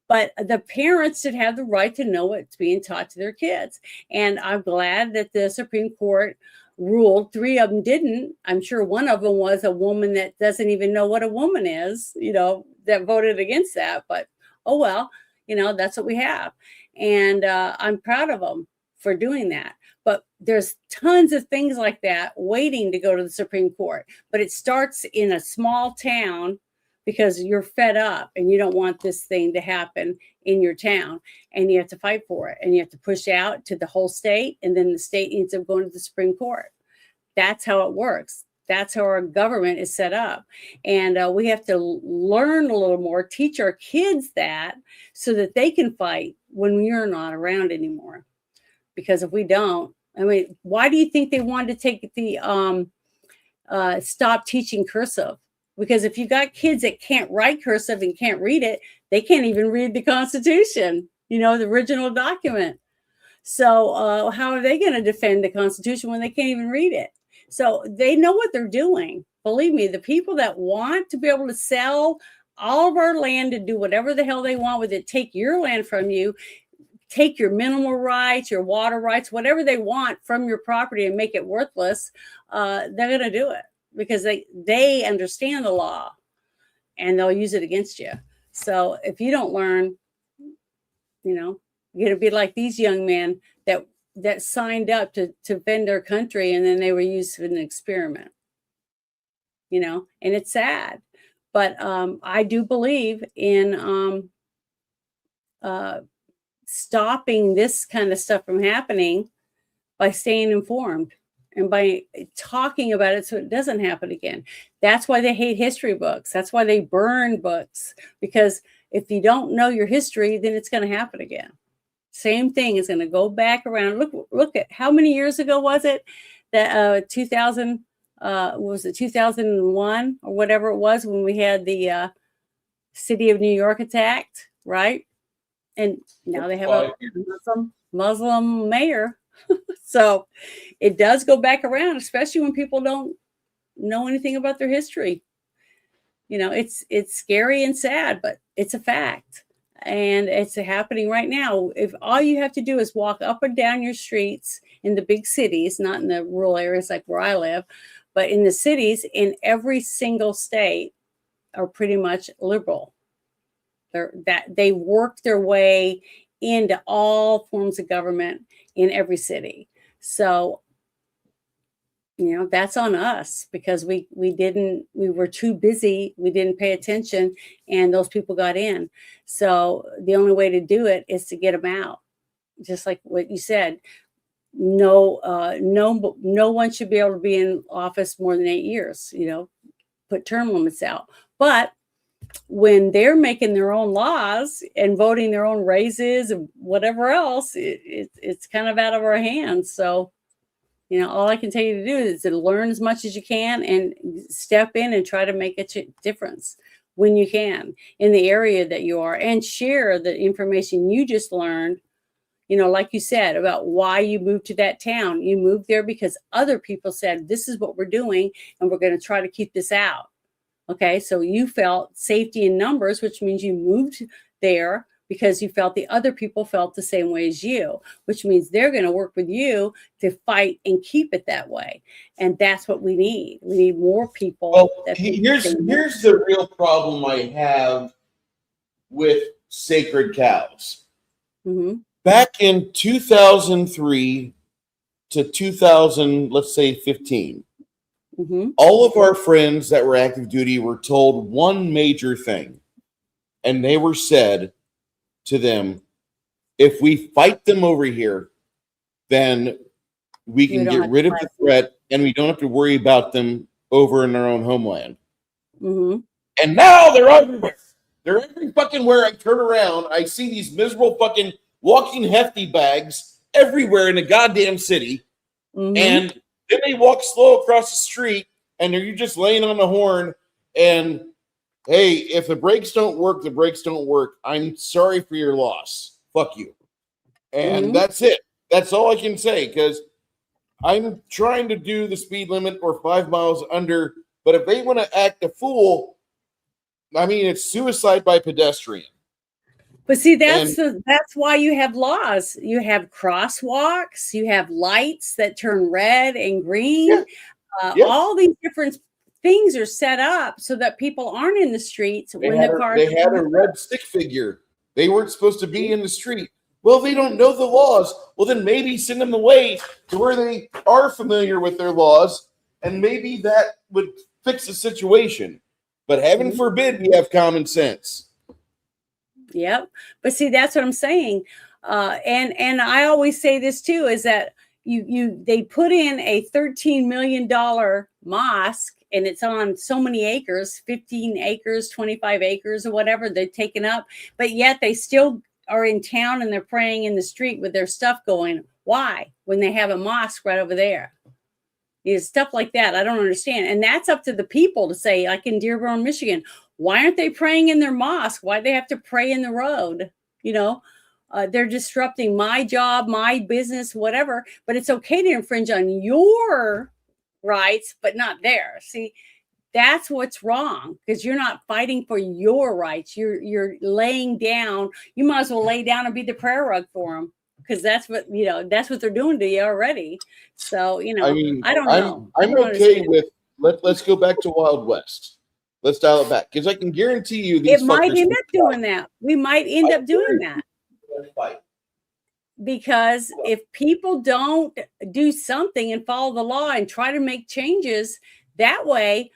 But the parents should have the right to know what's being taught to their kids. And I'm glad that the Supreme Court ruled. 3 of them didn't. I'm sure one of them was a woman that doesn't even know what a woman is, that voted against that. But oh well, that's what we have. And I'm proud of them for doing that. But there's tons of things like that waiting to go to the Supreme Court. But it starts in a small town because you're fed up and you don't want this thing to happen in your town, and you have to fight for it, and you have to push out to the whole state, and then the state ends up going to the Supreme Court. That's how it works. That's how our government is set up. And we have to learn a little more, teach our kids that, so that they can fight when you're not around anymore. Because if we don't, I mean, why do you think they wanted to take the stop teaching cursive? Because if you got kids that can't write cursive and can't read it, they can't even read the Constitution, you know, the original document. So how are they going to defend the Constitution when they can't even read it? So they know what they're doing. Believe me, the people that want to be able to sell all of our land and do whatever the hell they want with it, take your land from you, take your mineral rights, your water rights, whatever they want from your property and make it worthless, they're going to do it because they understand the law and they'll use it against you. So if you don't learn, you know, you're going to be like these young men that signed up to defend their country, and then they were used in an experiment, you know, and it's sad. But I do believe in stopping this kind of stuff from happening by staying informed and by talking about it so it doesn't happen again. That's why they hate history books. That's why they burn books, because if you don't know your history, then it's going to happen again. Same thing is going to go back around. Look at how many years ago was it that 2001 or whatever it was when we had the city of New York attacked, right? And now they have a Muslim mayor. So it does go back around, especially when people don't know anything about their history. You know, it's scary and sad, but it's a fact. And it's happening right now. If all you have to do is walk up and down your streets in the big cities, not in the rural areas like where I live, but in the cities in every single state are pretty much liberal. They work their way into all forms of government in every city. So, you know, that's on us because we were too busy. We didn't pay attention and those people got in. So the only way to do it is to get them out. Just like what you said, no one should be able to be in office more than 8 years, you know, put term limits out. But when they're making their own laws and voting their own raises and whatever else, it's kind of out of our hands. So, you know, all I can tell you to do is to learn as much as you can and step in and try to make a difference when you can in the area that you are, and share the information you just learned. You know, like you said about why you moved to that town. You moved there because other people said, this is what we're doing and we're going to try to keep this out. Okay, so you felt safety in numbers, which means you moved there because you felt the other people felt the same way as you, which means they're going to work with you to fight and keep it that way. And that's what we need. We need more people. Well, here's the real problem I have with sacred cows. Mm-hmm. Back in 2003 to 2000, let's say 15, mm-hmm. all of our friends that were active duty were told one major thing, and they were said to them, if we fight them over here, then we can get rid of the threat and we don't have to worry about them over in our own homeland. Mm-hmm. And now they're everywhere. They're every fucking where I turn around, I see these miserable fucking walking hefty bags everywhere in the goddamn city. Mm-hmm. And then they walk slow across the street and you're just laying on the horn and hey, if the brakes don't work, the brakes don't work. I'm sorry for your loss. Fuck you. And that's it. That's all I can say, because I'm trying to do the speed limit or 5 miles under, but if they want to act a fool, I mean, it's suicide by pedestrian. But see, that's why you have laws. You have crosswalks, you have lights that turn red and green. All these different things are set up so that people aren't in the streets when the cars. They had a red stick figure. They weren't supposed to be in the street. Well, they don't know the laws. Well, then maybe send them away to where they are familiar with their laws, and maybe that would fix the situation. But heaven forbid we have common sense. Yep. But see, that's what I'm saying. And I always say this too, is that they put in a $13 million mosque, and it's on so many acres, 15 acres, 25 acres or whatever they're taking up, but yet they still are in town and they're praying in the street with their stuff going. Why? When they have a mosque right over there. Stuff like that. I don't understand. And that's up to the people to say, like in Dearborn, Michigan, why aren't they praying in their mosque? Why do they have to pray in the road? They're disrupting my job, my business, whatever, but it's okay to infringe on your rights, but not theirs. See, that's what's wrong, because you're not fighting for your rights. You're laying down. You might as well lay down and be the prayer rug for them, because that's what they're doing to you already. So, I mean, I don't know. I'm okay with let's go back to Wild West. Let's dial it back, because I can guarantee you these it might fuckers end will up doing that. We might end up doing that. fight. Because if people don't do something and follow the law and try to make changes that way,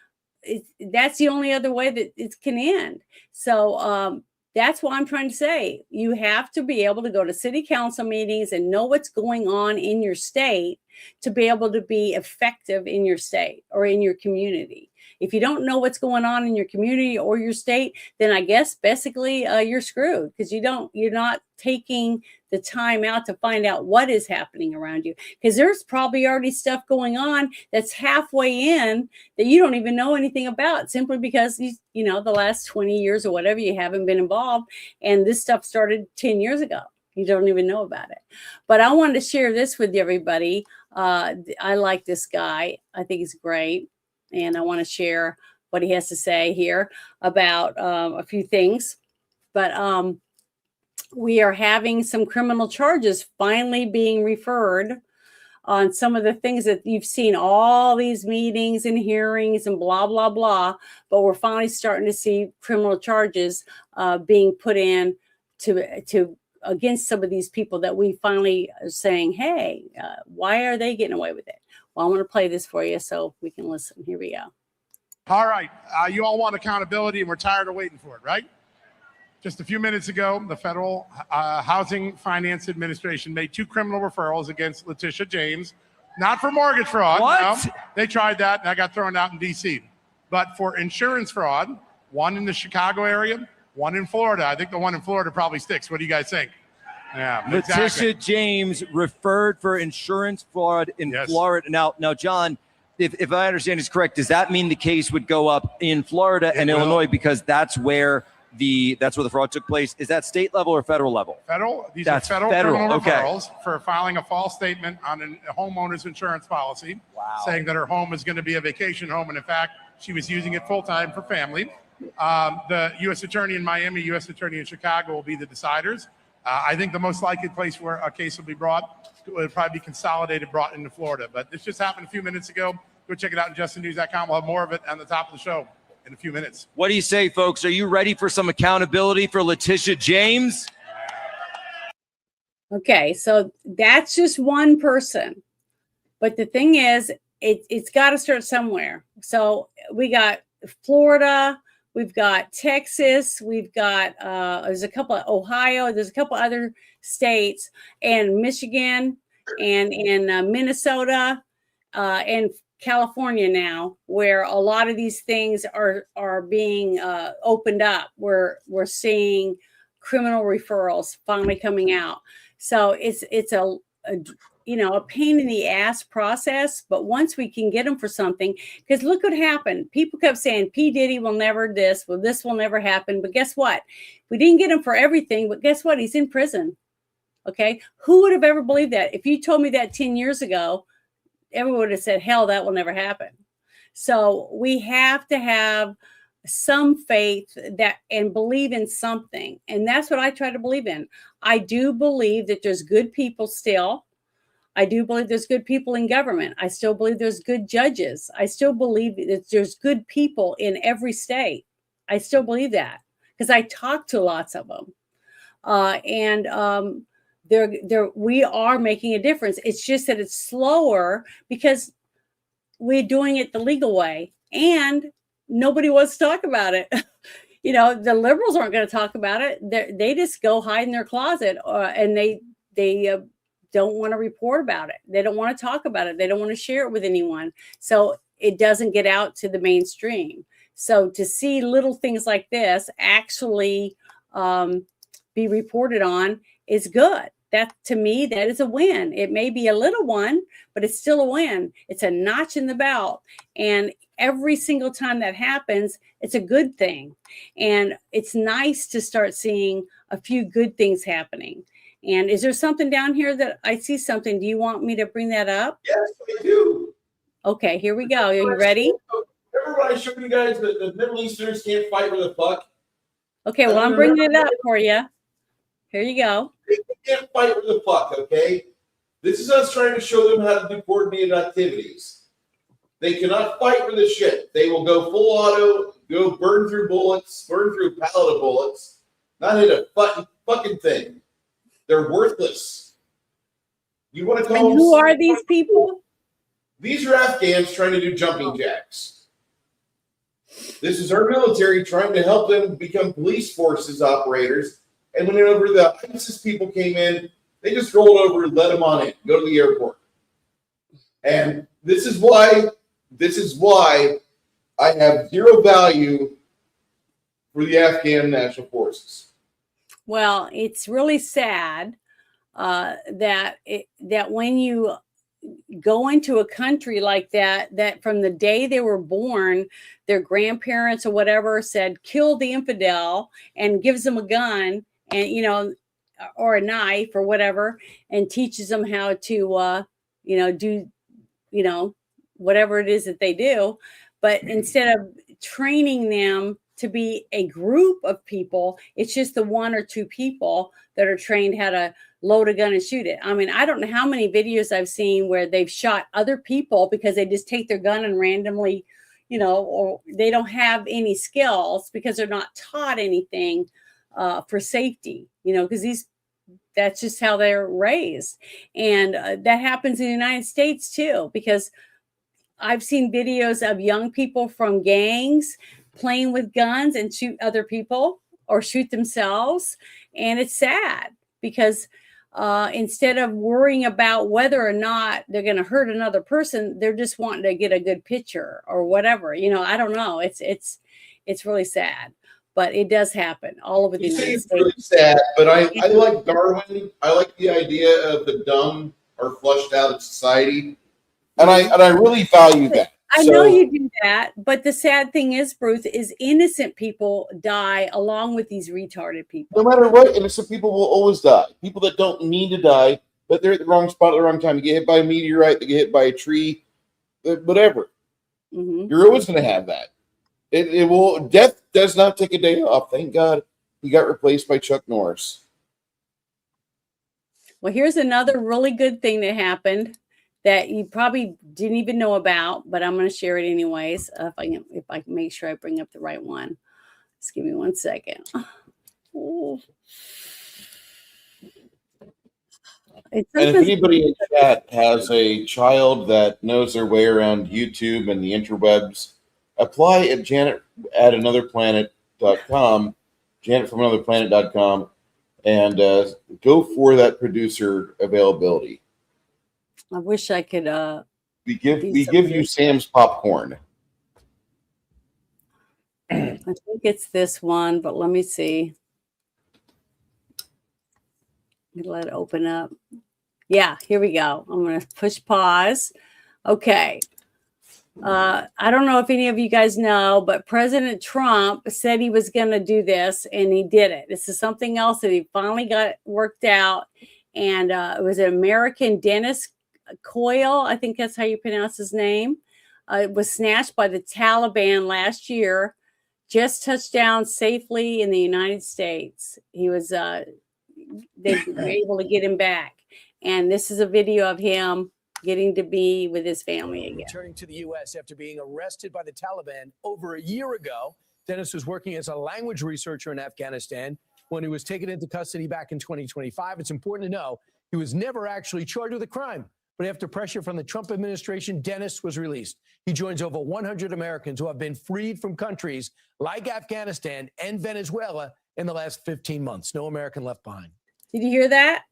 that's the only other way that it can end. So that's why I'm trying to say you have to be able to go to city council meetings and know what's going on in your state to be able to be effective in your state or in your community. If you don't know what's going on in your community or your state, then I guess basically you're screwed, because you're not taking the time out to find out what is happening around you, because there's probably already stuff going on that's halfway in that you don't even know anything about, simply because the last 20 years or whatever you haven't been involved, and this stuff started 10 years ago. You don't even know about it. But I wanted to share this with everybody. I like this guy. I think he's great. And I want to share what he has to say here about a few things. But we are having some criminal charges finally being referred on some of the things that you've seen, all these meetings and hearings and blah, blah, blah. But we're finally starting to see criminal charges being put in to against some of these people that we finally are saying, hey, why are they getting away with it? Well, I'm going to play this for you so we can listen. Here we go. All right. You all want accountability, and we're tired of waiting for it, right? Just a few minutes ago, the Federal Housing Finance Administration made 2 criminal referrals against Letitia James, not for mortgage fraud. What? No, they tried that, and I got thrown out in D.C. But for insurance fraud, one in the Chicago area, one in Florida. I think the one in Florida probably sticks. What do you guys think? Yeah, Letitia exactly. James referred for insurance fraud in Florida. Now, John, if I understand is correct, does that mean the case would go up in Florida and Illinois, because that's where the fraud took place? Is that state level or federal level? Federal. These That's are federal criminal okay. referrals for filing a false statement on a homeowner's insurance policy, saying that her home is going to be a vacation home, and in fact, she was using it full time for family. The U.S. Attorney in Miami, U.S. Attorney in Chicago will be the deciders. I think the most likely place where a case will be brought would probably be consolidated, brought into Florida. But this just happened a few minutes ago. Go check it out on justinnews.com. We'll have more of it on the top of the show in a few minutes. What do you say, folks? Are you ready for some accountability for Letitia James? Okay, so that's just one person. But the thing is, it's got to start somewhere. So we got Florida, we've got Texas, we've got there's a couple of Ohio, there's a couple other states, and Michigan, and in Minnesota, and California now, where a lot of these things are being opened up. We're seeing criminal referrals finally coming out. So it's a pain in the ass process, but once we can get them for something, because look what happened. People kept saying P. Diddy will never this will never happen. But guess what? We didn't get him for everything, but guess what? He's in prison. Okay. Who would have ever believed that? If you told me that 10 years ago, everyone would have said, hell, that will never happen. So we have to have some faith that and believe in something. And that's what I try to believe in. I do believe that there's good people still. I do believe there's good people in government. I still believe there's good judges. I still believe that there's good people in every state. I still believe that because I talk to lots of them. we are making a difference. It's just that it's slower because we're doing it the legal way, and nobody wants to talk about it. You know, the liberals aren't going to talk about it. They just go hide in their closet, and they don't want to report about it. They don't want to talk about it. They don't want to share it with anyone. So it doesn't get out to the mainstream. So to see little things like this actually be reported on is good. That, to me, that is a win. It may be a little one, but it's still a win. It's a notch in the belt. And every single time that happens, it's a good thing. And it's nice to start seeing a few good things happening. And is there something down here that I see something? Do you want me to bring that up? Yes, I do. Okay, here we go. Are you ready? Remember when I showed you guys that the Middle Easterners can't fight with a fuck? Okay, well, I'm bringing it up for you. Here you go. They can't fight with a fuck, okay? This is us trying to show them how to do coordinated activities. They cannot fight with a shit. They will go full auto, go burn through bullets, burn through a pallet of bullets, not hit a fucking thing. They're worthless. You want to call them? And who are these people? These are Afghans trying to do jumping jacks. This is our military trying to help them become police forces operators. And whenever the ISIS people came in, they just rolled over and let them on in, go to the airport. And this is why I have zero value for the Afghan National Forces. Well, it's really sad that when you go into a country like that from the day they were born, their grandparents or whatever said, kill the infidel, and gives them a gun and, you know, or a knife or whatever, and teaches them how to, do, whatever it is that they do. But instead of training them to be a group of people, it's just the one or two people that are trained how to load a gun and shoot it. I mean, I don't know how many videos I've seen where they've shot other people because they just take their gun and randomly, or they don't have any skills because they're not taught anything for safety, because that's just how they're raised. And that happens in the United States too, because I've seen videos of young people from gangs playing with guns and shoot other people or shoot themselves. And it's sad because instead of worrying about whether or not they're going to hurt another person, they're just wanting to get a good picture or whatever. I don't know. It's really sad, but it does happen all over the United States. It's really sad, but I like Darwin. I like the idea of the dumb are flushed out of society. And I really value that. I know you do that, but the sad thing is, Bruce, is innocent people die along with these retarded people. No matter what, innocent people will always die. People that don't need to die, but they're at the wrong spot at the wrong time. You get hit by a meteorite, they get hit by a tree, whatever. Mm-hmm. You're always going to have that. It will. Death does not take a day off. Thank God he got replaced by Chuck Norris. Well, here's another really good thing that happened that you probably didn't even know about, but I'm going to share it anyways. If I can make sure I bring up the right one. Just give me 1 second. Oh. And if anybody in chat has a child that knows their way around YouTube and the interwebs, apply at janet@anotherplanet.com, janetfromanotherplanet.com, and go for that producer availability. I wish I could. We give you Sam's popcorn. I think it's this one, but let me see. Let it open up. Yeah, here we go. I'm going to push pause. Okay. I don't know if any of you guys know, but President Trump said he was going to do this, and he did it. This is something else that he finally got worked out. And it was an American Dennis Coyle, I think that's how you pronounce his name. It was snatched by the Taliban last year, just touched down safely in the United States. He was, they were able to get him back. And this is a video of him getting to be with his family again. Returning to the U.S. after being arrested by the Taliban over a year ago, Dennis was working as a language researcher in Afghanistan. when he was taken into custody back in 2025. It's important to know he was never actually charged with a crime. But after pressure from the Trump administration, Dennis was released. He joins over 100 Americans who have been freed from countries like Afghanistan and Venezuela in the last 15 months. No American left behind. Did you hear that?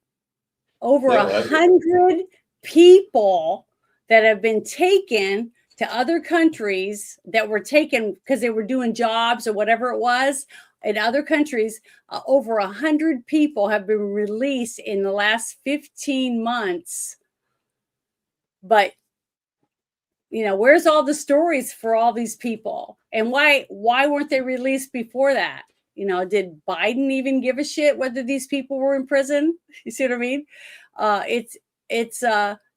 Over 100 people that have been taken to other countries that were taken because they were doing jobs or whatever it was in other countries. Over 100 people have been released in the last 15 months. But, you know, where's all the stories for all these people? And why weren't they released before that? You know, did Biden even give a shit whether these people were in prison? You see what I mean?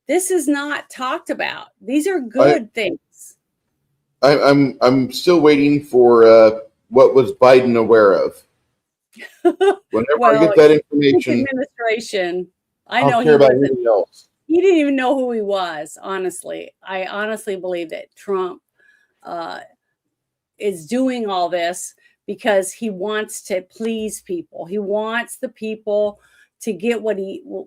This is not talked about. These are good things. I'm still waiting for what was Biden aware of. Whenever I get that information, administration. I I'll know care about anything else. He didn't even know who he was. Honestly, I honestly believe that Trump is doing all this because he wants to please people. He wants the people to get what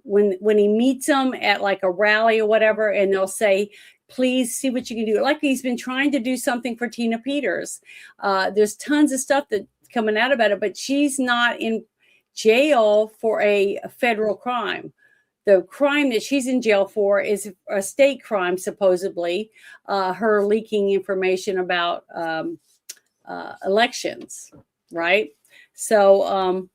when he meets them at like a rally or whatever, and they'll say, please see what you can do. Like he's been trying to do something for Tina Peters. There's tons of stuff that's coming out about it, but she's not in jail for a federal crime. The crime that she's in jail for is a state crime, supposedly, her leaking information about elections, right? So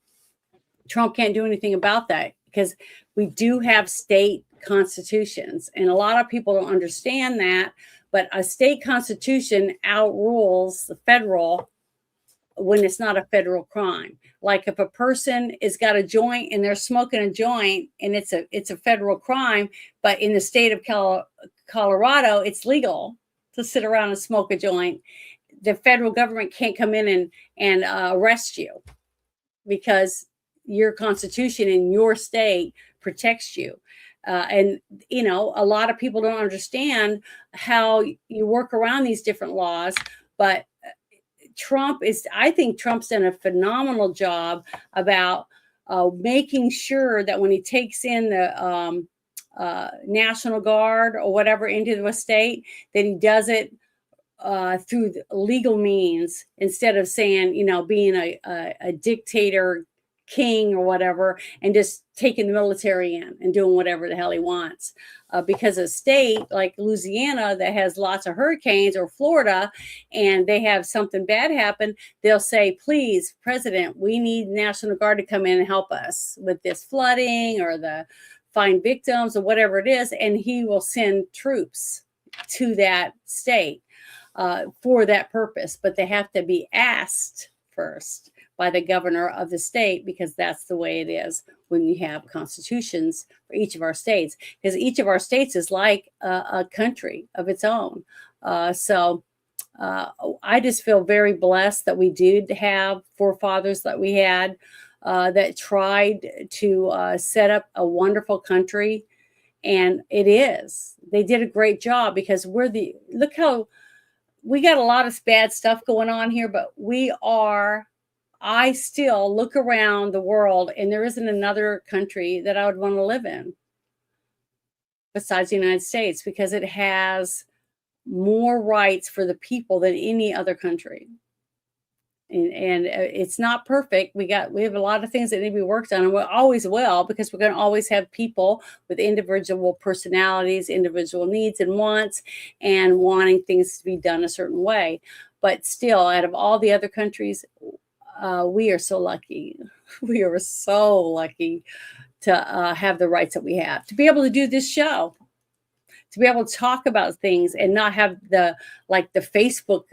Trump can't do anything about that because we do have state constitutions. And a lot of people don't understand that, but a state constitution outrules the federal when it's not a federal crime. Like if a person has got a joint and they're smoking a joint and it's a federal crime, but in the state of Colorado, it's legal to sit around and smoke a joint. The federal government can't come in and arrest you because your constitution in your state protects you. And, you know, a lot of people don't understand how you work around these different laws, but I think Trump's done a phenomenal job about making sure that when he takes in the National Guard or whatever into the state, that he does it through the legal means instead of saying, you know, being a dictator king or whatever and just taking the military in and doing whatever the hell he wants. Because a state like Louisiana that has lots of hurricanes, or Florida, and they have something bad happen, they'll say, please, President, we need National Guard to come in and help us with this flooding or the find victims or whatever it is. And he will send troops to that state for that purpose. But they have to be asked first by the governor of the state, because that's the way it is when you have constitutions for each of our states, because each of our states is like a country of its own. So I just feel very blessed that we did have forefathers that we had that tried to set up a wonderful country. And it is. They did a great job because look how we got a lot of bad stuff going on here, but I still look around the world and there isn't another country that I would want to live in besides the United States, because it has more rights for the people than any other country. And it's not perfect. We have a lot of things that need to be worked on, and we always will, because we're going to always have people with individual personalities, individual needs and wants, and wanting things to be done a certain way. But still, out of all the other countries, we are so lucky. We are so lucky to have the rights that we have, to be able to do this show, to be able to talk about things and not have the Facebook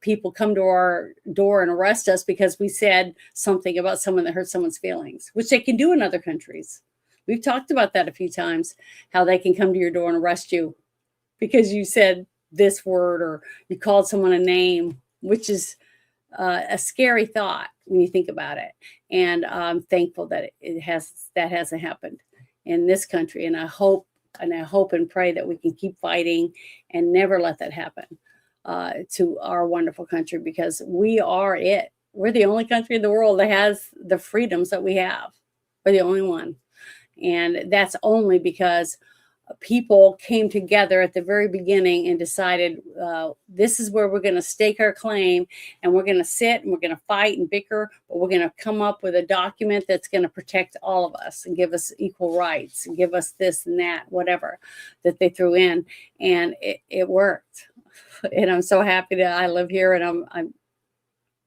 people come to our door and arrest us because we said something about someone that hurt someone's feelings, which they can do in other countries. We've talked about that a few times, how they can come to your door and arrest you because you said this word or you called someone a name, which is a scary thought when you think about it. And I'm thankful that that hasn't happened in this country. And I hope and pray that we can keep fighting and never let that happen to our wonderful country, because we are it. we're the only country in the world that has the freedoms that we have. We're the only one. And that's only because people came together at the very beginning and decided this is where we're going to stake our claim, and we're going to sit and we're going to fight and bicker, but we're going to come up with a document that's going to protect all of us and give us equal rights and give us this and that, whatever that they threw in. And it worked. And I'm so happy that I live here, and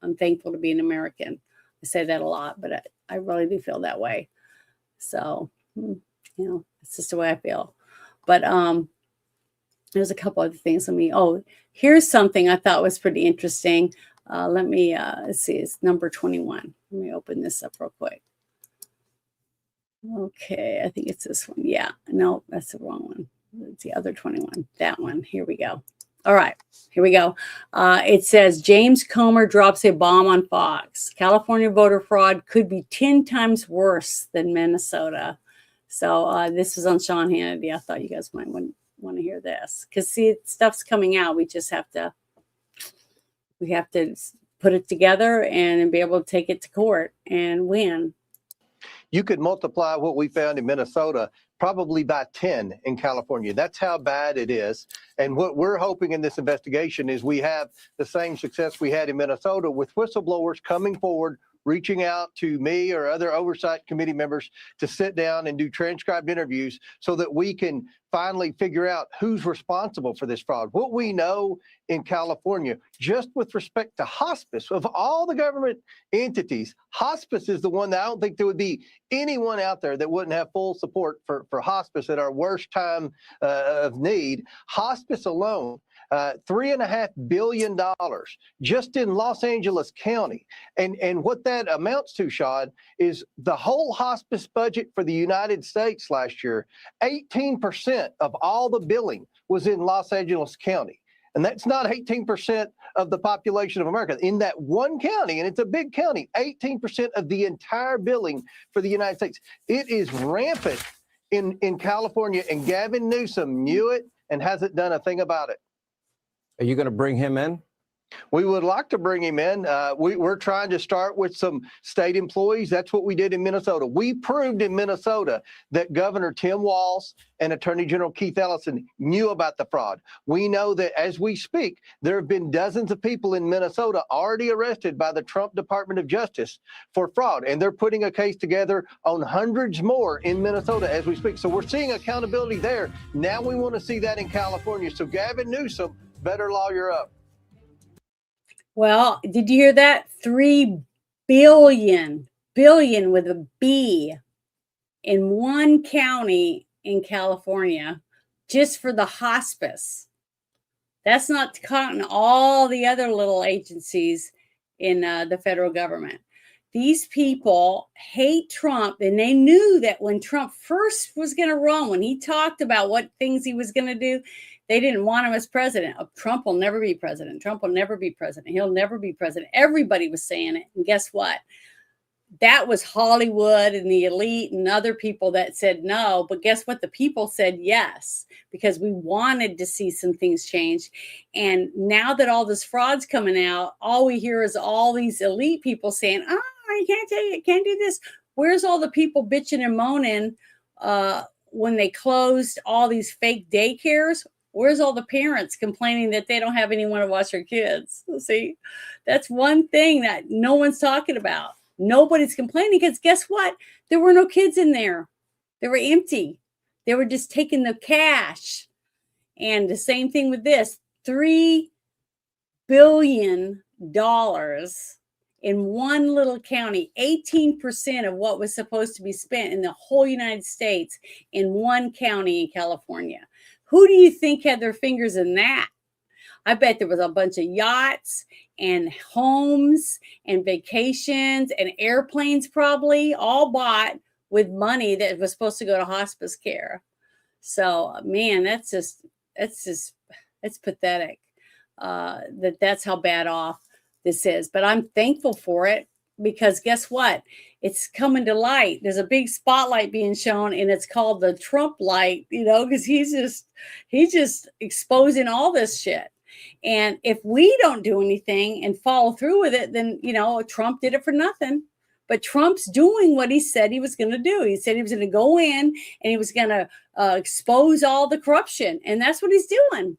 I'm thankful to be an American. I say that a lot, but I really do feel that way. So, it's just the way I feel. But there's a couple other things. Here's something I thought was pretty interesting. Let's see, it's number 21. Let me open this up real quick. Okay, I think it's this one. Yeah, no, that's the wrong one. It's the other 21. That one. Here we go. All right, here we go. It says James Comer drops a bomb on Fox. California voter fraud could be 10 times worse than Minnesota. So this is on Sean Hannity. I thought you guys might want to hear this, because see, stuff's coming out. We just have to put it together and be able to take it to court and win. You could multiply what we found in Minnesota probably by 10 in California. That's how bad it is. And what we're hoping in this investigation is we have the same success we had in Minnesota, with whistleblowers coming forward, reaching out to me or other oversight committee members to sit down and do transcribed interviews so that we can finally figure out who's responsible for this fraud. What we know in California, just with respect to hospice, of all the government entities, hospice is the one that I don't think there would be anyone out there that wouldn't have full support for hospice at our worst time of need. Hospice alone, $3.5 billion just in Los Angeles County. And what that amounts to, Shad, is the whole hospice budget for the United States last year, 18% of all the billing was in Los Angeles County. And that's not 18% of the population of America. In that one county, and it's a big county, 18% of the entire billing for the United States. It is rampant in California, and Gavin Newsom knew it and hasn't done a thing about it. Are you going to bring him in? We would like to bring him in. We're trying to start with some state employees. That's what we did in Minnesota. We proved in Minnesota that Governor Tim Walz and Attorney General Keith Ellison knew about the fraud. We know that as we speak, there have been dozens of people in Minnesota already arrested by the Trump Department of Justice for fraud, and they're putting a case together on hundreds more in Minnesota as we speak. So we're seeing accountability there. Now we want to see that in California. So Gavin Newsom better lawyer up. Well, did you hear that? 3 billion with a B in one county in California just for the hospice. That's not counting all the other little agencies in the federal government. These people hate Trump, and they knew that when Trump first was going to run, when he talked about what things he was going to do, they didn't want him as president. Trump will never be president. Trump will never be president. He'll never be president. Everybody was saying it. And guess what? That was Hollywood and the elite and other people that said no. But guess what? The people said yes, because we wanted to see some things change. And now that all this fraud's coming out, all we hear is all these elite people saying, you can't do this. Where's all the people bitching and moaning when they closed all these fake daycares? Where's all the parents complaining that they don't have anyone to watch their kids? See, that's one thing that no one's talking about. Nobody's complaining because guess what? There were no kids in there. They were empty. They were just taking the cash. And the same thing with this, $3 billion in one little county, 18% of what was supposed to be spent in the whole United States in one county in California. Who do you think had their fingers in that? I bet there was a bunch of yachts and homes and vacations and airplanes probably all bought with money that was supposed to go to hospice care. So, man, it's pathetic that's how bad off this is. But I'm thankful for it because guess what? It's coming to light. There's a big spotlight being shown, and it's called the Trump light, because he's just exposing all this shit. And if we don't do anything and follow through with it, then, Trump did it for nothing. But Trump's doing what he said he was going to do. He said he was going to go in and he was going to expose all the corruption. And that's what he's doing.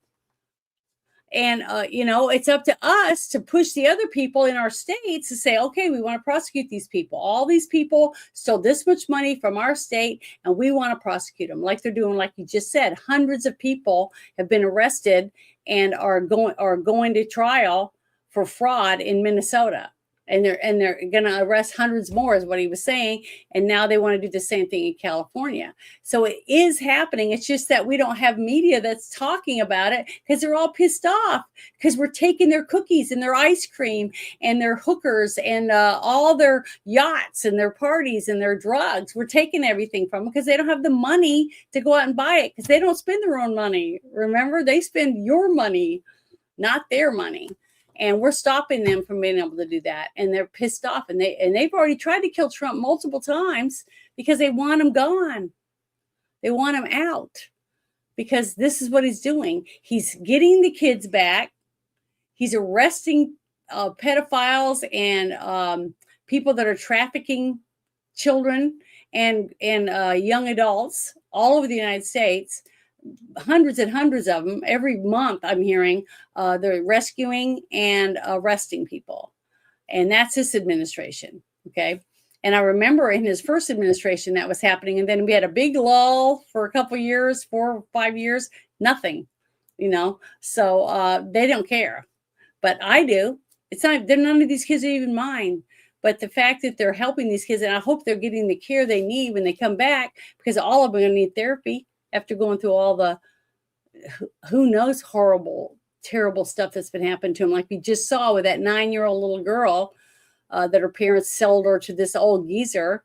And, it's up to us to push the other people in our states to say, okay, we want to prosecute these people. All these people stole this much money from our state, and we want to prosecute them like they're doing, like you just said. Hundreds of people have been arrested and are going to trial for fraud in Minnesota. And they're going to arrest hundreds more, is what he was saying. And now they want to do the same thing in California. So it is happening. It's just that we don't have media that's talking about it because they're all pissed off because we're taking their cookies and their ice cream and their hookers and all their yachts and their parties and their drugs. We're taking everything from them because they don't have the money to go out and buy it because they don't spend their own money. Remember, they spend your money, not their money. And we're stopping them from being able to do that. And they're pissed off. And they've already tried to kill Trump multiple times because they want him gone. They want him out because this is what he's doing. He's getting the kids back. He's arresting pedophiles and people that are trafficking children and young adults all over the United States. Hundreds and hundreds of them every month. I'm hearing they're rescuing and arresting people, and that's his administration. Okay, and I remember in his first administration that was happening, and then we had a big lull for a couple years, 4 or 5 years, nothing. So they don't care, but I do. It's not. None of these kids are even mine. But the fact that they're helping these kids, and I hope they're getting the care they need when they come back, because all of them are going to need therapy. After going through all the, who knows, horrible, terrible stuff that's been happening to him. Like we just saw with that 9-year-old little girl that her parents sold her to this old geezer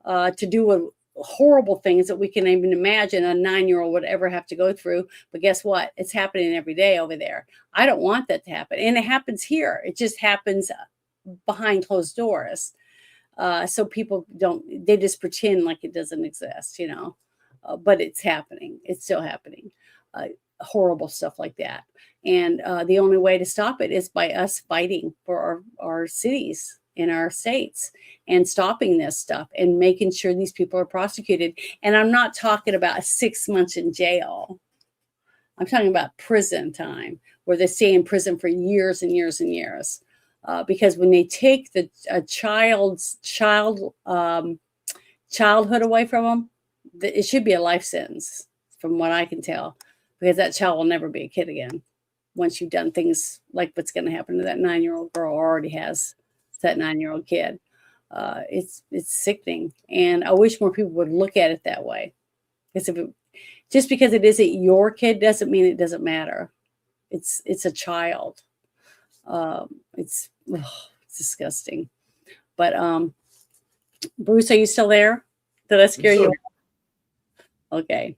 to do horrible things that we can even imagine a 9-year-old would ever have to go through. But guess what? It's happening every day over there. I don't want that to happen. And it happens here. It just happens behind closed doors. So people they just pretend like it doesn't exist, but it's happening. It's still happening. Horrible stuff like that. And the only way to stop it is by us fighting for our cities and our states and stopping this stuff and making sure these people are prosecuted. And I'm not talking about 6 months in jail. I'm talking about prison time where they stay in prison for years and years and years. Because when they take a child's childhood away from them, it should be a life sentence, from what I can tell, because that child will never be a kid again. Once you've done things like what's going to happen to that 9-year-old girl already has, that 9-year-old kid. It's sickening. And I wish more people would look at it that way. Because just because it isn't your kid doesn't mean it doesn't matter. It's a child. It's disgusting. But Bruce, are you still there? Did I scare you? Okay.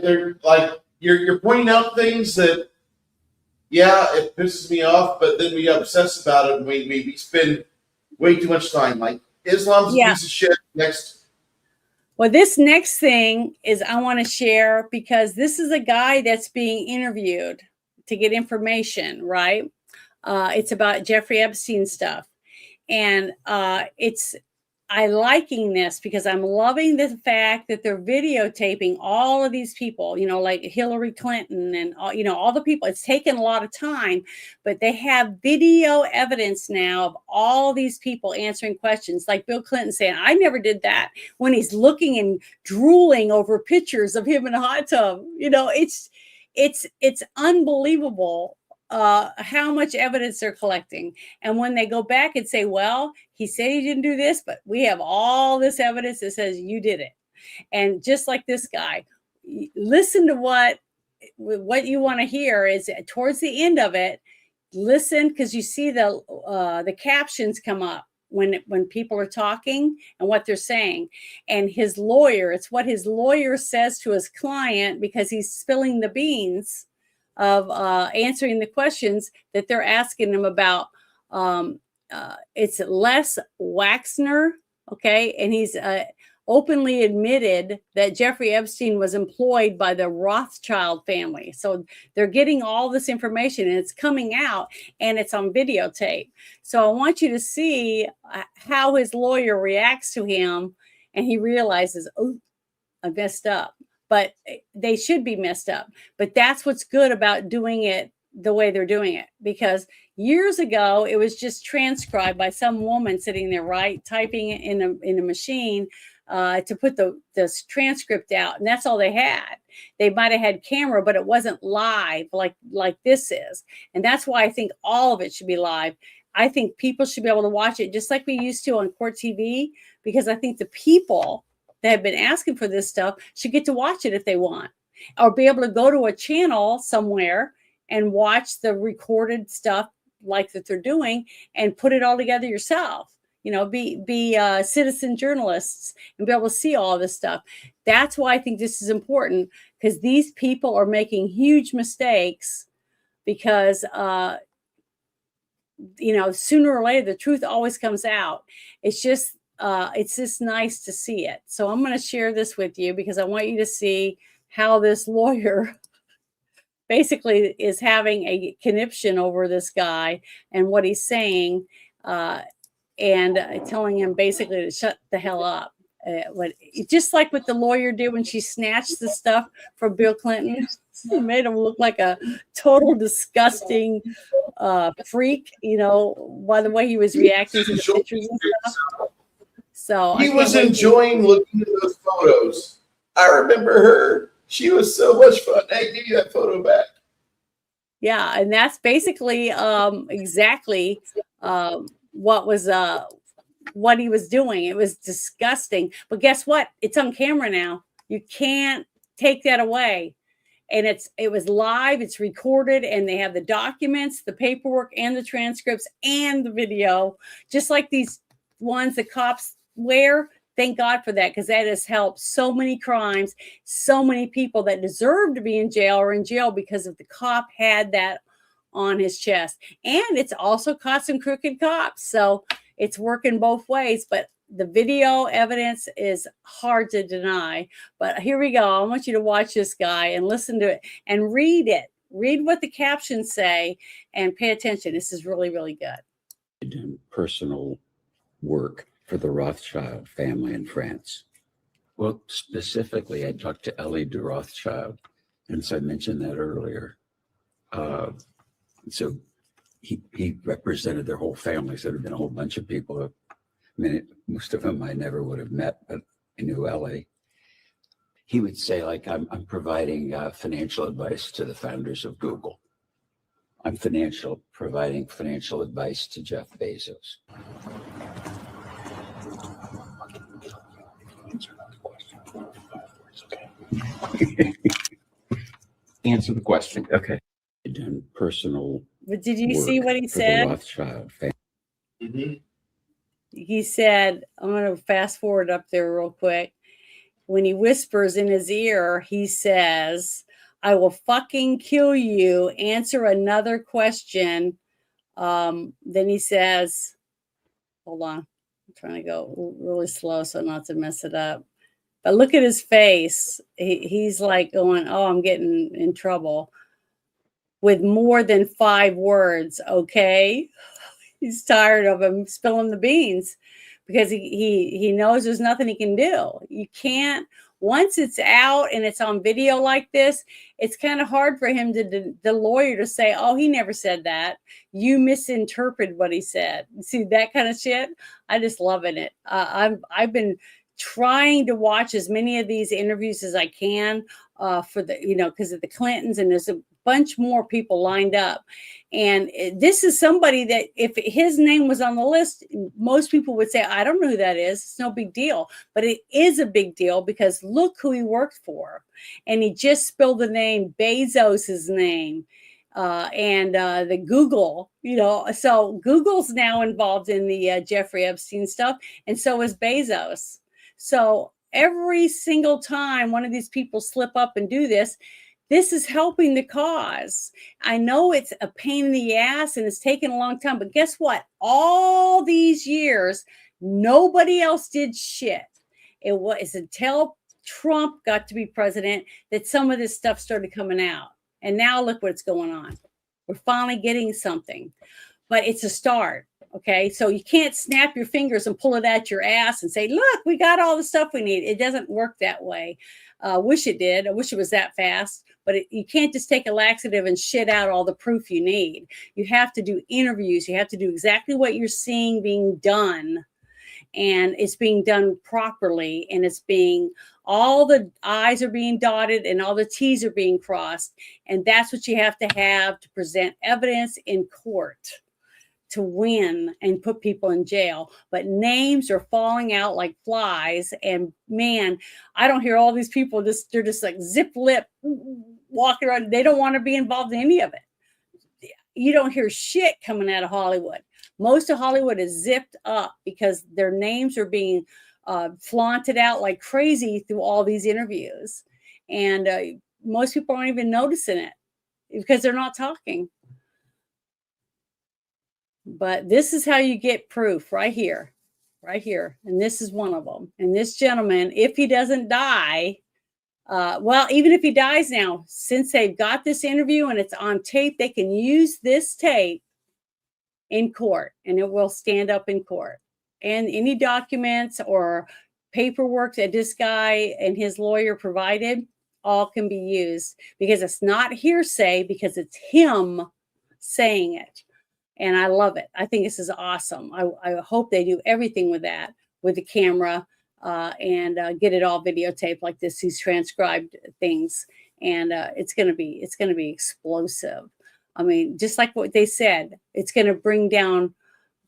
They're like you're pointing out things that, yeah, it pisses me off, but then we obsess about it and we spend way too much time. Like Islam's a piece of shit. Next. Well, this next thing is I want to share because this is a guy that's being interviewed to get information, right? It's about Jeffrey Epstein stuff. And I'm liking this because I'm loving the fact that they're videotaping all of these people, like Hillary Clinton and all the people. It's taken a lot of time, but they have video evidence now of all these people answering questions, like Bill Clinton saying, I never did that, when he's looking and drooling over pictures of him in a hot tub. It's unbelievable how much evidence they're collecting. And when they go back and say, well, he said he didn't do this, but we have all this evidence that says you did it. And just like this guy, listen to what you want to hear is towards the end of it, listen, because you see the captions come up when people are talking and what they're saying. And his lawyer, it's what his lawyer says to his client because he's spilling the beans of answering the questions that they're asking him about. It's Les Waxner, okay? And he's openly admitted that Jeffrey Epstein was employed by the Rothschild family. So they're getting all this information and it's coming out and it's on videotape. So I want you to see how his lawyer reacts to him, and he realizes, oh, I messed up. But they should be messed up. But that's what's good about doing it the way they're doing it, because years ago it was just transcribed by some woman sitting there, right, typing it in a machine to put the transcript out, and that's all they had. They might have had camera, but it wasn't live like this is, and that's why I think all of it should be live. I think people should be able to watch it just like we used to on Court TV, because I think the people that have been asking for this stuff should get to watch it if they want, or be able to go to a channel somewhere and watch the recorded stuff like that they're doing and put it all together yourself. You know, be citizen journalists and be able to see all this stuff. That's why I think this is important, because these people are making huge mistakes because, you know, sooner or later, the truth always comes out. It's just nice to see it. So I'm going to share this with you because I want you to see how this lawyer basically is having a conniption over this guy and what he's saying, and telling him basically to shut the hell up. Just like what the lawyer did when she snatched the stuff from Bill Clinton. It made him look like a total disgusting freak, you know, by the way he was reacting to the pictures and stuff. So he was enjoying looking at those photos. I remember her. She was so much fun. Hey, give you that photo back. Yeah, and that's basically exactly what he was doing. It was disgusting. But guess what? It's on camera now. You can't take that away. And it was live, it's recorded, and they have the documents, the paperwork, and the transcripts, and the video, just like these ones the cops wear. Thank God for that, because that has helped so many crimes. So many people that deserve to be in jail are in jail because of the cop had that on his chest. And it's also caught some crooked cops. So it's working both ways. But the video evidence is hard to deny. But here we go. I want you to watch this guy and listen to it and read it. Read what the captions say and pay attention. This is really, really good. Personal work for the Rothschild family in France. Well, specifically, I talked to Elie de Rothschild, and so I mentioned that earlier. So he represented their whole family. So there have been a whole bunch of people. I mean, most of them I never would have met, but I knew Elie. He would say, like, I'm providing financial advice to the founders of Google. I'm providing financial advice to Jeff Bezos. Answer the question. Okay. Done personal. But did you see what he for said? The Rothschild family. Mm-hmm. He said, I'm going to fast forward up there real quick. When he whispers in his ear, he says, I will fucking kill you. Answer another question. Then he says, hold on. I'm trying to go really slow so not to mess it up. But look at his face. He's like going, oh, I'm getting in trouble. With more than 5 words, okay? He's tired of him spilling the beans because he knows there's nothing he can do. You can't, once it's out and it's on video like this, it's kind of hard for him the lawyer to say, oh, he never said that. You misinterpreted what he said. See that kind of shit? I just loving it. I've been trying to watch as many of these interviews as I can for the, you know, because of the Clintons, and there's a bunch more people lined up. And this is somebody that if his name was on the list, most people would say, I don't know who that is. It's no big deal. But it is a big deal because look who he worked for. And he just spilled the name, Bezos's name. And the Google, you know, so Google's now involved in the Jeffrey Epstein stuff. And so is Bezos. So every single time one of these people slip up and do this, this is helping the cause. I know it's a pain in the ass and it's taken a long time, but guess what? All these years, nobody else did shit. It was until Trump got to be president that some of this stuff started coming out. And now look what's going on. We're finally getting something, but it's a start. Okay. So you can't snap your fingers and pull it out your ass and say, look, we got all the stuff we need. It doesn't work that way. Wish it did. I wish it was that fast, but you can't just take a laxative and shit out all the proof you need. You have to do interviews. You have to do exactly what you're seeing being done. And it's being done properly. And it's being, all the I's are being dotted and all the T's are being crossed. And that's what you have to present evidence in court to win and put people in jail. But names are falling out like flies. And man, I don't hear all these people they're just like zip lip walking around. They don't want to be involved in any of it. You don't hear shit coming out of Hollywood. Most of Hollywood is zipped up because their names are being flaunted out like crazy through all these interviews. And most people aren't even noticing it because they're not talking. But this is how you get proof right here. And this is one of them. And this gentleman, if he doesn't die, well, even if he dies now, since they've got this interview and it's on tape, they can use this tape in court and it will stand up in court. And any documents or paperwork that this guy and his lawyer provided, all can be used because it's not hearsay, because it's him saying it. And I love it. I think this is awesome. I hope they do everything with that, with the camera and get it all videotaped like this, these transcribed things. And it's going to be explosive. I mean, just like what they said, it's going to bring down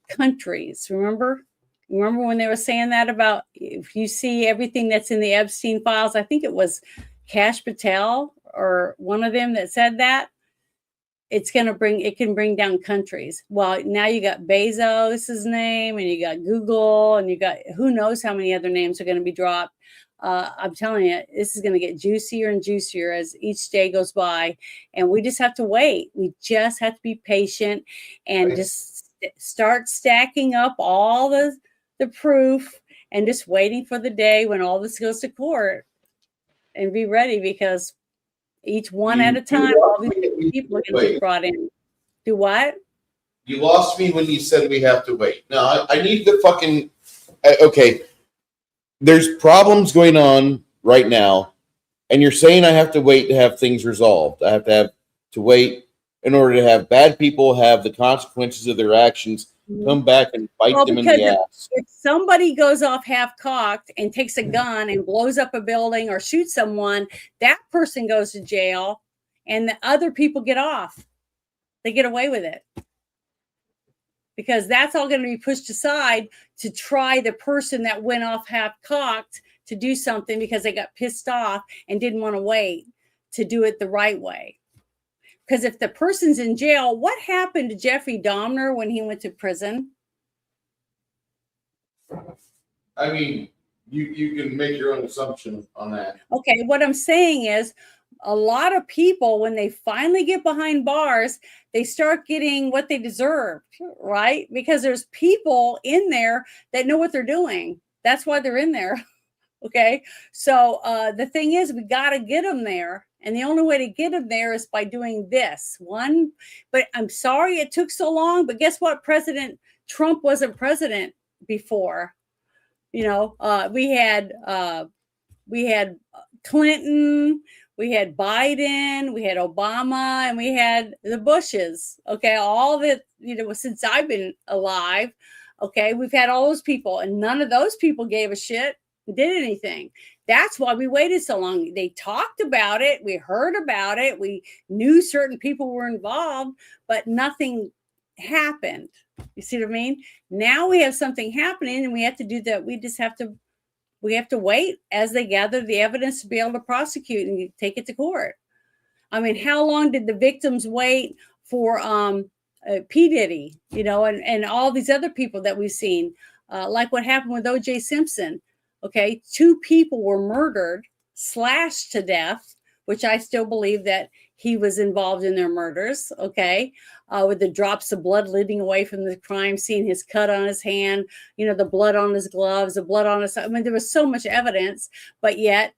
countries. Remember when they were saying that about, if you see everything that's in the Epstein files, I think it was Kash Patel or one of them that said that. It can bring down countries. Well, now you got Bezos' name and you got Google and you got who knows how many other names are going to be dropped. I'm telling you, this is going to get juicier and juicier as each day goes by. And we just have to wait. We just have to be patient and just start stacking up all the proof and just waiting for the day when all this goes to court and be ready, because each one at a time, all these people are going to be brought in. Do what? You lost me when you said we have to wait. No, I need the fucking. Okay. There's problems going on right now, and you're saying I have to wait to have things resolved. I have to wait in order to have bad people have the consequences of their actions come back and bite them in the ass. If somebody goes off half-cocked and takes a gun and blows up a building or shoots someone, that person goes to jail, and the other people get off. They get away with it. Because that's all going to be pushed aside to try the person that went off half-cocked to do something because they got pissed off and didn't want to wait to do it the right way. Because if the person's in jail, what happened to Jeffrey Dahmer when he went to prison? I mean, you can make your own assumption on that. Okay, what I'm saying is a lot of people, when they finally get behind bars, they start getting what they deserve, right? Because there's people in there that know what they're doing. That's why they're in there. Okay, so the thing is, we got to get them there. And the only way to get them there is by doing this one. But I'm sorry it took so long. But guess what? President Trump wasn't president before. You know, we had Clinton, we had Biden, we had Obama, and we had the Bushes. Okay, all that, you know, since I've been alive. Okay, we've had all those people, and none of those people gave a shit, did anything. That's why we waited so long. They talked about it. We heard about it. We knew certain people were involved, but nothing happened. You see what I mean? Now we have something happening and we have to do that. We have to wait as they gather the evidence to be able to prosecute and take it to court. I mean, how long did the victims wait for P. Diddy, you know, and all these other people that we've seen, like what happened with O.J. Simpson? Okay, 2 people were murdered, slashed to death, which I still believe that he was involved in their murders, okay, with the drops of blood leading away from the crime scene, his cut on his hand, the blood on his gloves, the blood on his, I mean, there was so much evidence, but yet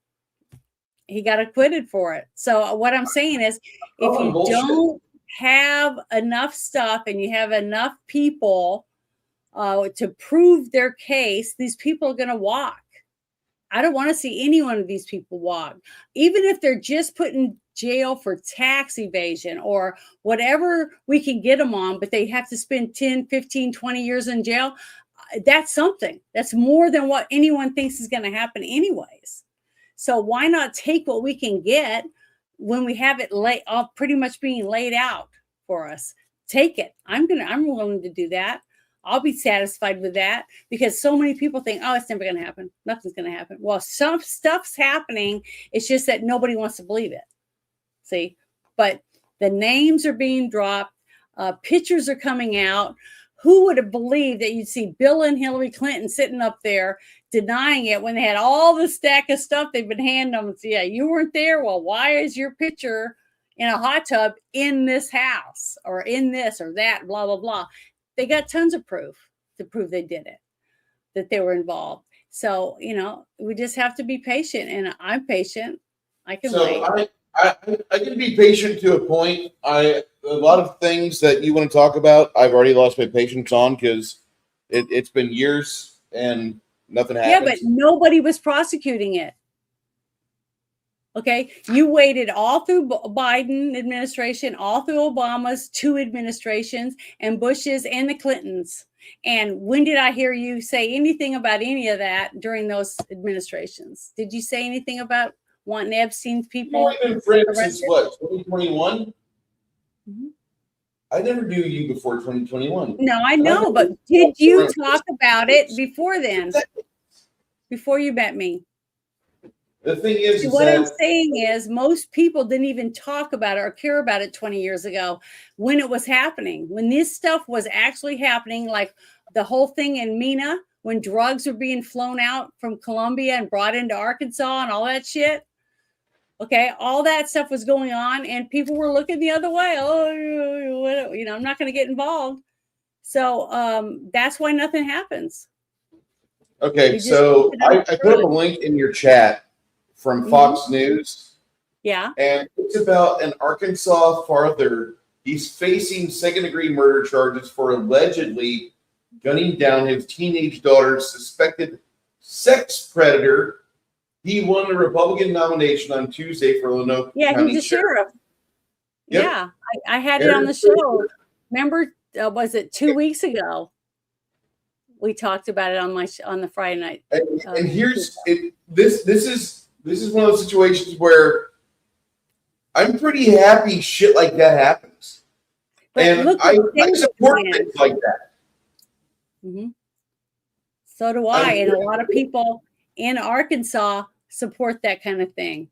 he got acquitted for it. So what I'm saying is, if you don't have enough stuff and you have enough people to prove their case, these people are going to walk. I don't want to see any one of these people walk, even if they're just put in jail for tax evasion or whatever we can get them on, but they have to spend 10, 15, 20 years in jail. That's something. That's more than what anyone thinks is going to happen anyways. So why not take what we can get when we have it pretty much being laid out for us? Take it. I'm willing to do that. I'll be satisfied with that, because so many people think, oh, it's never going to happen. Nothing's going to happen. Well, some stuff's happening. It's just that nobody wants to believe it. See, but the names are being dropped. Pictures are coming out. Who would have believed that you'd see Bill and Hillary Clinton sitting up there denying it when they had all the stack of stuff they've been handing them? So, yeah, you weren't there. Well, why is your picture in a hot tub in this house or in this or that, blah, blah, blah. They got tons of proof to prove they did it, that they were involved. So, we just have to be patient, and I'm patient. I can wait. I can be patient to a point. A lot of things that you want to talk about, I've already lost my patience on, because it's been years and nothing happened. Yeah, but nobody was prosecuting it. Okay, you waited all through Biden administration, all through Obama's 2 administrations, and Bush's and the Clintons. And when did I hear you say anything about any of that during those administrations? Did you say anything about wanting Epstein's people? You've been friends since what, 2021? Mm-hmm. I never knew you before 2021. No, I know, but did you talk about it before then? Before you met me? The thing is, what I'm saying is, most people didn't even talk about it or care about it 20 years ago when it was happening. When this stuff was actually happening, like the whole thing in Mena, when drugs were being flown out from Colombia and brought into Arkansas and all that shit. Okay, all that stuff was going on, and people were looking the other way. Oh, I'm not going to get involved. So that's why nothing happens. Okay, so I put up a link in your chat from Fox News. Yeah. And it's about an Arkansas father. He's facing second-degree murder charges for allegedly gunning down his teenage daughter's suspected sex predator. He won the Republican nomination on Tuesday for Illinois. Yeah, County he's a sheriff. Yep. Yeah, I had it on the show. Remember, was it 2 weeks ago? We talked about it on the Friday night. And here's this is one of those situations where I'm pretty happy shit like that happens. But and I support things like that. Mm-hmm. So do I. And a lot of people in Arkansas support that kind of thing.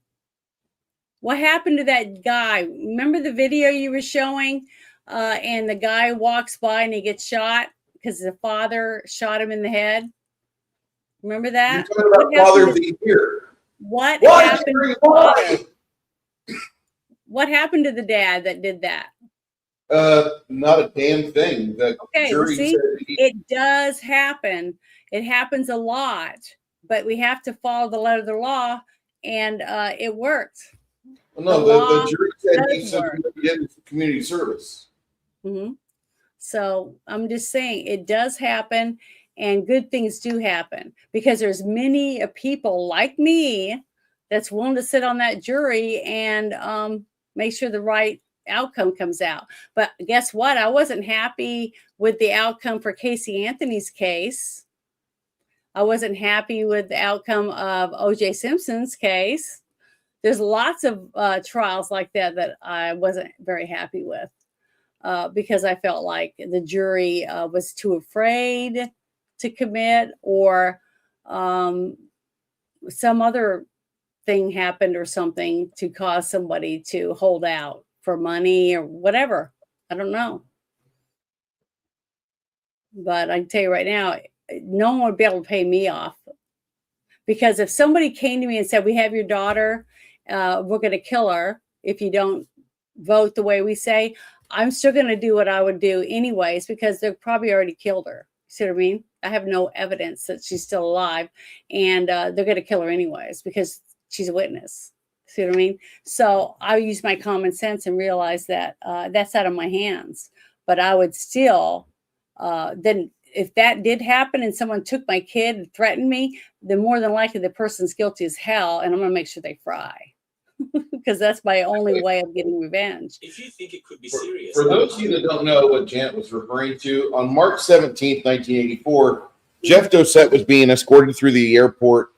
What happened to that guy? Remember the video you were showing? And the guy walks by and he gets shot because the father shot him in the head. Remember that? You're talking about Father of the Year. What happened to the father? What happened to the dad that did that? Not a damn thing. The jury see, said it does happen. It happens a lot, but we have to follow the letter of the law, and it worked. Well, no, the jury said he did community service. Mm-hmm. So I'm just saying it does happen, and good things do happen because there's many people like me that's willing to sit on that jury and make sure the right outcome comes out. But guess what? I wasn't happy with the outcome for Casey Anthony's case. I wasn't happy with the outcome of O.J. Simpson's case. There's lots of trials like that that I wasn't very happy with because I felt like the jury was too afraid to commit, or some other thing happened or something to cause somebody to hold out for money or whatever. I don't know. But I can tell you right now, no one would be able to pay me off. Because if somebody came to me and said, we have your daughter, we're going to kill her if you don't vote the way we say, I'm still going to do what I would do anyways, because they've probably already killed her. See what I mean? I have no evidence that she's still alive, and they're going to kill her anyways because she's a witness. See what I mean? So I use my common sense and realize that that's out of my hands. But I would still, then if that did happen and someone took my kid and threatened me, then more than likely the person's guilty as hell, and I'm going to make sure they fry. Because that's my only way of getting revenge. If you think it could be serious. For those of you that don't know what Janet was referring to, on March 17th, 1984, Jeff Dosset was being escorted through the airport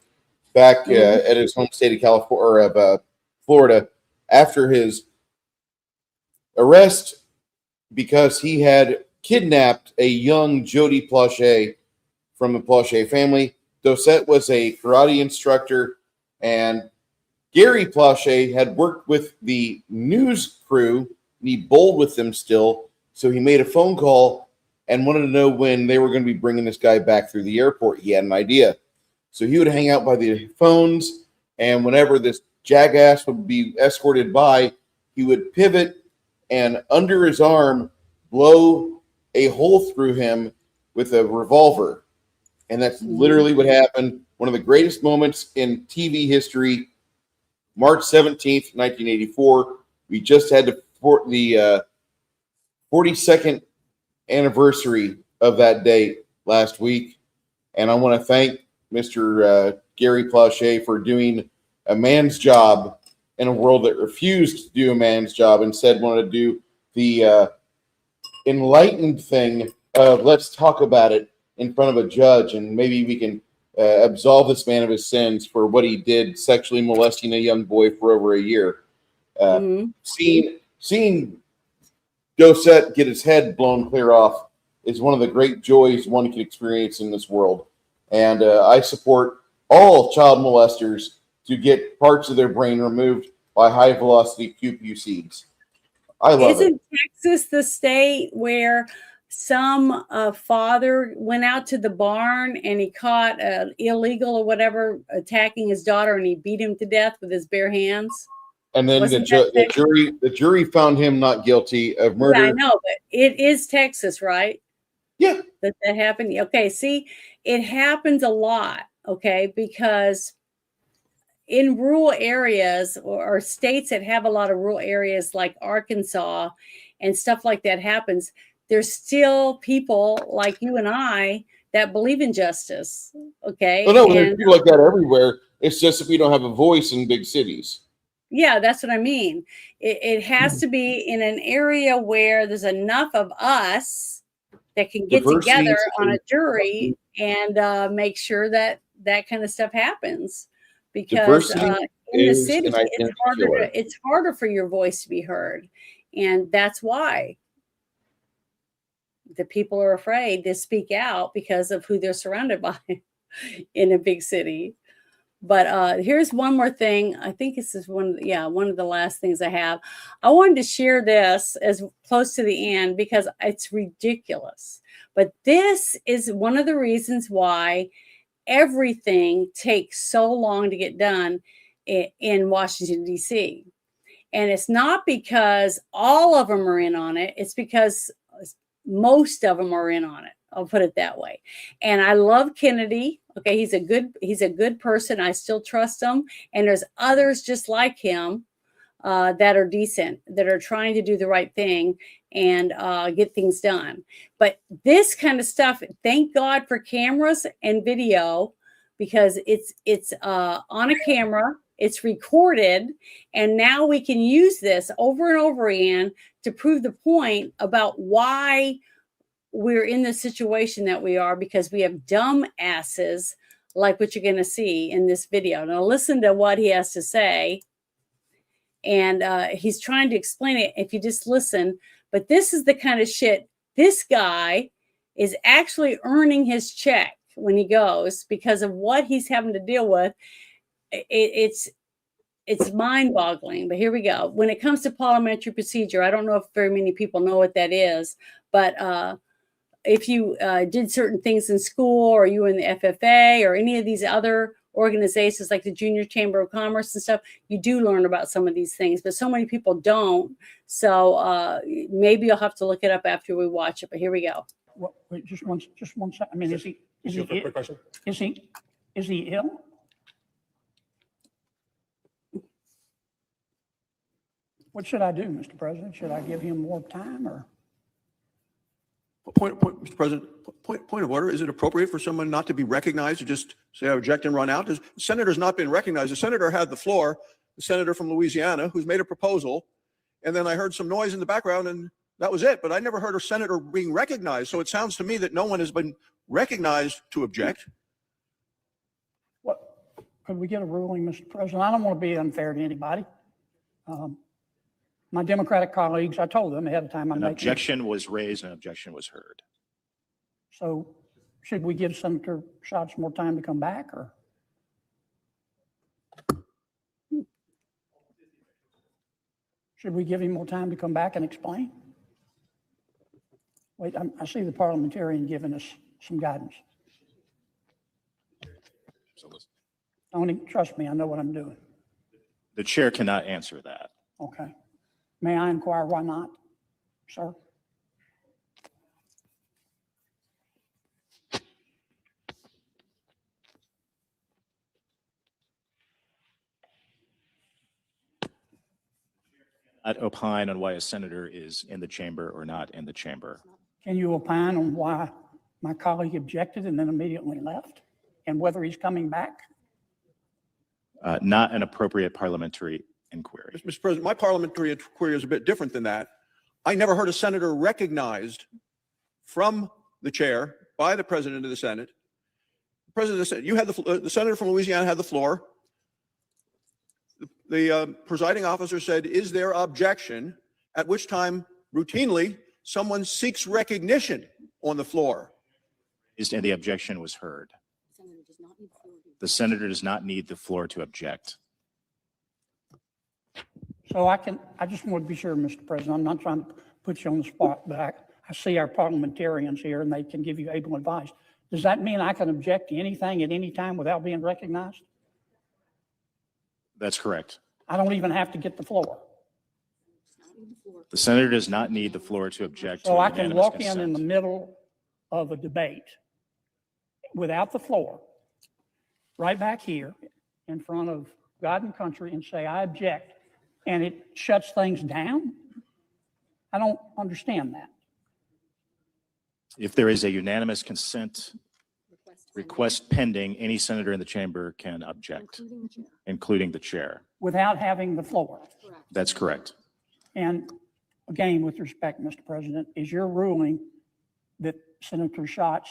back at his home state of California, or Florida, after his arrest because he had kidnapped a young Jody Plauché from the Plauché family. Dosset was a karate instructor, and Gary Plauché had worked with the news crew, and he bowled with them still. So he made a phone call and wanted to know when they were going to be bringing this guy back through the airport. He had an idea. So he would hang out by the phones, and whenever this jackass would be escorted by, he would pivot and under his arm blow a hole through him with a revolver. And that's literally what happened. One of the greatest moments in TV history. March 17th, 1984. We just had the 42nd anniversary of that date last week. And I want to thank Mr. Gary Plauché for doing a man's job in a world that refused to do a man's job, instead wanted to do the enlightened thing of let's talk about it in front of a judge, and maybe we can absolve this man of his sins for what he did, sexually molesting a young boy for over a year. Seeing Dosset get his head blown clear off is one of the great joys one can experience in this world. And I support all child molesters to get parts of their brain removed by high velocity pew seeds. I love it. Isn't Texas the state where some father went out to the barn and he caught illegal or whatever attacking his daughter, and he beat him to death with his bare hands? And then the jury found him not guilty of murder. Yeah, I know, but it is Texas, right? Yeah. That happened. Okay, see, it happens a lot, okay, because in rural areas or states that have a lot of rural areas like Arkansas and stuff like that happens, there's still people like you and I that believe in justice, okay? Oh, no, there's people like that everywhere. It's just if we don't have a voice in big cities. Yeah, that's what I mean. It has to be in an area where there's enough of us that can get together on a jury and make sure that that kind of stuff happens. Because in the city, it's harder for your voice to be heard. And that's why the people are afraid to speak out because of who they're surrounded by in a big city. But here's one more thing. I think this is one of the last things I have. I wanted to share this as close to the end because it's ridiculous. But this is one of the reasons why everything takes so long to get done in Washington, D.C. And it's not because all of them are in on it. It's because most of them are in on it. I'll put it that way. And I love Kennedy. Okay, he's a good person. I still trust him. And there's others just like him that are decent, that are trying to do the right thing and get things done. But this kind of stuff, thank God for cameras and video, because it's on a camera, it's recorded, and now we can use this over and over again to prove the point about why we're in the situation that we are, because we have dumb asses like what you're going to see in this video. Now listen to what he has to say. And he's trying to explain it if you just listen. But this is the kind of shit this guy is actually earning his check when he goes because of what he's having to deal with. It's mind-boggling. But here we go. When it comes to parliamentary procedure, I don't know if very many people know what that is, but if you did certain things in school, or you were in the FFA or any of these other organizations like the Junior Chamber of Commerce and stuff, you do learn about some of these things, but so many people don't. So maybe you'll have to look it up after we watch it. But here we go. Well, wait, just one second. I mean, is he ill? What should I do, Mr. President? Should I give him more time or? Mr. President, point of order. Is it appropriate for someone not to be recognized to just say, I object and run out? The senator's not been recognized. The senator had the floor, the senator from Louisiana, who's made a proposal. And then I heard some noise in the background and that was it. But I never heard a senator being recognized. So it sounds to me that no one has been recognized to object. What, could we get a ruling, Mr. President? I don't want to be unfair to anybody. My Democratic colleagues, I told them ahead of time. An objection was raised and an objection was heard. So should we give Senator Schatz more time to come back or? Should we give him more time to come back and explain? Wait, I see the parliamentarian giving us some guidance. Tony, trust me, I know what I'm doing. The chair cannot answer that. Okay. May I inquire why not, sir? Not opine on why a senator is in the chamber or not in the chamber. Can you opine on why my colleague objected and then immediately left and whether he's coming back? Not an appropriate parliamentary inquiry. Mr. President, my parliamentary inquiry is a bit different than that. I never heard a senator recognized from the chair by the president of the Senate. The president of the Senate, you had the senator from Louisiana had the floor. The presiding officer said, is there objection? At which time, routinely, someone seeks recognition on the floor. And the objection was heard. The senator does not need the floor to object. So I just want to be sure, Mr. President, I'm not trying to put you on the spot, but I see our parliamentarians here and they can give you able advice. Does that mean I can object to anything at any time without being recognized? That's correct. I don't even have to get the floor. The senator does not need the floor to object. So to I can unanimous walk consent. in the middle of a debate without the floor, right back here in front of God and country and say, I object, and it shuts things down? I don't understand that. If there is a unanimous consent request pending, any senator in the chamber can object, including the chair. Without having the floor. That's correct. And again, with respect, Mr. President, is your ruling that Senator Schatz,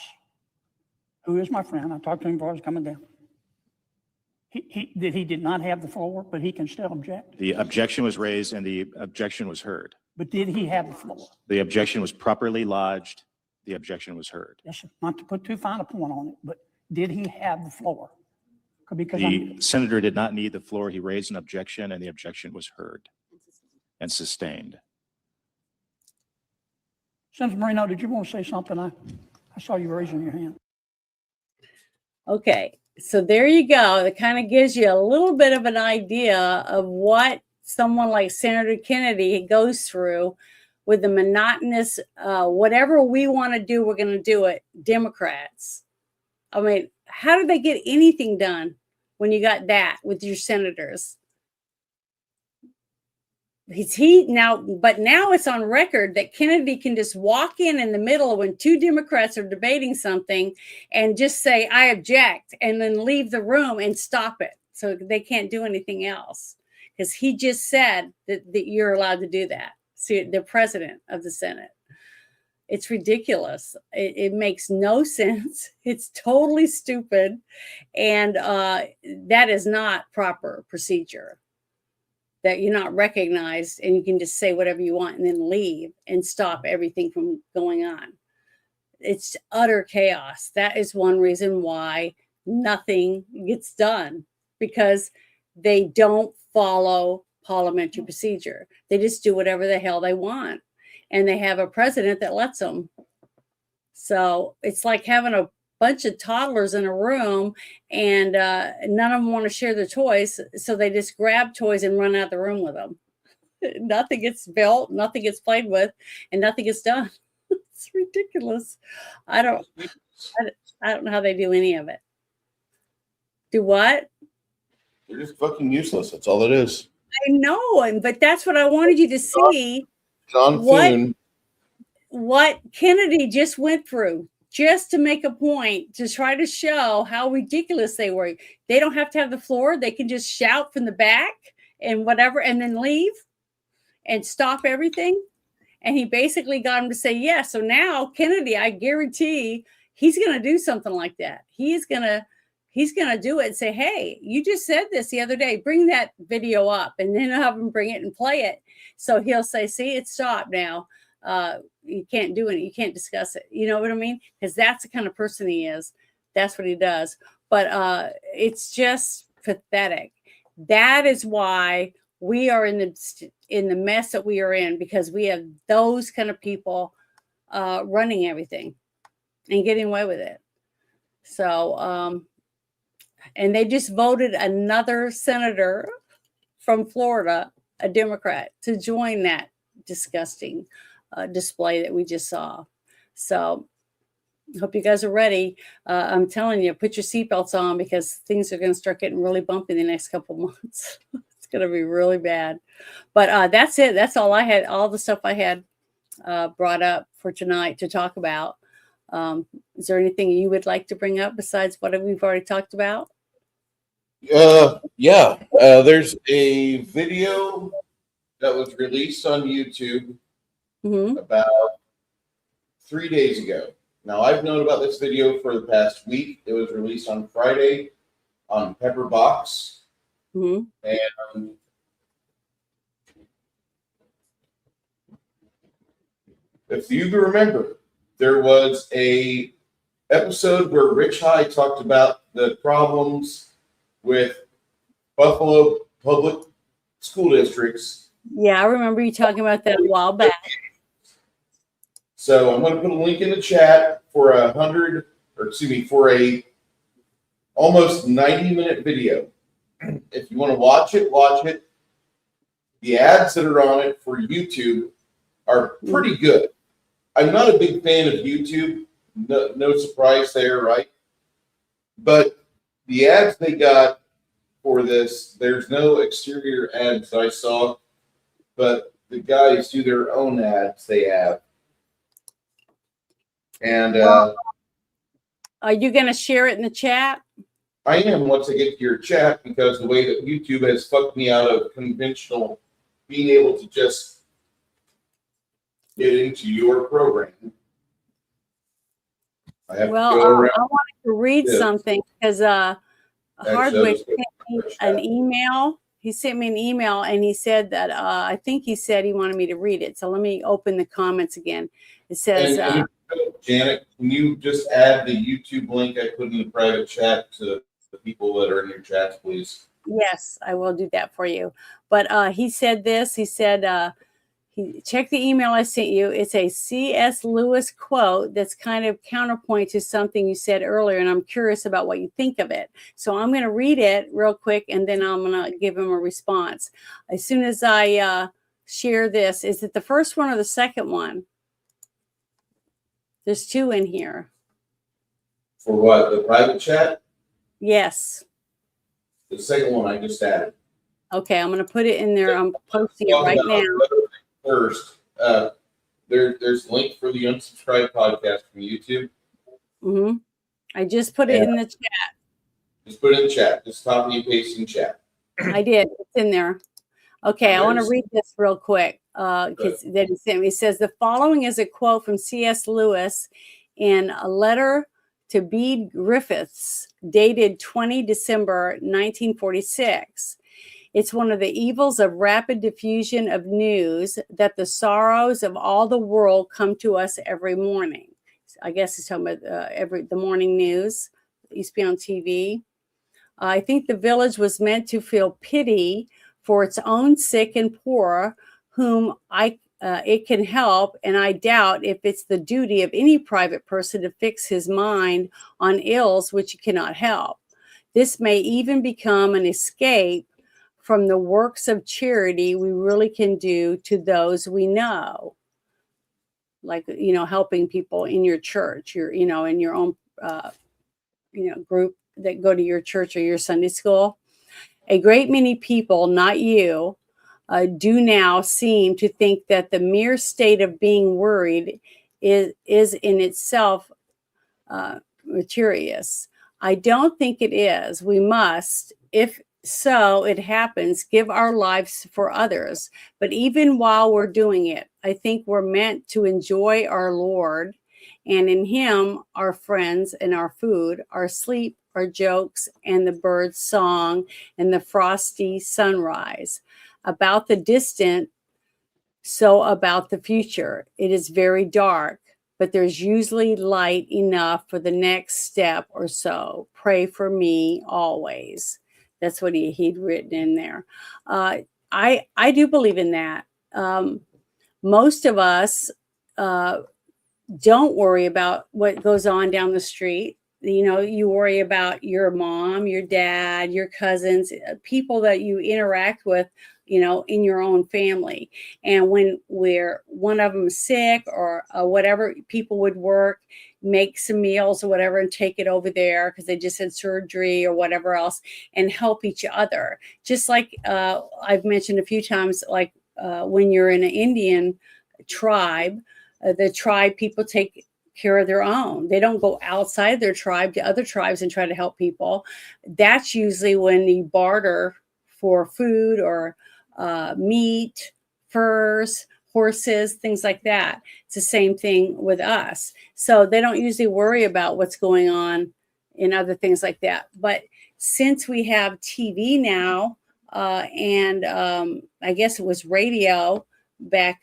who is my friend, I talked to him before I was coming down, he did not have the floor, but he can still object? The objection was raised and the objection was heard. But did he have the floor? The objection was properly lodged. The objection was heard. Yes, sir. Not to put too fine a point on it, but did he have the floor? Because The senator did not need the floor. He raised an objection and the objection was heard and sustained. Senator Moreno, did you want to say something? I saw you raising your hand. Okay, so there you go. That kind of gives you a little bit of an idea of what someone like Senator Kennedy goes through with the monotonous, whatever we want to do, we're going to do it. Democrats. I mean, how did they get anything done when you got that with your senators? But now it's on record that Kennedy can just walk in the middle when two Democrats are debating something and just say, I object, and then leave the room and stop it. So they can't do anything else because he just said that you're allowed to do that. See, the president of the Senate. It's ridiculous. It makes no sense. It's totally stupid. And that is not proper procedure. That you're not recognized and you can just say whatever you want and then leave and stop everything from going on. It's utter chaos. That is one reason why nothing gets done, because they don't follow parliamentary procedure. They just do whatever the hell they want. And they have a president that lets them. So it's like having a bunch of toddlers in a room, and none of them want to share their toys, so they just grab toys and run out of the room with them. Nothing gets built, nothing gets played with, and nothing gets done. It's ridiculous. I don't know how they do any of it. Do what? They're just fucking useless. That's all it is. I know, but that's what I wanted you to see. John Thune. What Kennedy just went through, just to make a point, to try to show how ridiculous they were. They don't have to have the floor. They can just shout from the back and whatever, and then leave and stop everything. And he basically got him to say yes. So now Kennedy, I guarantee he's going to do something like that. He's going to do it and say, hey, you just said this the other day. Bring that video up, and then have him bring it and play it. So he'll say, see, it's stopped now. You can't do it. You can't discuss it. You know what I mean? Because that's the kind of person he is. That's what he does. But it's just pathetic. That is why we are in the mess that we are in, because we have those kind of people running everything and getting away with it. So, and they just voted another senator from Florida, a Democrat, to join that disgusting display that we just saw. So hope you guys are ready. I'm telling you, put your seatbelts on, because things are going to start getting really bumpy in the next couple months. It's going to be really bad. But that's it. That's all I had. All the stuff I had brought up for tonight to talk about. Is there anything you would like to bring up besides what we've already talked about? Yeah. There's a video that was released on YouTube about 3 days ago. Now, I've known about this video for the past week. It was released on Friday on Pepperbox. And if you remember, there was a episode where Rich High talked about the problems with Buffalo public school districts. Yeah, I remember you talking about that a while back. So I'm going to put a link in the chat for a almost 90-minute video. If you want to watch it, watch it. The ads that are on it for YouTube are pretty good. I'm not a big fan of YouTube. No surprise there, right? But the ads they got for this, there's no exterior ads that I saw, but the guys do their own ads they have. And are you going to share it in the chat? I am, once I get to your chat, because the way that YouTube has fucked me out of conventional being able to just get into your program. I have to go around. I wanted to read something, because Hardwick sent me an email. He sent me an email, and he said that I think he said he wanted me to read it. So let me open the comments again. It says, Janet, can you just add the YouTube link I put in the private chat to the people that are in your chats, please? Yes, I will do that for you. But he said this. He said, check the email I sent you. It's a C.S. Lewis quote that's kind of counterpoint to something you said earlier, and I'm curious about what you think of it. So I'm going to read it real quick, and then I'm going to give him a response. As soon as I share this, is it the first one or the second one? There's two in here. For what? The private chat? Yes. The second one I just added. Okay, I'm going to put it in there. I'm posting it right now. First, there's a link for the unsubscribed podcast from YouTube. I just put it in the chat. Just put it in the chat. Just copy and paste in chat. I did. It's in there. Okay, I want to read this real quick. That he sent me. He says, the following is a quote from C.S. Lewis in a letter to Bede Griffiths, dated 20 December 1946. It's one of the evils of rapid diffusion of news that the sorrows of all the world come to us every morning. I guess he's talking about the morning news. It used to be on TV. I think the village was meant to feel pity for its own sick and poor, whom I it can help, and I doubt if it's the duty of any private person to fix his mind on ills which he cannot help. This may even become an escape from the works of charity we really can do to those we know, like, helping people in your church, in your own, group that go to your church or your Sunday school. A great many people, not you, do now seem to think that the mere state of being worried is in itself mysterious. I don't think it is. We must, if so it happens, give our lives for others. But even while we're doing it, I think we're meant to enjoy our Lord, and in him our friends and our food, our sleep, our jokes, and the bird's song and the frosty sunrise. About the distant, so about the future. It is very dark, but there's usually light enough for the next step or so. Pray for me always. That's what he'd written in there. I do believe in that. Most of us don't worry about what goes on down the street. You worry about your mom, your dad, your cousins, people that you interact with, in your own family. And when one of them is sick or whatever, people would work, make some meals or whatever and take it over there because they just had surgery or whatever else, and help each other. Just like I've mentioned a few times, like when you're in an Indian tribe, the tribe people take care of their own. They don't go outside their tribe to other tribes and try to help people. That's usually when you barter for food or meat, furs, horses, things like that. It's the same thing with us. So they don't usually worry about what's going on in other things like that. But since we have TV now, and I guess it was radio back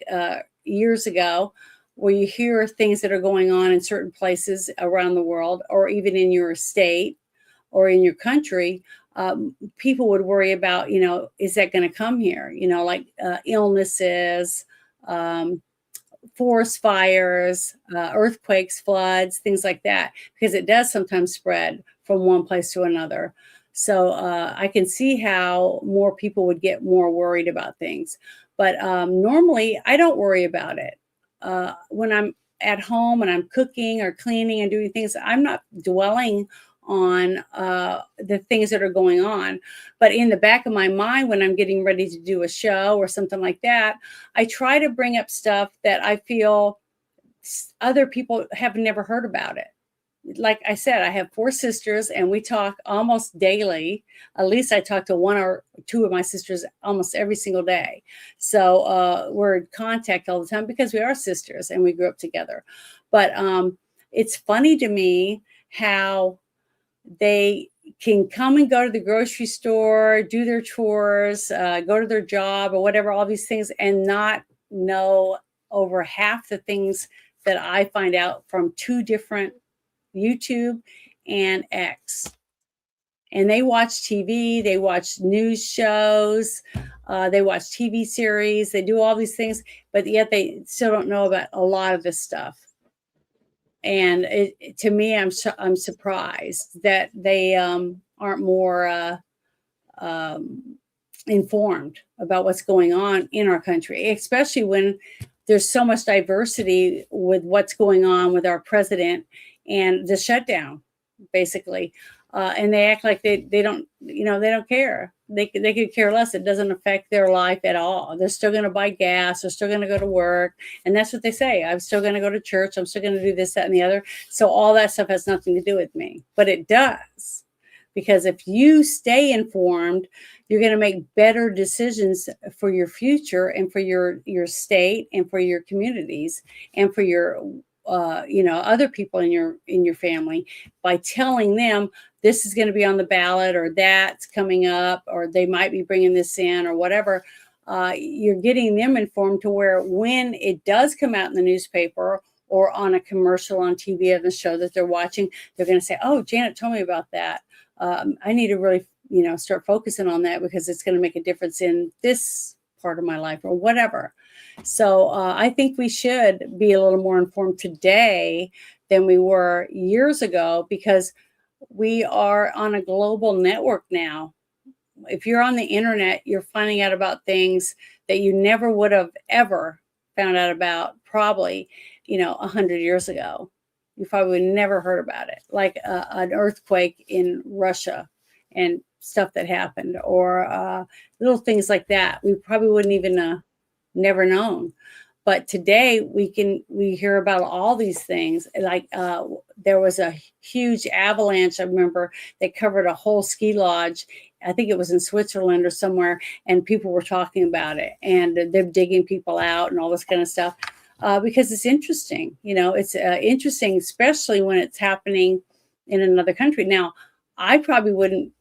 years ago, where you hear things that are going on in certain places around the world, or even in your state or in your country, people would worry about, is that going to come here? Like illnesses, forest fires, earthquakes, floods, things like that, because it does sometimes spread from one place to another. So I can see how more people would get more worried about things. But normally I don't worry about it. When I'm at home and I'm cooking or cleaning and doing things, I'm not dwelling on the things that are going on. But in the back of my mind, when I'm getting ready to do a show or something like that, I try to bring up stuff that I feel other people have never heard about it. Like I said, I have 4 sisters and we talk almost daily. At least I talk to 1 or 2 of my sisters almost every single day. So we're in contact all the time because we are sisters and we grew up together. But it's funny to me how they can come and go to the grocery store, do their chores, go to their job or whatever, all these things, and not know over half the things that I find out from 2 different YouTube and X. And they watch TV, they watch news shows, they watch TV series, they do all these things, but yet they still don't know about a lot of this stuff. And to me, I'm surprised that they aren't more informed about what's going on in our country, especially when there's so much diversity with what's going on with our president and the shutdown, basically. And they act like they don't, they don't care. They could care less. It doesn't affect their life at all. They're still going to buy gas. They're still going to go to work. And that's what they say. I'm still going to go to church. I'm still going to do this, that, and the other. So all that stuff has nothing to do with me. But it does. Because if you stay informed, you're going to make better decisions for your future and for your state and for your communities and for your other people in your family, by telling them this is going to be on the ballot or that's coming up or they might be bringing this in or whatever. You're getting them informed to where when it does come out in the newspaper or on a commercial on TV of the show that they're watching, they're going to say, oh, Janet told me about that. I need to really, start focusing on that because it's going to make a difference in this part of my life or whatever. So I think we should be a little more informed today than we were years ago, because we are on a global network now. If you're on the internet, you're finding out about things that you never would have ever found out about probably, 100 years ago. You probably would never heard about it, like an earthquake in Russia and stuff that happened, or little things like that. We probably wouldn't even never known. But today we hear about all these things. Like there was a huge avalanche, I remember, that covered a whole ski lodge. I think it was in Switzerland or somewhere, and people were talking about it, and they're digging people out and all this kind of stuff, because it's interesting. It's interesting, especially when it's happening in another country. Now, I probably wouldn't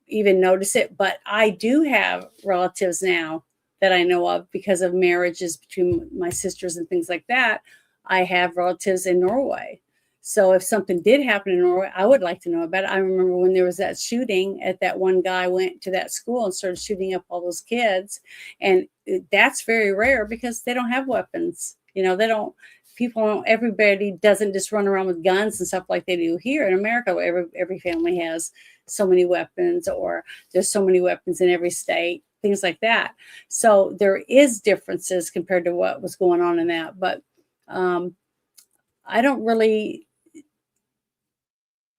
even notice it, but I do have relatives now that I know of because of marriages between my sisters and things like that. I have relatives in Norway. So if something did happen in Norway, I would like to know about it. I remember when there was that shooting at that one guy went to that school and started shooting up all those kids. And that's very rare because they don't have weapons. Everybody doesn't just run around with guns and stuff like they do here in America. Every family has so many weapons, or there's so many weapons in every state, things like that. So there is differences compared to what was going on in that. But I don't really,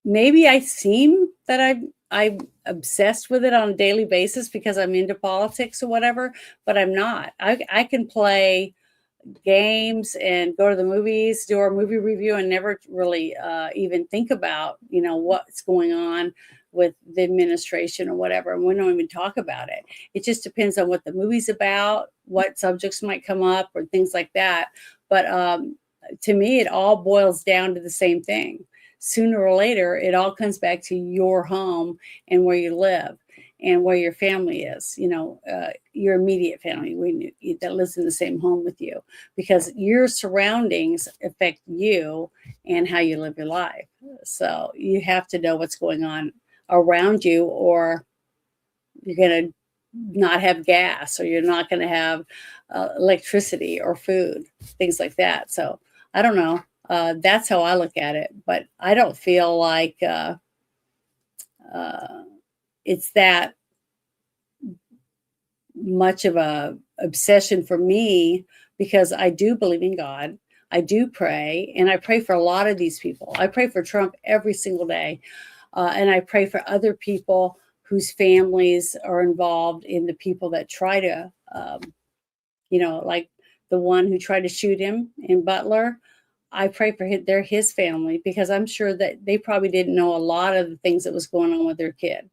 maybe I seem that I'm obsessed with it on a daily basis because I'm into politics or whatever, but I'm not. I can play games and go to the movies, do our movie review, and never really even think about, what's going on with the administration or whatever. And we don't even talk about it. It just depends on what the movie's about, what subjects might come up or things like that. But to me, it all boils down to the same thing. Sooner or later, it all comes back to your home and where you live and where your family is, your immediate family that lives in the same home with you, because your surroundings affect you and how you live your life. So you have to know what's going on around you, or you're going to not have gas, or you're not going to have electricity or food, things like that. So I don't know. That's how I look at it, but I don't feel like it's that much of a obsession for me, because I do believe in God. I do pray, and I pray for a lot of these people. I pray for Trump every single day. And I pray for other people whose families are involved in the people that try to, like the one who tried to shoot him in Butler. I pray for his family, because I'm sure that they probably didn't know a lot of the things that was going on with their kid.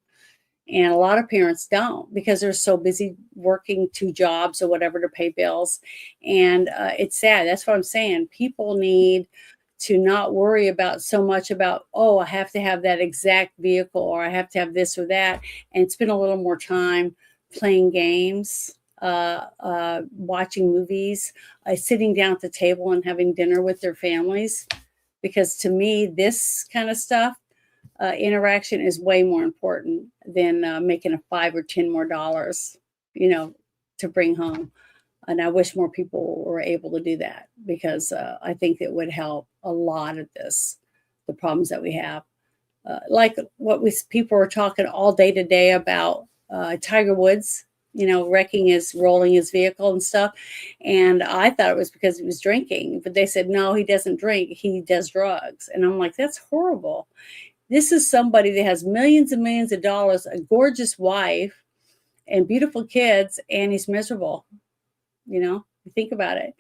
And a lot of parents don't, because they're so busy working 2 jobs or whatever to pay bills. And it's sad. That's what I'm saying. People need to not worry about so much about, I have to have that exact vehicle, or I have to have this or that, and spend a little more time playing games, watching movies, sitting down at the table and having dinner with their families. Because to me, this kind of stuff, interaction is way more important than making a $5 or $10 more, to bring home. And I wish more people were able to do that, because I think it would help a lot of the problems that we have. Like what people were talking all day today about Tiger Woods, rolling his vehicle and stuff. And I thought it was because he was drinking, but they said, no, he doesn't drink. He does drugs. And I'm like, that's horrible. This is somebody that has millions and millions of dollars, a gorgeous wife and beautiful kids, and he's miserable. You think about it.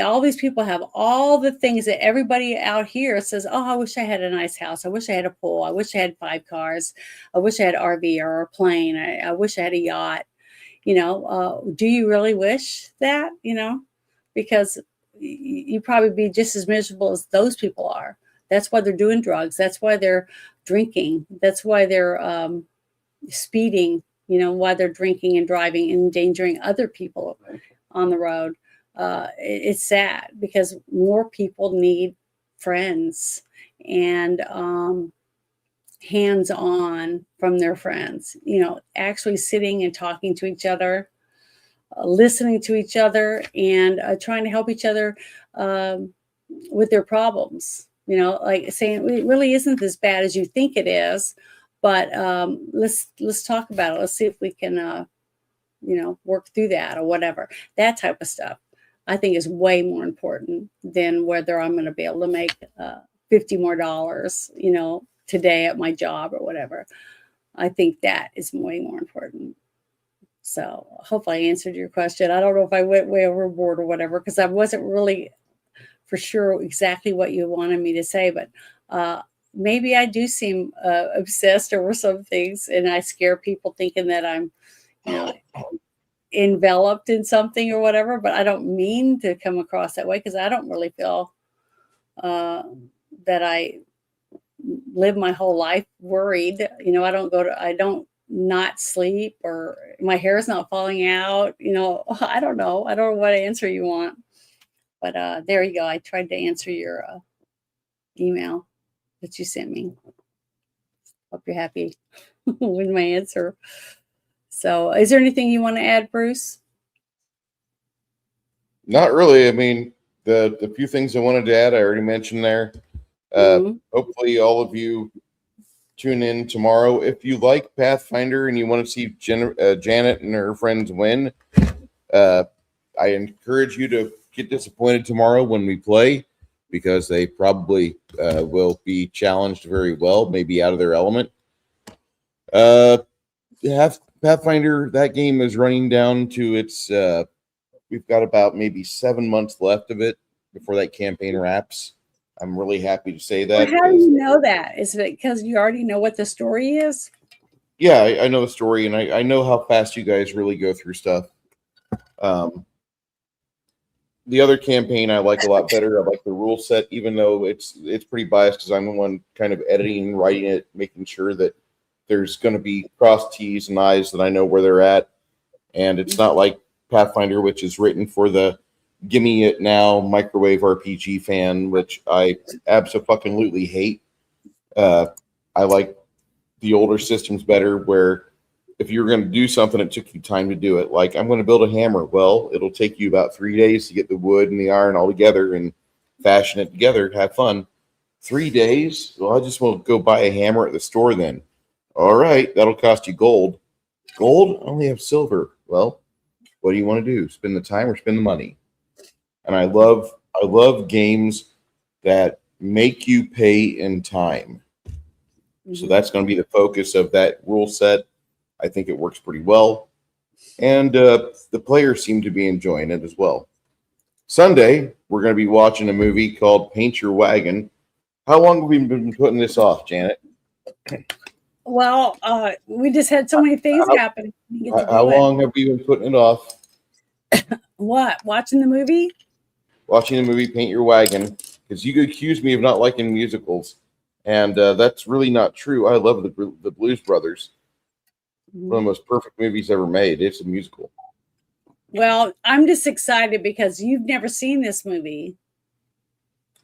All these people have all the things that everybody out here says, I wish I had a nice house. I wish I had a pool. I wish I had 5 cars. I wish I had an RV or a plane. I wish I had a yacht. Do you really wish that? Because you probably be just as miserable as those people are. That's why they're doing drugs. That's why they're drinking. That's why they're speeding, why they're drinking and driving and endangering other people on the road. It's sad, because more people need friends and hands-on from their friends, actually sitting and talking to each other. listening to each other and trying to help each other with their problems. You know, like saying it really isn't as bad as you think it is, but let's talk about it. Let's see if we can, work through that or whatever. That type of stuff, I think, is way more important than whether I'm going to be able to make $50 more, today at my job or whatever. I think that is way more important. So hopefully I answered your question. I don't know if I went way overboard or whatever, because I wasn't really for sure exactly what you wanted me to say, but maybe I do seem obsessed over some things, and I scare people thinking that I'm, enveloped in something or whatever, but I don't mean to come across that way, because I don't really feel that I live my whole life worried. I don't not sleep, or my hair is not falling out. I don't know. I don't know what answer you want, but there you go. I tried to answer your email that you sent me. Hope you're happy with my answer. So is there anything you want to add, Bruce? Not really. I mean, the few things I wanted to add, I already mentioned there. Hopefully all of you tune in tomorrow. If you like Pathfinder and you want to see Janet and her friends win, I encourage you to get disappointed tomorrow when we play, because they probably will be challenged very well, maybe out of their element. Pathfinder, that game is running down to its, we've got about maybe 7 months left of it before that campaign wraps. I'm really happy to say that. Well, how do you know that? Is it because you already know what the story is? Yeah, I know the story, and I know how fast you guys really go through stuff. The other campaign I like a lot better. I like the rule set, even though it's pretty biased, because I'm the one kind of editing, writing it, making sure that there's going to be cross T's and I's that I know where they're at. And it's not like Pathfinder, which is written for the gimme it now microwave RPG fan, which I absolutely hate. I like the older systems better, where if you're going to do something, it took you time to do it. Like, I'm going to build a hammer. Well, it'll take you about 3 days to get the wood and the iron all together and fashion it together, have fun. 3 days? Well, I just want to go buy a hammer at the store then. All right, that'll cost you gold. Gold? I only have silver. Well, what do you want to do? Spend the time or spend the money? And I love games that make you pay in time. So that's going to be the focus of that rule set. I think it works pretty well. And the players seem to be enjoying it as well. Sunday, we're going to be watching a movie called Paint Your Wagon. How long have we been putting this off, Janet? Well, we just had so many things happen. How long have we been putting it off? What? Watching the movie? Watching the movie Paint Your Wagon, because you could accuse me of not liking musicals, and that's really not true. I love the Blues Brothers. One of the most perfect movies ever made. It's a musical. Well, I'm just excited because you've never seen this movie.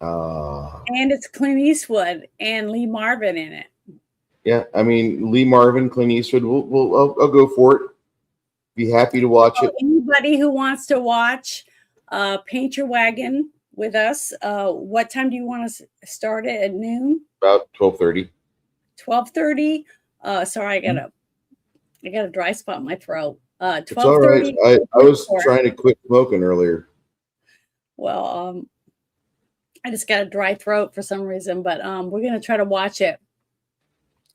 And it's Clint Eastwood and Lee Marvin in it. Yeah, I mean, Lee Marvin, Clint Eastwood, I'll go for it. Be happy to watch it. Anybody who wants to watch Paint Your Wagon with us, what time do you want to start it? At noon? About 12:30. 12:30? Sorry, I got a dry spot in my throat. 12:30. It's all right. I was trying to quit smoking earlier. Well, I just got a dry throat for some reason, but we're going to try to watch it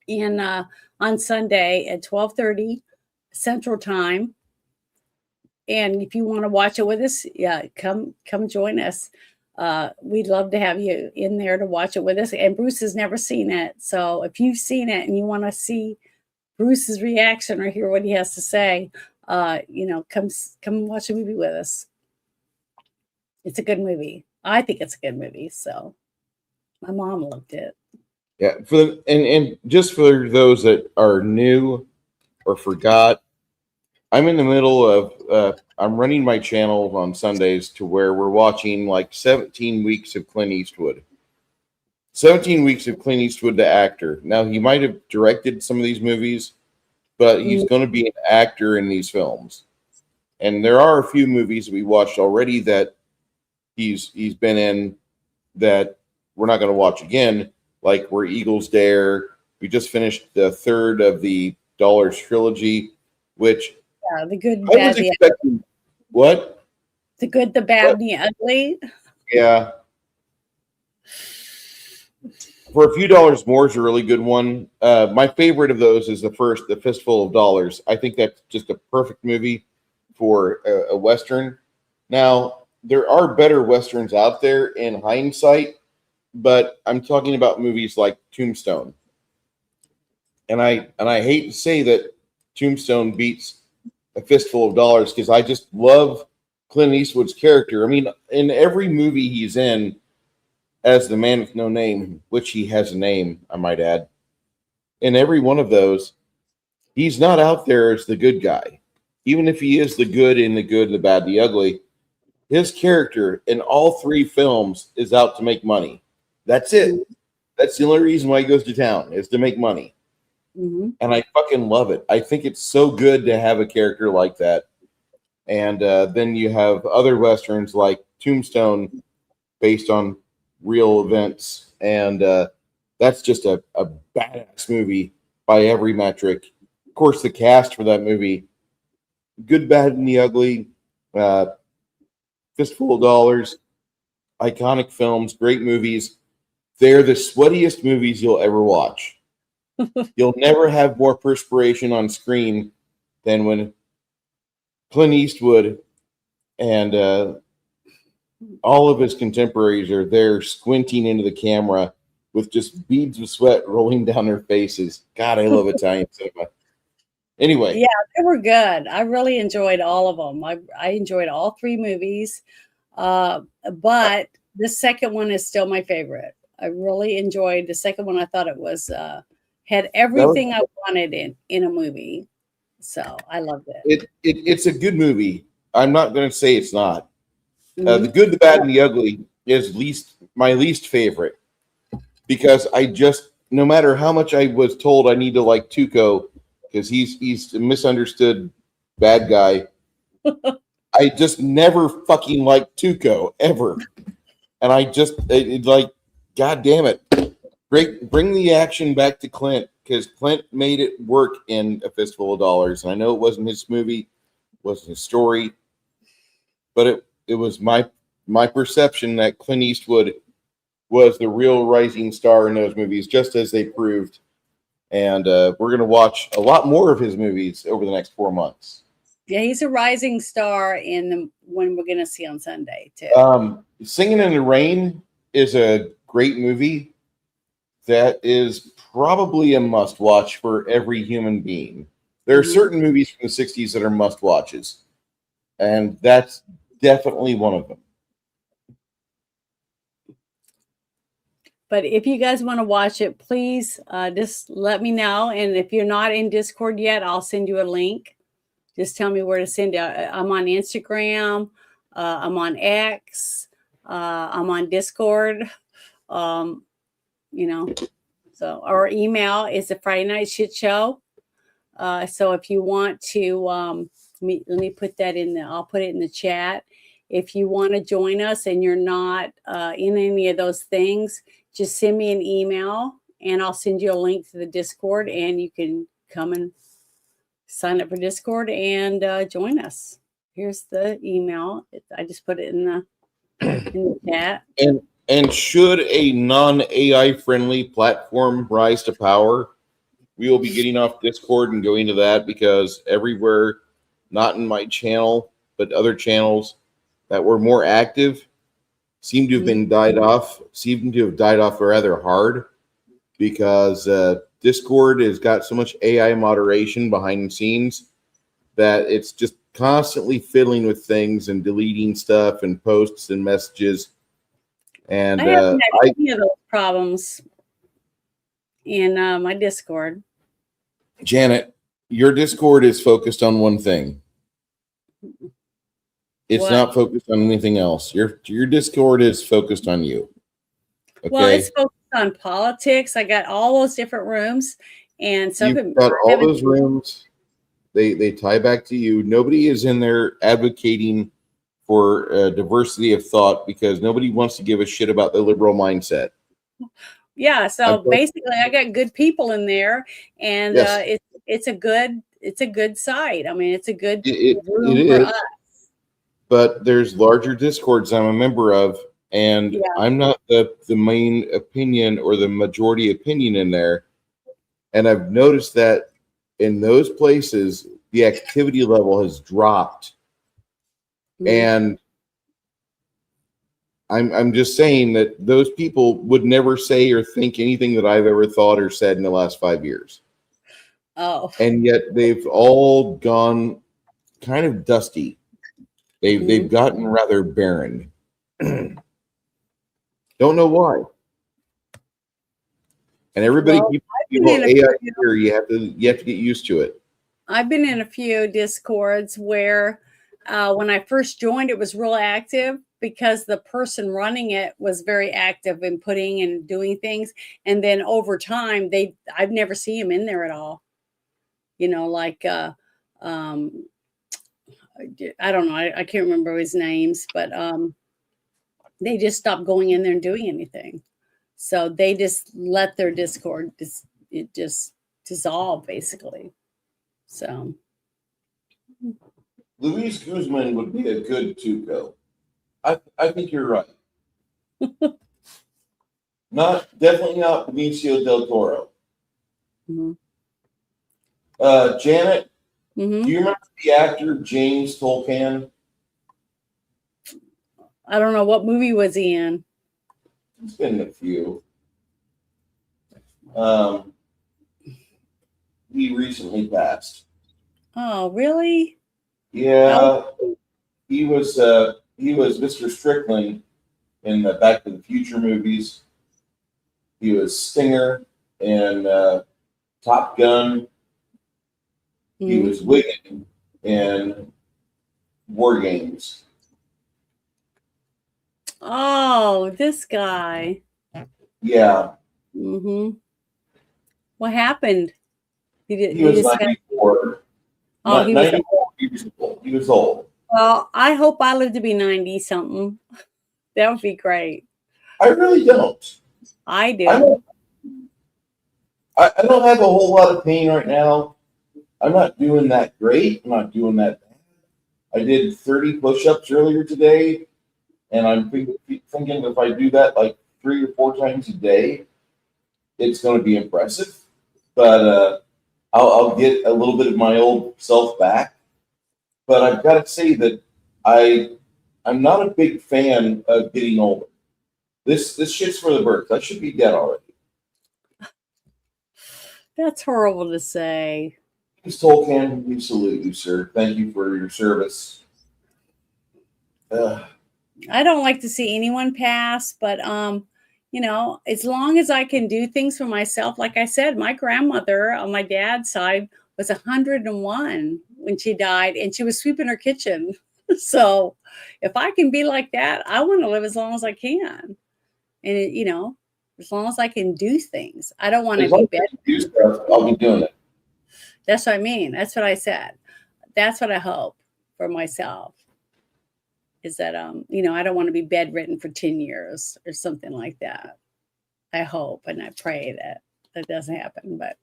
on Sunday at 12:30 Central Time. And if you want to watch it with us, yeah, come join us. We'd love to have you in there to watch it with us. And Bruce has never seen it. So if you've seen it and you want to see Bruce's reaction or hear what he has to say, come watch a movie with us. It's a good movie. I think it's a good movie. So my mom loved it. Yeah, and just for those that are new or forgot, I'm in the middle of I'm running my channel on Sundays to where we're watching like 17 weeks of Clint Eastwood. 17 weeks of Clint Eastwood, the actor. Now, he might have directed some of these movies, but he's going to be an actor in these films. And there are a few movies we watched already that he's been in that we're not going to watch again, like Where Eagles Dare. We just finished the third of the Dollars trilogy, which The Good, I Bad, was the expecting. What? The Good, the Bad, and the Ugly. Yeah. For a few dollars more is a really good one. My favorite of those is the first, The Fistful of Dollars. I think that's just a perfect movie for a Western. Now, there are better Westerns out there in hindsight, but I'm talking about movies like Tombstone. And I hate to say that Tombstone beats A Fistful of Dollars because I just love Clint Eastwood's character. I mean, in every movie he's in as the man with no name, which he has a name, I might add, in every one of those, he's not out there as the good guy. Even if he is the good in The Good, the Bad, the Ugly, his character in all three films is out to make money. That's it. That's the only reason why he goes to town, is to make money. Mm-hmm. And I fucking love it. I think it's so good to have a character like that. And then you have other Westerns like Tombstone based on real events. And that's just a badass movie by every metric. Of course, the cast for that movie, Good, Bad, and the Ugly, Fistful of Dollars, iconic films, great movies. They're the sweatiest movies you'll ever watch. You'll never have more perspiration on screen than when Clint Eastwood and all of his contemporaries are there squinting into the camera with just beads of sweat rolling down their faces. God, I love Italian cinema. Anyway. Yeah, they were good. I really enjoyed all of them. I enjoyed all three movies. But the second one is still my favorite. I really enjoyed the second one. I thought it was had everything I wanted in a movie. So I loved it. It's a good movie. I'm not going to say it's not. The Good, the Bad, and the Ugly is my least favorite because I just, no matter how much I was told I need to like Tuco because he's a misunderstood bad guy, I just never fucking liked Tuco ever, and I just like, God damn it, bring the action back to Clint because Clint made it work in A Fistful of Dollars, and I know it wasn't his movie, wasn't his story, but it was my perception that Clint Eastwood was the real rising star in those movies, just as they proved. And we're going to watch a lot more of his movies over the next 4 months. Yeah, he's a rising star in the one we're going to see on Sunday too. Singing in the Rain is a great movie that is probably a must watch for every human being. There are certain movies from the 60s that are must watches, and that's definitely one of them. But if you guys want to watch it, please just let me know. And if you're not in Discord yet, I'll send you a link. Just tell me where to send it. I'm on Instagram. I'm on X. I'm on Discord. So our email is the Friday Night Shit Show. So if you want to, let me put that I'll put it in the chat. If you want to join us and you're not in any of those things, just send me an email and I'll send you a link to the Discord and you can come and sign up for Discord and join us. Here's the email. I just put it in the chat. And should a non-AI friendly platform rise to power, we will be getting off Discord and going to that because everywhere, not in my channel, but other channels that were more active seem to have died off rather hard because Discord has got so much AI moderation behind the scenes that it's just constantly fiddling with things and deleting stuff and posts and messages. And I haven't had any of those problems in my Discord. Janet, your Discord is focused on one thing. It's not focused on anything else. Your Discord is focused on you. Okay? Well, it's focused on politics. I got all those different rooms, and some You've got all those rooms. They tie back to you. Nobody is in there advocating for diversity of thought because nobody wants to give a shit about the liberal mindset. Yeah. So Okay. basically, I got good people in there, and Yes. it's a good site. I mean, it's a good It room for is, us. but there's larger discords I'm a member of, and Yeah. I'm not the main opinion or the majority opinion in there. And I've noticed that in those places, the activity level has dropped. And I'm just saying that those people would never say or think anything that I've ever thought or said in the last 5 years. Oh. And yet they've all gone kind of dusty. They've gotten rather barren. Don't know why. And everybody Well, keeps I've been saying, in a well, AI few- here, you have to get used to it. I've been in a few discords where when I first joined, it was real active because the person running it was very active in putting and doing things. And then over time, I've never seen him in there at all. You know, like I don't know, I can't remember his names, but they just stopped going in there and doing anything. So they just let their Discord just dissolve basically. So Luis Guzman would be a good Tuco. I think you're right. Definitely not Benicio del Toro. Janet, do you remember the actor James Tolkien? I don't know, what movie was he in? It's been a few. He recently passed. Oh, really? Yeah, he was Mr. Strickland in the Back to the Future movies. He was Stinger in Top Gun. He was Wigan in War Games. Oh, this guy. Yeah, What happened? he was 94. Oh, he was 94 years old. He was old. Well, I hope I live to be 90 something. That would be great. I really don't. I do. I don't have a whole lot of pain right now. I'm not doing that great. I'm not doing that bad. I did 30 push-ups earlier today, and I'm thinking if I do that like 3 or 4 times a day, it's going to be impressive. But I'll get a little bit of my old self back. But I've got to say that I'm not a big fan of getting older. This shit's for the birds. I should be dead already. That's horrible to say. James Tolkien, we salute you, sir. Thank you for your service. I don't like to see anyone pass, but you know, as long as I can do things for myself, like I said, my grandmother on my dad's side was 101 when she died, and she was sweeping her kitchen. So if I can be like that, I want to live as long as I can. And you know, as long as I can do things, I don't want to be bedridden. I'll be doing it. That's what I mean. That's what I said. That's what I hope for myself. Is that you know, I don't want to be bedridden for 10 years or something like that. I hope and I pray that that doesn't happen, but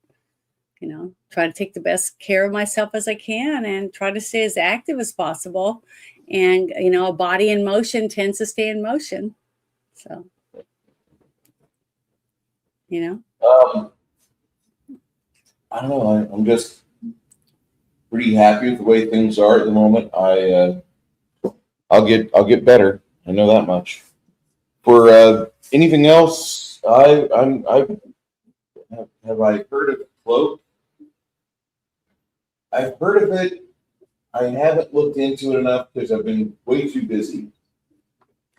you know, try to take the best care of myself as I can and try to stay as active as possible. And you know, a body in motion tends to stay in motion. So, you know. I don't know. I'm just pretty happy with the way things are at the moment. I'll get better. I know that much. For anything else, have I heard of Cloak? I've heard of it. I haven't looked into it enough because I've been way too busy.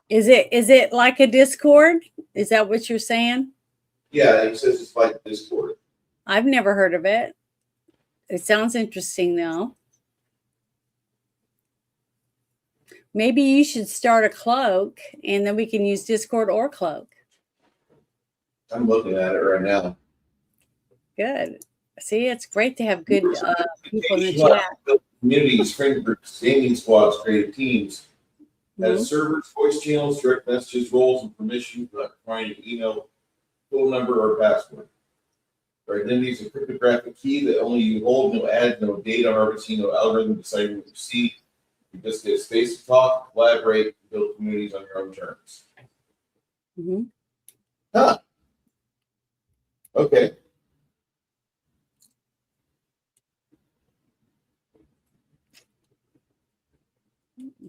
Is it like a Discord? Is that what you're saying? Yeah, it says it's like Discord. I've never heard of it. It sounds interesting though. Maybe you should start a Cloak and then we can use Discord or Cloak. I'm looking at it right now. Good. See, it's great to have good people in the chat. Communities, friend groups, gaming squads, creative teams. Mhm. As servers, voice channels, direct messages, roles, and permissions, not requiring an email, phone number, or password. Our identity is a cryptographic key that only you hold, no ads, no data harvesting, no algorithm deciding what you see. You just get space to talk, collaborate, build communities on your own terms. Mm-hmm. Huh. Okay.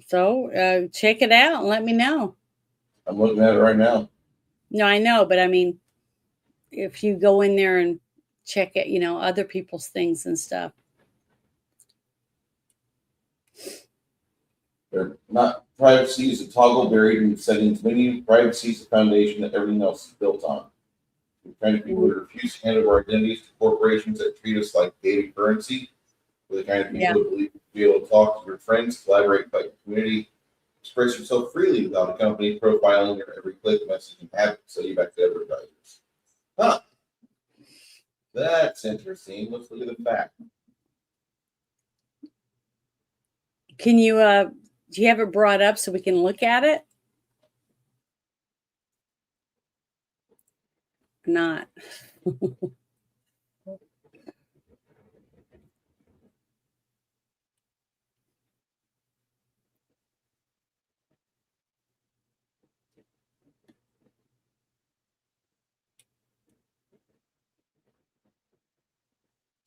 So check it out and let me know. I'm looking at it right now. No, I know, but I mean, if you go in there and check it, other people's things and stuff. They're not privacy is a toggle buried in the settings menu. Privacy is the foundation that everything else is built on. We're trying to people who refuse to hand over identities to corporations that treat us like data currency. We're the kind of people who believe you be able to talk to your friends, collaborate, fight your community, express yourself freely without a company profiling your every click, message, and habit, sell you back to advertisers. Huh. That's interesting. Let's look at the fact. Can you do you have it brought up so we can look at it? Not.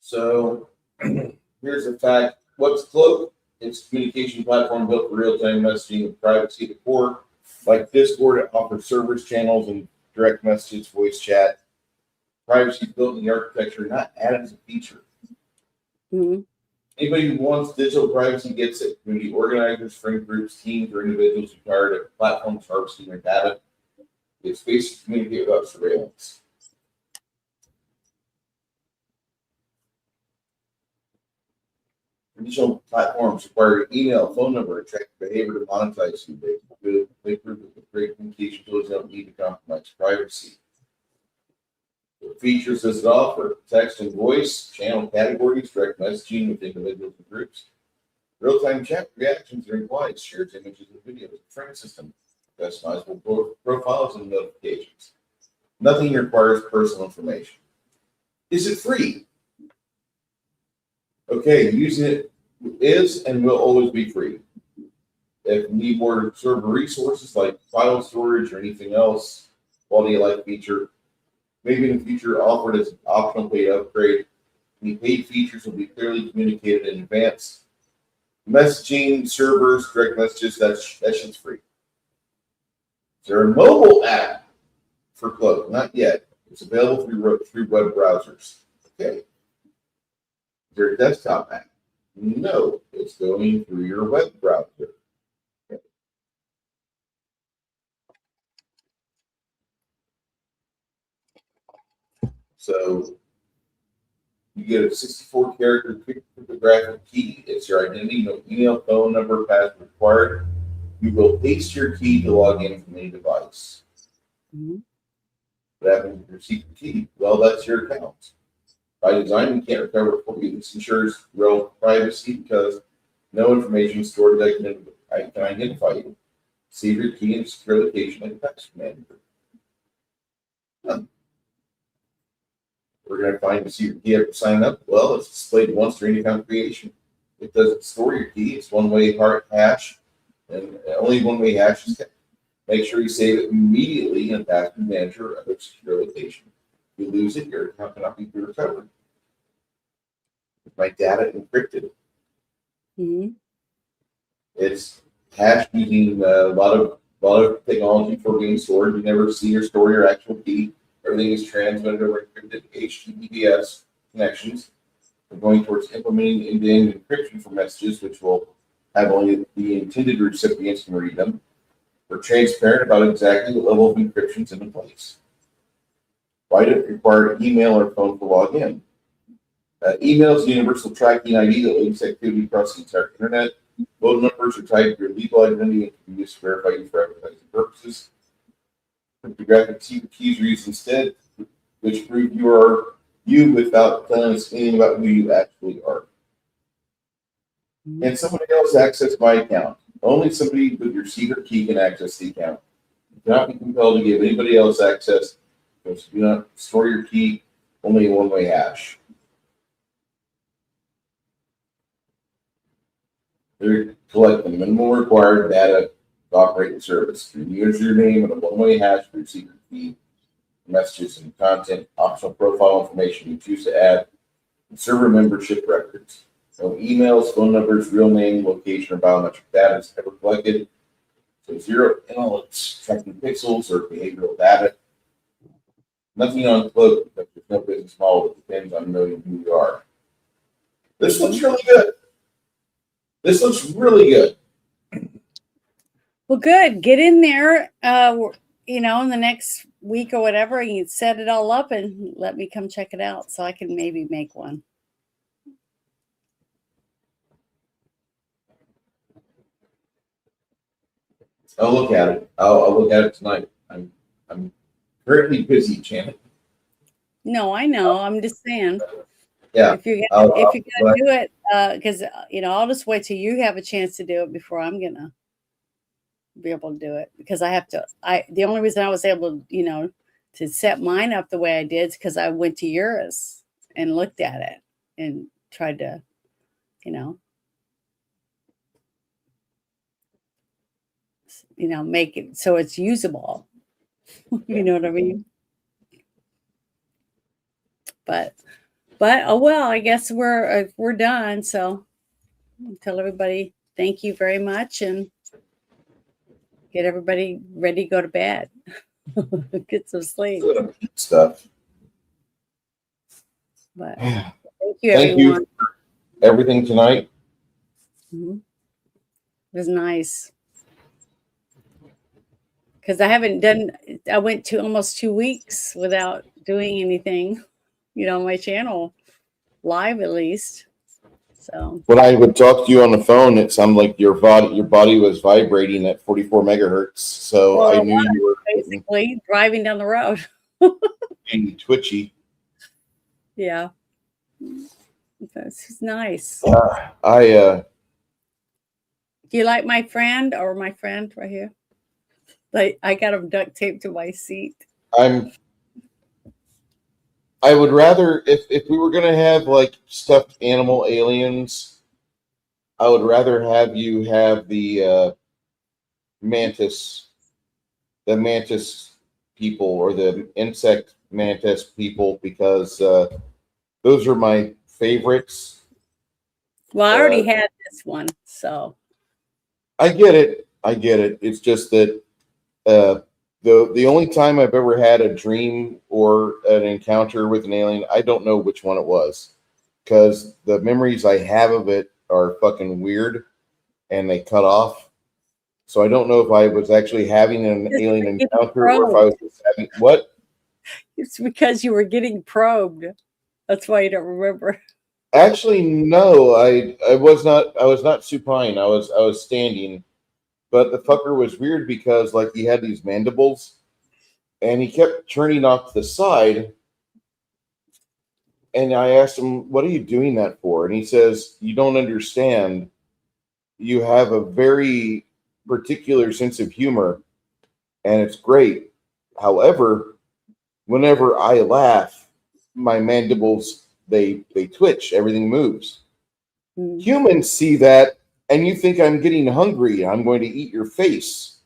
So here's the fact. What's Cloak? It's a communication platform built for real-time messaging and privacy at the core. Like Discord, it offers servers, channels, and direct messages, voice chat. Privacy is built in the architecture, not added as a feature. Mm-hmm. Anybody who wants digital privacy gets it. Community organizers, friend groups, teams, or individuals who are tired of platforms harvesting their data. It's space to communicate without surveillance. Traditional platforms require an email, phone number, and track behavior to monetize you. They prove that the great communication tools don't need to compromise privacy. The features does it offer: text and voice, channel categories, direct messaging with individuals and groups, real-time chat reactions and replies, shared images and videos, frame system, customizable profiles and notifications. Nothing requires personal information. Is it free? Okay, using it is and will always be free. If you need more server resources like file storage or anything else, quality of life feature, maybe in the future offered as an optional paid upgrade. Any paid features will be clearly communicated in advance. Messaging, servers, direct messages, that shit's free. Is there a mobile app for Cloak? Not yet. It's available through web browsers. Okay. Is there a desktop app? No, it's going through your web browser. Okay. So you get a 64-character cryptographic key. It's your identity, no email, phone number, password required. You will paste your key to log in from any device. Mm-hmm. What happens with your secret key? Well, that's your account. By design, we can't recover it for you. This ensures real privacy because no information is stored that can identify you. Save your key in a secure location like a text manager. We're going to find the secret key after sign up. Well, it's displayed once during account creation. It doesn't store your key. It's one-way hash, and only one-way hash is kept. Make sure you save it immediately in a password manager or other secure location. If you lose it, your account cannot be recovered. With my data encrypted. Mm-hmm. It's hashed using a lot of technology for being stored. You never see or store your actual key. Everything is transmitted over encrypted HTTPS connections. We're going towards implementing end-to-end encryption for messages, which will have only the intended recipients can read them. We're transparent about exactly what level of encryption is in place. Why do it require email or phone to log in? Email is a universal tracking ID that links activity across the entire internet. Phone numbers are tied to your legal identity and can be used to verify you for advertising purposes. Cryptographic secret keys are used instead, which prove you are you without telling us anything about who you actually are. And somebody else access my account. Only somebody with your secret key can access the account. You cannot be compelled to give anybody else access because you do not store your key, only a one-way hash. They're collecting minimal required data to operate the service. Your username and a one-way hash for your secret key, messages and content, optional profile information you choose to add, and server membership records. No emails, phone numbers, real name, location, or biometric data is ever collected. So zero analytics, tracking pixels or behavioral data. Nothing on cloak because there's no business model that depends on knowing who you are. This looks really good. This looks really good. Well, good. Get in there, in the next week or whatever, and you set it all up and let me come check it out so I can maybe make one. I'll look at it. I'll look at it tonight. I'm currently busy, Janet. No, I know. I'm just saying. Yeah. If you're gonna do it, because I'll just wait till you have a chance to do it before I'm gonna be able to do it, because I have to. The only reason I was able, to set mine up the way I did is because I went to yours and looked at it and tried to, make it so it's usable. You know what I mean? But oh well, I guess we're done. So I'll tell everybody thank you very much and get everybody ready to go to bed. Get some sleep. Stuff. But thank you, Thank everyone. you for everything tonight. Mhm. It was nice. Because I went to almost 2 weeks without doing anything, on my channel, live at least. So When I would talk to you on the phone, it sounded like your body was vibrating at 44 megahertz. So Well, I it knew was, you were basically driving down the road. getting twitchy. Yeah. That's nice. I Do you like my friend right here? Like, I got him duct taped to my seat. I would rather, if we were gonna have like stuffed animal aliens, I would rather have you have the mantis people or the insect mantis people, because those are my favorites. Well, I already had this one, so I get it. It's just that the only time I've ever had a dream or an encounter with an alien, I don't know which one it was, because the memories I have of it are fucking weird and they cut off. So I don't know if I was actually having an alien encounter or if I was just having what? it's because you were getting probed. That's why you don't remember. Actually, no, I was not supine. I was standing. But the fucker was weird because like he had these mandibles and he kept turning off to the side. And I asked him, "What are you doing that for?" And he says, "You don't understand. You have a very particular sense of humor and it's great. However, whenever I laugh, my mandibles, they twitch, everything moves. Humans see that and you think I'm getting hungry, I'm going to eat your face.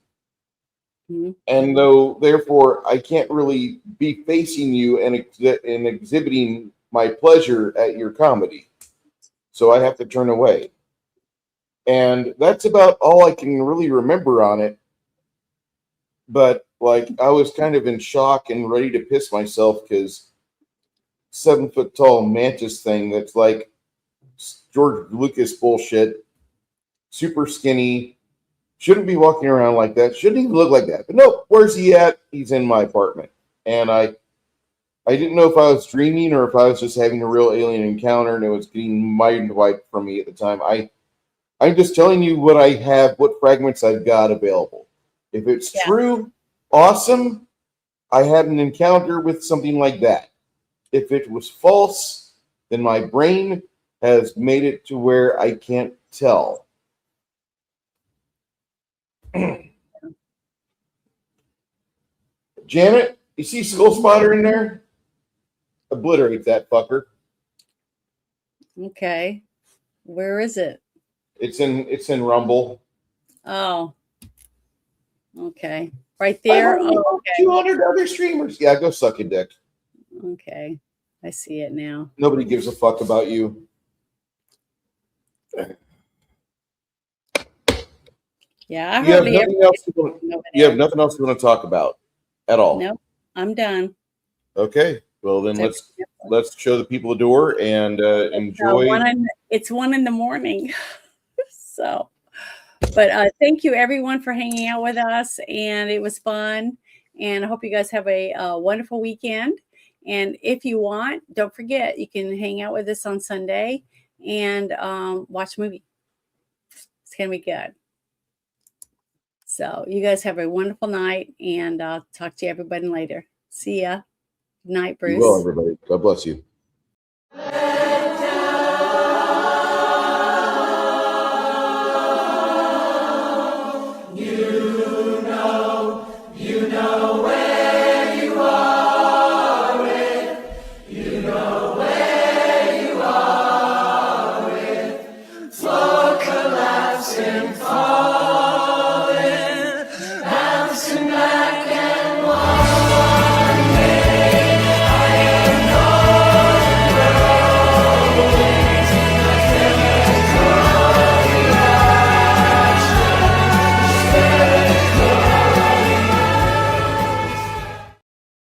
And therefore, I can't really be facing you and exhibiting my pleasure at your comedy. So I have to turn away. And that's about all I can really remember on it. But like, I was kind of in shock and ready to piss myself because 7 foot tall mantis thing that's like George Lucas bullshit, super skinny, shouldn't be walking around like that, shouldn't even look like that. But no, where's he at? He's in my apartment. And I didn't know if I was dreaming or if I was just having a real alien encounter and it was getting mind wiped from me at the time. I'm just telling you what I have, what fragments I've got available. If it's true, awesome. I had an encounter with something like that. If it was false, then my brain has made it to where I can't tell. Janet, you see Skull Spotter in there? Obliterate that fucker. Okay. Where is it? It's in Rumble. Oh. Okay. Right there. Oh, okay. 200 other streamers. Yeah, go suck a dick. Okay. I see it now. Nobody gives a fuck about you. Yeah, I You have hardly nothing else you want, you have nothing else you want to talk about at all. Nope. I'm done. Okay. Well, then let's show the people the door and enjoy. It's 1 a.m. So, but thank you everyone for hanging out with us, and it was fun. And I hope you guys have a wonderful weekend. And if you want, don't forget, you can hang out with us on Sunday and watch a movie. It's gonna be good. So you guys have a wonderful night, and I'll talk to you everybody later. See ya. Good night, Bruce. You will, everybody. God bless you. You know where you are with. You know where you are with. Floor collapsing.